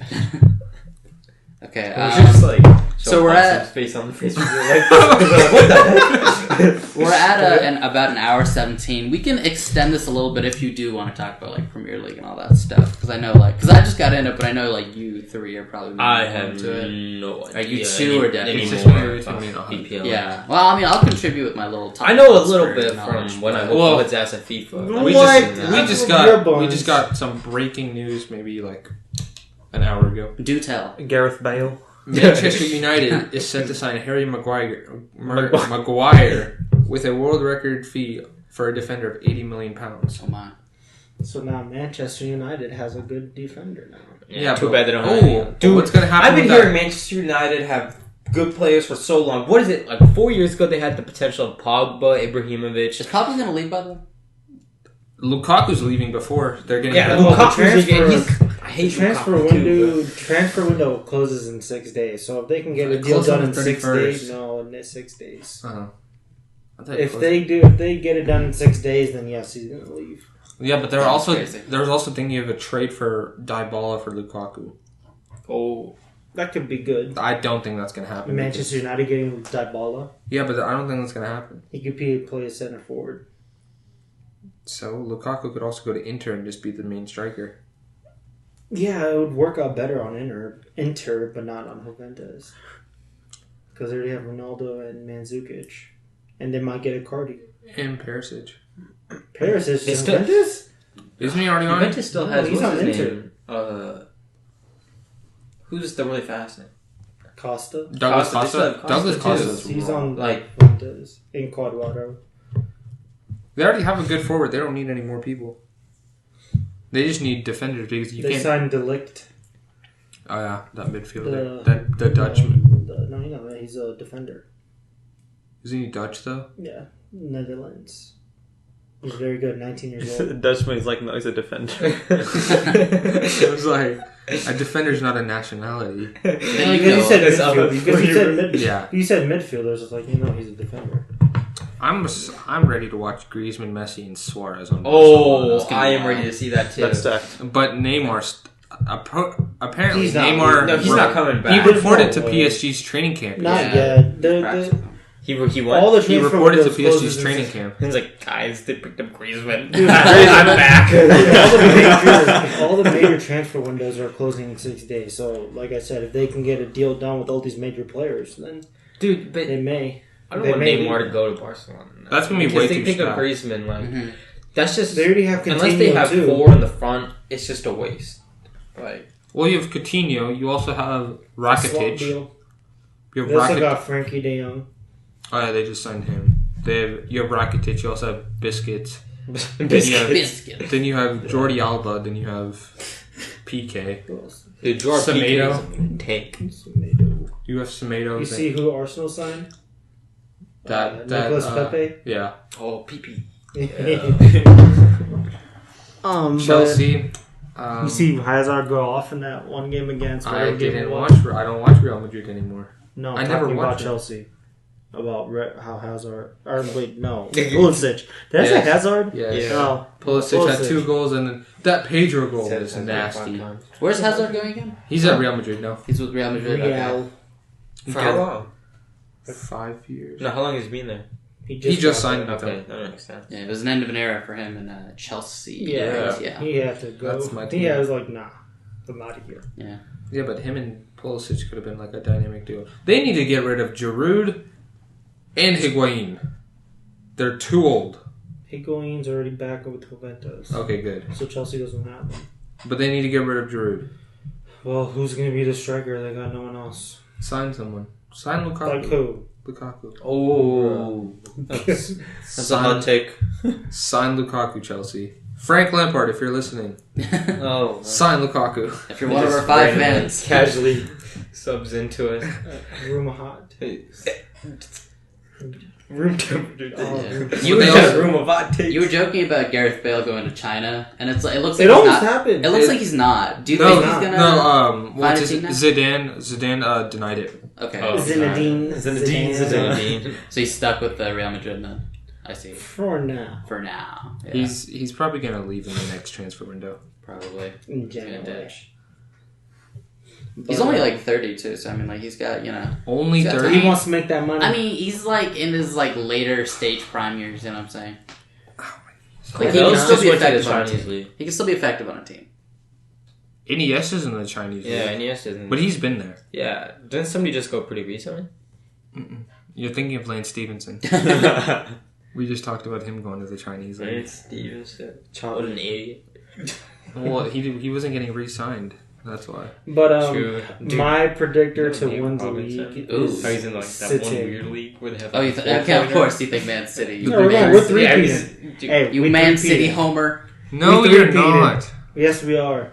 S3: Okay.
S6: It was just like
S3: so we're at-
S6: Austin's face on the face reveal. Like, what the heck?
S3: We're at about an hour 17. We can extend this a little bit if you do want to talk about like Premier League and all that stuff. Because I know because I just got into it, but I know like you three are probably more
S6: I
S3: into
S6: have
S3: it.
S6: no idea.
S3: Are you two or Debbie?
S2: It's
S6: Any
S2: just
S6: more
S2: me
S6: about
S2: between us.
S6: BPL.
S3: Yeah. Well, I mean, I'll contribute with my little.
S6: I know a little
S3: expert
S6: bit
S3: knowledge,
S6: from when I
S3: but-
S6: whooped
S2: Well,
S6: Wood's ass at FIFA.
S2: We
S5: What?
S2: just
S5: Your buns.
S2: got some breaking news maybe like an hour ago.
S3: Do tell.
S4: Gareth Bale.
S2: Manchester United is set to sign Harry Maguire with a world record fee for a defender of £80 million.
S3: Oh my.
S5: So now Manchester United has a good defender now.
S2: Yeah,
S6: too
S2: but-
S6: bad they don't have
S2: Oh,
S6: any.
S2: dude, what's gonna happen?
S6: I've been
S2: with
S6: hearing
S2: that?
S6: Manchester United have good players for so long. What is it? Like 4 years ago, they had the potential of Pogba, Ibrahimovic.
S3: Is Pablo gonna leave by the way?
S2: Lukaku's leaving before they're getting.
S6: Yeah,
S5: Well, the
S6: Lukaku's
S5: transfer-
S6: I hate
S5: The transfer window closes in 6 days. So if they can get a
S2: It
S5: deal
S2: closes on
S5: done in
S2: the
S5: 6
S2: 31st.
S5: days, no, in 6 days.
S2: Uh-huh.
S5: If they get it done in 6 days, then yes, he's gonna leave.
S2: yeah, but
S3: That's crazy.
S2: there was also thinking of a trade for Dybala for Lukaku.
S6: Oh,
S5: That could be good.
S2: I don't think that's gonna happen.
S5: Manchester United getting Dybala,
S2: Yeah, but I don't think that's gonna happen.
S5: he could play a center forward.
S2: So Lukaku could also go to Inter and just be the main striker.
S5: Yeah, it would work out better on Inter, but not on Juventus. Because they already have Ronaldo and Mandzukic. And they might get a Cardi.
S2: And Perisic.
S5: Paris is
S6: It's still-
S5: Juventus?
S2: Isn't he already on?
S6: Juventus still
S5: No,
S6: has
S5: he's
S6: what's
S5: on
S6: his
S5: Inter.
S6: name? Who's the really fast name?
S5: Costa?
S2: Douglas
S6: Costa, they still have
S2: Costa.
S6: Costa
S2: Douglas
S6: too.
S2: Costa's
S5: He's on
S6: Like-
S5: Juventus in Cuadrado.
S2: They already have a good forward. They don't need any more people. They just need defenders because you
S5: They
S2: can't.
S5: signed Delict.
S2: Oh yeah, that midfielder,
S5: The-
S2: the Dutchman.
S5: No, you know, he's a defender.
S2: Isn't he Dutch though?
S5: Yeah, Netherlands. He's very good, 19 years old.
S4: Dutchman is like, no, he's a defender.
S2: It was like a defender's not a nationality.
S3: They
S5: Because
S3: like
S5: you
S3: know.
S5: said
S6: That's
S5: midfield. Because you said mid.
S2: Yeah,
S5: You said midfielders. It's like, you know, he's a defender.
S2: I'm ready to watch Griezmann, Messi, and Suarez on.
S6: Oh,
S3: That's gonna
S6: I
S3: be
S6: am ready
S3: wild.
S6: to see that too.
S4: That's stacked.
S2: But Neymar, apparently
S5: He's not
S2: Neymar.
S5: leaving.
S6: No, he's not coming
S2: He
S6: back.
S2: reported to
S5: No way.
S2: PSG's training camp.
S5: Not
S3: Yeah.
S5: yet.
S3: Practice.
S6: He went.
S5: All the
S2: He
S5: transfer
S2: reported to
S5: windows closes
S2: PSG's
S5: in
S2: training
S5: six-
S2: camp.
S6: He's like, guys, they picked up Griezmann.
S5: Dude,
S6: I'm back.
S5: all the major transfer windows are closing in 6 days. So, like I said, if they can get a deal done with all these major players, then
S6: Dude, but
S5: they may.
S6: I don't
S5: They
S6: want
S5: may
S6: Neymar
S5: leave.
S6: to go to Barcelona.
S2: That's gonna be
S6: because
S2: way
S6: they
S2: too
S6: pick up
S2: stacked.
S6: Griezmann. Like
S3: Mhm.
S6: that's just
S5: They already have
S6: unless they
S5: Coutinho,
S6: have
S5: too.
S6: 4 in the front, it's just a waste. Like
S2: Well, you have Coutinho. You also have
S5: Swap
S2: Rakitic.
S5: deal.
S2: You have
S5: They also
S2: Rakitic.
S5: got Frankie de Jong.
S2: Oh yeah, they just signed him. You have Rakitic. You also have Biscuits.
S3: Biscuit.
S2: Then you have Jordi Alba. Then you have PK.
S6: Dude, Jordan
S2: Semedo.
S6: PK tank.
S2: You have Semedo.
S5: You see who Arsenal signed?
S2: that
S5: Nicolas Pepe.
S2: Yeah.
S6: Oh, PP.
S2: Chelsea.
S5: You see Hazard go off in that one game against.
S2: I
S5: whatever game
S2: didn't
S5: it
S2: watch.
S5: was.
S2: I don't watch Real Madrid anymore.
S5: No,
S2: I
S5: I'm
S2: never
S5: talking about
S2: watched it.
S5: Chelsea. About how Hazard. Or wait, no, Pulisic. Did I say
S2: Yes.
S5: Hazard?
S2: Yes.
S5: Oh,
S2: Pulisic had 2 goals, and then that Pedro goal
S6: Said
S2: was
S6: it
S2: nasty.
S6: 5 times.
S3: Where's Hazard going again?
S2: He's at Real Madrid now.
S3: He's with Real Madrid. Okay.
S5: Real.
S6: For how long?
S2: 5 years.
S6: No, how long has he been there?
S2: He just
S5: got
S2: signed
S5: there.
S2: with
S6: Okay,
S2: them.
S6: that makes sense.
S3: Yeah, it was an end of an era for him in Chelsea.
S5: Yeah.
S3: yeah.
S5: He had to go.
S2: That's my
S5: He
S2: team.
S5: was like, nah, I'm out of here.
S2: Yeah, but him and Pulisic could have been like a dynamic duo. They need to get rid of Giroud and Higuain. They're too old.
S5: Higuain's already back with Juventus.
S2: Okay, good.
S5: So Chelsea doesn't have them.
S2: But they need to get rid of Giroud.
S5: Well, who's going to be the striker? They got no one else.
S2: Sign someone. Sign Lukaku.
S5: Like who?
S2: Lukaku.
S6: Oh. That's a hot take.
S2: Sign Lukaku, Chelsea. Frank Lampard, if you're listening,
S6: Oh.
S2: sign Lukaku.
S3: If you're one of our 5 fans.
S6: Casually subs into it.
S5: Room hot. Room temperature.
S3: Yeah.
S6: You
S2: They
S6: got
S2: also-
S6: a room of hot takes.
S3: You were joking about Gareth Bale going to China, and it's like it looks like
S5: It
S3: he's
S5: almost
S3: not.
S5: happened.
S3: It looks
S2: It-
S3: like he's not. Do you
S2: No,
S3: think he's gonna?
S2: no. What's
S3: find a
S2: his,
S3: team
S2: Zidane denied it.
S3: Okay.
S6: Oh.
S5: Zinedine.
S6: Zinedine.
S3: So he's stuck with Real Madrid then. I see.
S5: For now.
S3: For now. Yeah,
S2: He's probably gonna leave in the next transfer window.
S3: probably.
S5: In
S3: He's gonna
S5: January.
S3: ditch. He's only like 32, so I mean, like he's got
S2: Only
S3: He's got
S2: 30.
S5: He wants to make that money.
S3: I mean, he's like in his like later stage prime years. You know what I'm saying? Like he
S6: Those
S3: can still
S6: just
S3: be
S6: went to the
S3: effective on a
S6: Chinese
S3: team.
S6: league.
S3: He can still be effective on a team.
S2: Iniesta's in the Chinese
S6: Yeah,
S2: league.
S6: and yes, isn't
S2: But he's been there.
S6: Yeah, didn't somebody just go pretty recently?
S2: You're thinking of Lance Stevenson. We just talked about him going to the Chinese league.
S6: Right, Stevenson. What an idiot.
S2: Well, he wasn't getting re-signed. That's why.
S5: But
S6: True. Dude,
S5: my predictor to
S6: Nate
S5: win the
S6: Robinson.
S5: league
S3: Ooh.
S5: is
S6: Oh, he's in like that
S5: City.
S6: one weird league where they have.
S3: Oh, you
S6: like,
S3: okay? Of
S6: 4-pointer.
S3: course, you think Man City. You,
S5: No, we're
S3: Man
S5: going. We're
S3: City.
S6: Yeah,
S5: three-peating.
S6: dude,
S5: Hey,
S3: You
S5: we
S3: Man
S5: three-peating.
S3: City homer.
S2: No,
S5: We
S2: you're
S5: three-peated.
S2: not.
S5: Yes, we are.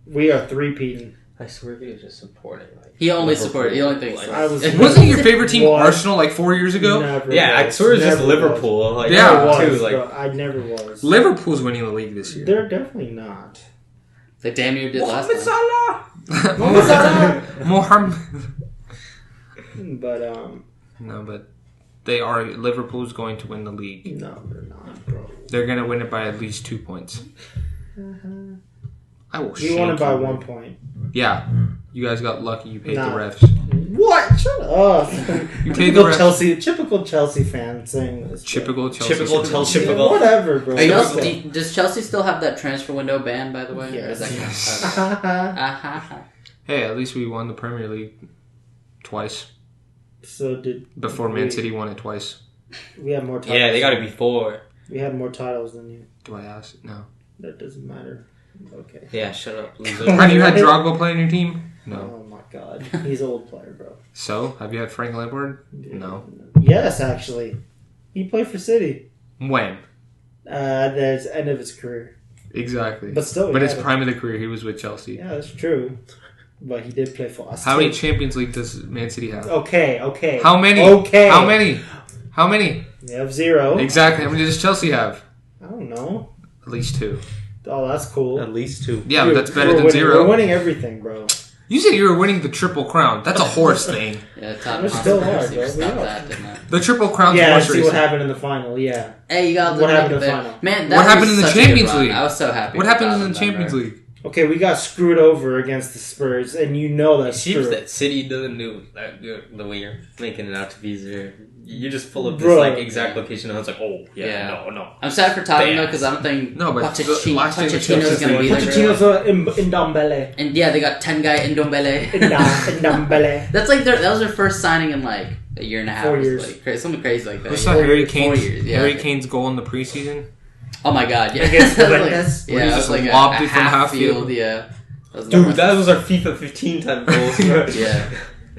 S5: We are three-peating.
S6: I swear he was just supporting. Like,
S3: He only
S6: Liverpool.
S3: supported. He only thinks.
S6: Like,
S5: I was-
S2: Wasn't your favorite team
S5: What?
S2: Arsenal like 4 years ago?
S5: Never
S6: Yeah, I
S5: was.
S6: swear it's just
S5: Never
S6: Liverpool. Like,
S2: Yeah.
S5: Never was,
S6: too. Like,
S5: bro. I never was.
S2: Liverpool's winning the league this year.
S5: They're definitely not.
S3: They damn near did last time.
S2: Mohamed.
S5: But
S2: No, but they are. Liverpool's going to win the league.
S5: no, they're not, bro.
S2: They're going to win it by at least 2 points. I will.
S5: We won it
S2: shake
S5: by
S2: you.
S5: 1 point.
S2: Yeah, you guys got lucky. You paid
S5: Nah.
S2: the refs.
S5: What? Shut up.
S2: You paid the refs.
S5: Typical Chelsea fan saying this.
S2: Typical Chelsea.
S6: Typical
S2: fan.
S6: Chelsea.
S5: Yeah, whatever, bro.
S3: Hey,
S5: Chelsea.
S3: does Chelsea still have that transfer window ban, by the way? Or is that
S2: Yes. Hey, at least we won the Premier League twice.
S5: So did
S2: Before Man City won it twice.
S5: we have more titles?
S6: yeah, they got to be 4.
S5: We had more titles than you.
S2: Do I ask? No.
S5: That doesn't matter. Okay.
S6: Yeah, shut up, loser.
S2: Have you had Drogba play on your team? No.
S5: Oh my god, he's an old player, bro.
S2: So, have you had Frank Lampard? No.
S5: Yes, actually, he played for City.
S2: When?
S5: That's end of his career.
S2: Exactly.
S5: But still,
S2: But
S5: he
S2: his
S5: had it.
S2: prime of the career, he was with Chelsea.
S5: Yeah, that's true. But he did play for us.
S2: How many Champions League does Man City have?
S5: Okay.
S2: How many?
S5: Okay.
S2: How many? How many?
S5: We have 0.
S2: Exactly. How many does Chelsea have?
S5: I don't know.
S2: At least 2.
S5: Oh, that's cool.
S4: At least 2.
S2: Yeah,
S5: Dude,
S2: but that's better
S5: we're
S2: than
S5: winning.
S2: 0.
S5: We're winning everything, bro.
S2: You said you were winning the Triple Crown. That's a horse thing.
S3: Yeah, top
S5: We're still hard,
S3: controversy.
S5: bro.
S3: Stop
S5: We are.
S3: that, didn't it?
S2: The Triple Crown's
S5: Yeah,
S2: horse
S5: see
S2: racing.
S5: what happened in the final. Yeah.
S3: Hey, you got
S5: What
S3: the
S5: happened in the
S3: there.
S5: final?
S3: Man, that
S2: What happened
S3: was
S2: in the
S3: such a good
S2: Champions
S3: run.
S2: League?
S3: I was so happy.
S2: What
S3: with
S2: happened in
S3: that
S2: the Champions
S3: number.
S2: League?
S5: Okay, we got screwed over against the Spurs, and you know
S6: It
S5: that's
S6: seems
S5: true.
S6: that City doesn't do that good the way you're making it out to be there. You're just full of this
S5: Bro.
S6: like exact location, and it's like, oh yeah,
S3: Yeah.
S6: no.
S3: I'm sad for Tottenham
S6: Bam.
S3: though because I don't think
S2: No, but last year the
S3: Pochettino's
S2: Chelsea's
S3: going to be there.
S5: Pochettino's in Ndombele.
S3: And yeah, they got 10 guy in Ndombele.
S5: Ndombele.
S3: That's like that was their first signing in like a year and a half.
S5: 4
S3: It was,
S5: years.
S3: Like, something crazy like that.
S2: What's
S3: Yeah.
S2: that Harry
S5: 4
S2: Kane's,
S3: years, yeah.
S2: Harry Kane's goal in the preseason?
S3: Oh my god, yeah.
S5: Against
S3: That was
S5: Juventus?
S3: like,
S2: Where
S3: yeah,
S2: he
S3: that
S2: just
S3: was like
S2: lobbed
S3: a
S2: it from half
S3: field.
S2: field.
S3: Yeah. That was
S6: Dude,
S3: nuts.
S6: that was our FIFA 15 type goals.
S3: Yeah.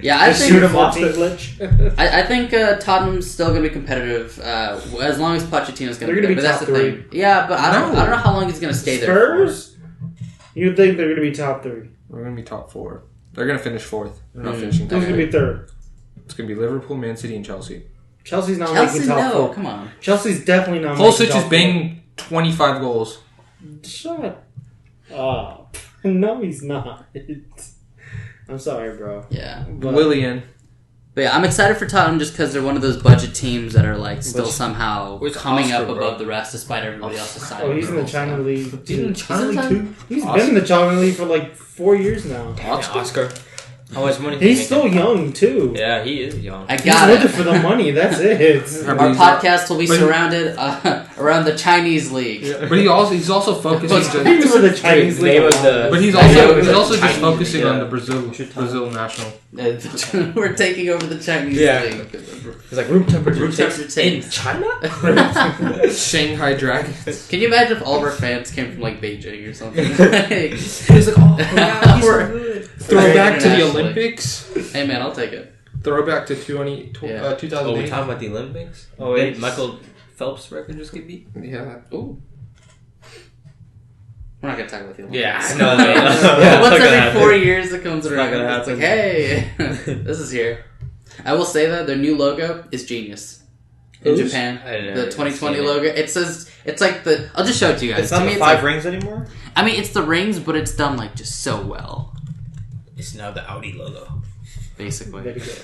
S3: Yeah, I
S5: Just shoot
S3: think
S5: him off the glitch.
S3: I think Tottenham's still going to be competitive as long as Pochettino's going to be there.
S5: They're gonna be
S3: But that's
S5: top
S3: the
S5: three.
S3: thing. Yeah, but I don't know how long he's going to stay there
S5: Spurs? You think they're going to be top 3?
S2: We're going to be top 4. They're going to finish 4th. They're not finishing
S5: Who's
S2: top
S5: going to be 3rd?
S2: It's going to be Liverpool, Man City, and Chelsea.
S5: Chelsea's not
S3: for. Chelsea,
S5: making top
S3: no,
S5: 4.
S3: come on.
S5: Chelsea's definitely not
S2: Pulisic
S5: making top
S2: is banging 25 goals.
S5: 4. Shut up. No, he's not. I'm sorry, bro.
S3: Yeah.
S5: But
S2: Willian.
S3: But yeah, I'm excited for Tottenham just because they're one of those budget teams that are like still somehow
S6: Where's
S3: coming
S6: Oscar,
S3: up
S6: bro?
S3: above the rest despite everybody else's side.
S5: Oh, he's in the China League.
S2: He's in the China
S3: League
S2: too?
S5: He's been in the China League for like 4 years now.
S6: Oscar. How much money?
S5: He's still young too.
S6: Yeah, he is young.
S3: I
S5: He's
S3: got
S5: with it
S3: it.
S5: for the money. That's it.
S3: Our podcast will be
S2: But-
S3: surrounded around the Chinese league.
S2: But he's also focusing.
S5: He's with the Chinese
S6: Name
S5: League.
S6: of the-
S2: But he's
S6: I know
S2: also
S6: it's
S2: just
S6: Chinese,
S2: focusing on
S6: yeah.
S2: the Brazil national.
S3: We're taking over the Chinese
S6: Yeah.
S3: league.
S6: It's like room temperature.
S3: Room temperature
S6: in
S3: takes.
S6: China.
S2: Shanghai Dragons.
S3: Can you imagine if all of our fans came from like Beijing or something?
S6: He's like, oh, wow, he's so
S3: We're-
S6: good.
S2: Throwback to the
S3: Internationally.
S2: Olympics.
S3: Hey man, I'll take it.
S2: Throwback to
S3: Yeah.
S6: Oh, we're
S2: 2008.
S6: talking about the Olympics. Oh wait, Michael Phelps' record just get beat.
S2: Yeah.
S3: Ooh. We're not gonna talk about the Olympics.
S6: Yeah, no, no. Yeah,
S3: Once
S6: it's not gonna
S3: every 4
S6: happen.
S3: years it comes
S6: It's
S3: around.
S6: not gonna
S3: It's like,
S6: happen.
S3: hey, this is here. I will say that their new logo is genius. In
S2: Whose?
S3: Japan,
S6: I didn't
S3: the
S6: know.
S3: 2020
S6: Seen it.
S3: logo. It says it's like the. I'll just show it to you guys.
S4: It's not
S3: To me,
S4: the
S3: it's
S4: 5
S3: like,
S4: rings anymore?
S3: I mean, it's the rings, but it's done like just so well.
S6: It's now the Audi logo.
S3: Basically,
S5: Very good.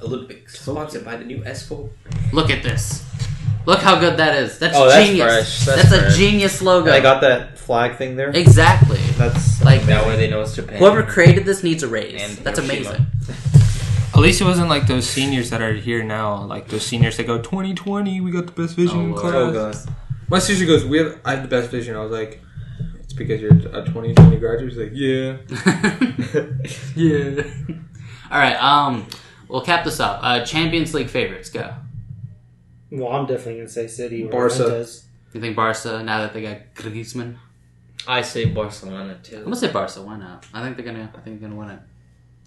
S6: Olympics sponsored by the new S4.
S3: look at this. Look how good that is. That's
S6: Oh, that's
S3: genius.
S6: fresh.
S3: That's
S6: That's
S3: a
S6: fresh.
S3: genius logo.
S4: They got that flag thing there.
S3: Exactly.
S4: That's
S3: Like
S6: That way they know it's Japan.
S3: whoever created this needs a raise.
S6: And
S3: That's
S6: Hiroshima.
S3: amazing.
S2: At least it wasn't like those seniors that are here now. Like those seniors that go 2020, we got the best vision in
S3: Lord.
S2: class.
S4: oh god.
S2: My sister goes, I have the best vision. I was like, it's because you're a 2020 graduate. She's like, yeah.
S3: Yeah. All right. We'll cap this up. Champions League favorites. Go.
S5: Well, I'm definitely gonna say City. Or
S2: Barca.
S5: Juventus.
S3: You think Barca now that they got Griezmann?
S6: I say Barcelona
S3: I'm
S6: too.
S3: gonna say Barca. Why not? I think they're gonna win it.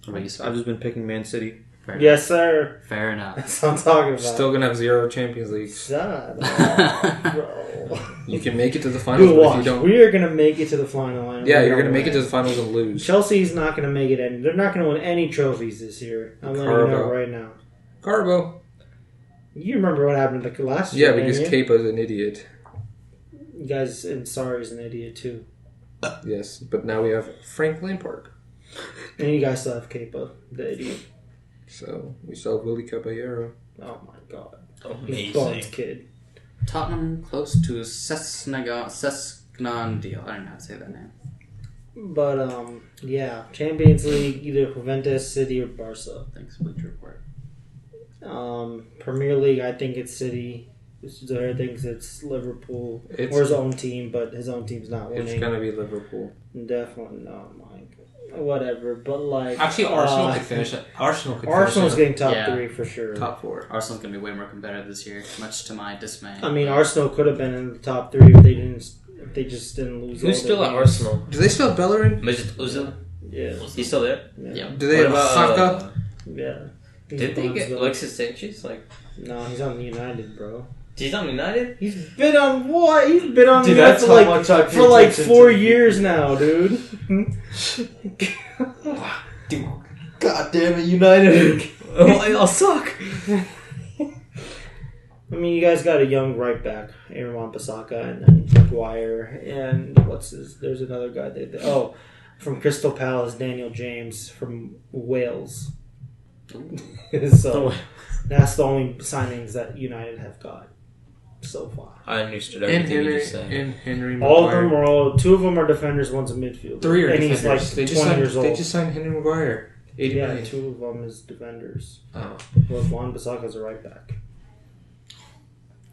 S3: What about you, Scott?
S4: I've just been picking Man City.
S3: Fair
S5: Yes, sir.
S3: enough. Fair enough.
S5: That's what I'm talking about.
S2: Still gonna have 0 Champions Leagues.
S5: Shut up, bro.
S2: You can make it to the finals,
S5: Dude,
S2: but if you
S5: watch.
S2: don't,
S5: We are gonna make it to the final. and
S2: yeah,
S5: we're
S2: you're gonna make it
S5: win.
S2: to the finals and lose.
S5: Chelsea's not gonna make it. Any. They're not gonna win any trophies this year. I'm letting you know
S2: Carbo.
S5: right now.
S2: Carbo.
S5: You remember what happened the last year?
S2: Yeah, because
S5: didn't you?
S2: Kepa's an idiot.
S5: You guys, and Sarri's an idiot too.
S2: Yes, but now we have Frank Lampard.
S5: And you guys still have Kepa, the idiot.
S2: So we still have Willie Caballero.
S5: Oh my god.
S6: Amazing.
S5: He's Bond's kid.
S3: Tottenham close to Sesknan deal. I don't know how to say that name.
S5: But yeah, Champions League, either Juventus, City, or Barca.
S3: Thanks, Bleacher Report.
S5: Premier League, I think it's City. Zohair thinks it's Liverpool
S2: It's-
S5: or his own team, but his own team's not winning.
S2: It's gonna be Liverpool.
S5: Definitely no, Mike. Whatever, but like
S2: Actually, Arsenal could finish it. Arsenal could
S5: Arsenal's
S2: finish
S5: getting top
S3: Yeah.
S5: 3 for sure.
S2: it. Top 4.
S3: Arsenal's gonna be way more competitive this year, much to my dismay.
S5: I mean, Arsenal could have been in the top 3 if they didn't. If they just didn't lose.
S6: Who's
S5: all
S6: still
S5: their
S6: at
S5: games.
S6: Arsenal?
S2: Do they still have Bellerin?
S6: Mesut Ozil.
S5: Yeah,
S6: He's still there.
S3: Yeah.
S2: Do they
S6: What
S2: have
S6: about
S2: Saka?
S5: yeah. He's
S6: did they get
S5: Bondsville.
S6: Alexis Sanchez? Like,
S5: No, he's on United, bro.
S6: he's on United.
S5: He's been on what? He's been on
S4: Dude,
S5: United
S4: that's
S5: for
S4: how
S5: like
S4: much I pay
S5: for like
S4: attention
S5: 4
S4: to-
S5: years now, dude.
S6: Dude,
S4: God damn it, United!
S6: I'll suck.
S5: I mean, you guys got a young right back, Aaron Wan-Bissaka, and then Maguire, and there's another guy that from Crystal Palace, Daniel James from Wales. So that's the only signings that United have got so far.
S6: I understood
S2: And
S6: everything you
S2: Henry,
S6: just said.
S2: and Henry
S5: All of
S2: Maguire.
S5: them are 2 of them are defenders, one's a midfielder.
S2: 3 are
S5: and
S2: defenders.
S5: he's like
S2: they
S5: 20
S2: just signed,
S5: years old.
S2: They just signed Henry Maguire. 80
S5: Yeah,
S2: million.
S5: 2 of them is defenders.
S2: Oh.
S5: Well, Wan-Bissaka's a right back.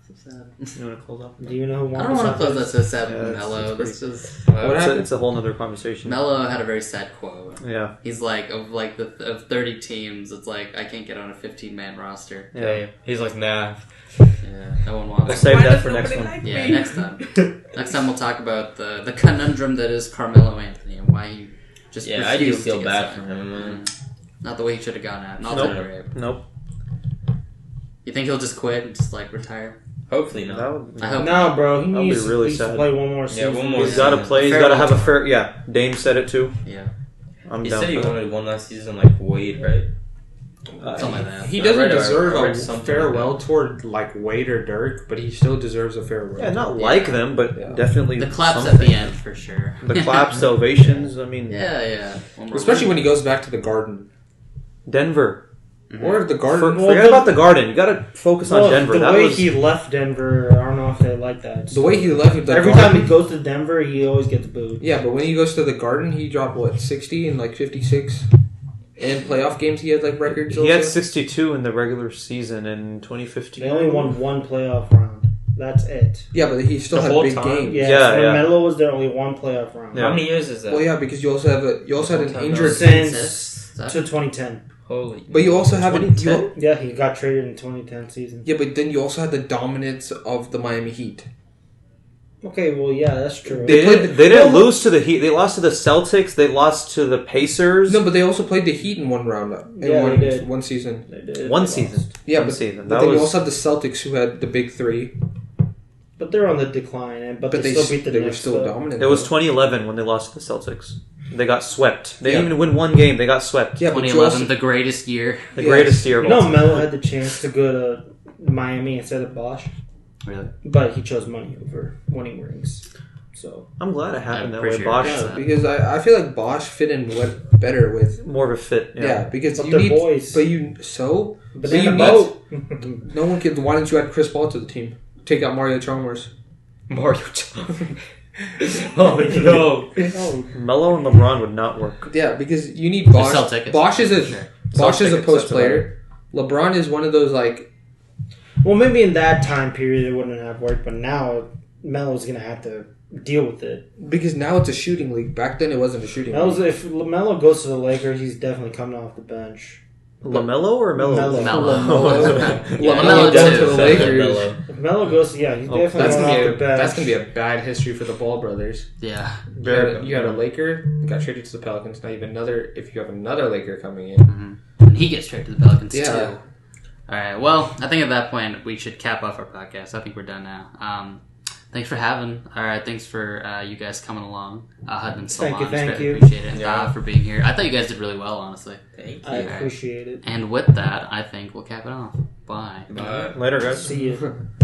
S3: So sad.
S4: You want to close off?
S5: Do you know who
S3: I don't want to
S5: Wan-Bissaka
S3: close that
S5: is?
S3: so sad
S4: Yeah,
S3: with
S4: it's
S3: Mello.
S4: pretty-
S3: This is
S2: What
S4: It's
S2: happened?
S4: a whole nother conversation.
S3: Mello had a very sad quote.
S4: Yeah.
S3: He's like of 30 teams, it's like I can't get on a 15-man roster.
S4: Yeah.
S6: He's like, nah.
S3: Yeah, no one
S4: We'll
S3: wants.
S4: save that for next one.
S3: Yeah, next time. Next time we'll talk about the conundrum that is Carmelo Anthony and why he just
S6: Yeah, I do
S3: refused to
S6: feel
S3: get
S6: bad
S3: signed.
S6: for him, man.
S3: Not the way he should have gone out. Not
S4: Nope.
S3: that great.
S4: Nope.
S3: You think he'll just quit and just like retire?
S6: Hopefully not.
S4: That would,
S3: I hope.
S5: No, bro. He
S4: That'll be
S5: needs
S4: really
S5: at least to
S4: sad.
S5: play one more season.
S6: one more
S4: he's got to
S6: season.
S4: play. He's got to have a fair. Yeah, Dame said it too.
S3: Yeah.
S4: I'm
S6: He
S4: down
S6: said he
S4: for that.
S6: wanted one last season like Wade, right?
S3: Something like that.
S2: He doesn't
S6: I read
S2: deserve a
S6: something
S2: farewell
S6: like
S2: toward like Wade or Dirk, but he still deserves a farewell.
S4: Yeah, not like them, but
S2: Yeah.
S4: definitely
S3: The claps
S4: something.
S3: at the end for sure.
S4: The claps, the ovations. I mean,
S3: Yeah. One more
S2: Especially
S3: one.
S2: when he goes back to the Garden.
S4: Denver.
S2: Or the Garden.
S4: Forget about the Garden. You got to focus on
S5: Well,
S4: Denver.
S5: the
S4: That
S5: way
S4: was
S5: he left Denver, I don't know if they like that.
S2: The way he left the
S5: Every
S2: Garden.
S5: time he goes to Denver, he always gets booed.
S2: Yeah, but when he goes to the Garden, he dropped what 60 and like 56. In playoff games, he had like records.
S4: he had
S2: also.
S4: 62 in the regular season in 2015.
S5: They only won one playoff round. That's it.
S2: Yeah, but he still
S6: The
S2: had
S6: whole
S2: big
S6: time?
S2: games.
S5: Yeah,
S4: Yeah,
S5: when
S4: yeah.
S5: Melo was there, only one playoff round.
S4: Yeah.
S6: How many years is that?
S2: Well, yeah, because you also had an injured.
S5: Since
S3: That-
S5: to 2010.
S6: Holy.
S2: But you also have
S4: 2010?
S5: Yeah, he got traded in 2010 season.
S2: Yeah, but then you also had the dominance of the Miami Heat.
S5: Okay, well, yeah, that's true.
S4: They
S2: played-
S4: didn't lose to the Heat. They lost to the Celtics. They lost to the Pacers.
S2: No, but they also played the Heat in one round. In
S5: Yeah,
S2: one,
S5: they did.
S2: one season.
S5: They did.
S4: One
S5: They
S4: season.
S5: lost.
S2: Yeah,
S4: One
S2: but,
S4: season.
S2: but
S4: That
S2: then you
S4: was
S2: also had the Celtics who had the big three.
S5: But they're on the decline, but
S2: But
S5: they
S2: they
S5: still beat the
S2: they were
S5: Knicks.
S2: still
S5: though.
S2: dominant.
S4: it was
S2: though.
S4: 2011 when they lost to the Celtics. They got swept. They
S2: Yeah.
S4: didn't even win one game. They got swept.
S2: Yeah, but you
S3: 2011,
S2: also,
S3: the greatest year.
S4: The
S2: Yes.
S4: greatest year of
S5: You
S4: all
S5: know,
S4: time.
S5: Melo had the chance to go to Miami instead of Bosch,
S3: Really?
S5: but he chose money over winning rings. So
S4: I'm glad it happened
S3: I
S4: that way.
S3: appreciate
S4: Bosch,
S3: that.
S2: because I feel like Bosch fit in better with.
S4: more of a fit.
S2: Yeah, because
S5: But
S2: you
S5: they're
S2: need.
S5: boys.
S2: But you so.
S5: but
S2: you
S5: then
S2: need-
S5: a boat.
S2: No one could. Why didn't you add Chris Paul to the team? Take out Mario Chalmers.
S6: Mario Chalmers. Oh no.
S5: Oh,
S4: Melo and LeBron would not work.
S2: Yeah, because you need Bosch.
S3: Sell tickets.
S2: Bosch is a
S3: Sure.
S2: Bosch is a
S4: tickets,
S2: post
S4: that's
S2: player. LeBron is one of those like.
S5: well, maybe in that time period it wouldn't have worked, but now Melo's gonna have to deal with it.
S2: Because now it's a shooting league. Back then it wasn't a shooting
S5: Melo's,
S2: league.
S5: if Melo goes to the Lakers, he's definitely coming off the bench.
S4: LaMelo or Melo?
S5: Melo.
S3: Mellow.
S2: Yeah,
S3: Mello
S2: going
S3: too.
S2: to the Lakers.
S5: If Melo goes, yeah, he's definitely
S2: That's
S5: going
S2: gonna
S5: off
S2: be
S5: the bench.
S2: that's gonna be a bad history for the Ball brothers.
S3: Yeah.
S2: You had a Laker, got traded to the Pelicans. Now you have another. If you have another Laker coming in,
S3: And he gets traded to the Pelicans
S2: Yeah.
S3: too. All right. Well, I think at that point we should cap off our podcast. I think we're done now. Thanks for having. All right. Thanks for you guys coming along. Had been so
S5: Thank you,
S3: long.
S5: thank
S3: Greatly
S5: you.
S3: Appreciate it.
S6: Yeah.
S3: For being here. I thought you guys did really well, honestly.
S6: Thank
S5: I
S6: you.
S5: appreciate it.
S3: And with that, I think we'll cap it off. Bye.
S6: Bye.
S4: Later, guys.
S5: See you.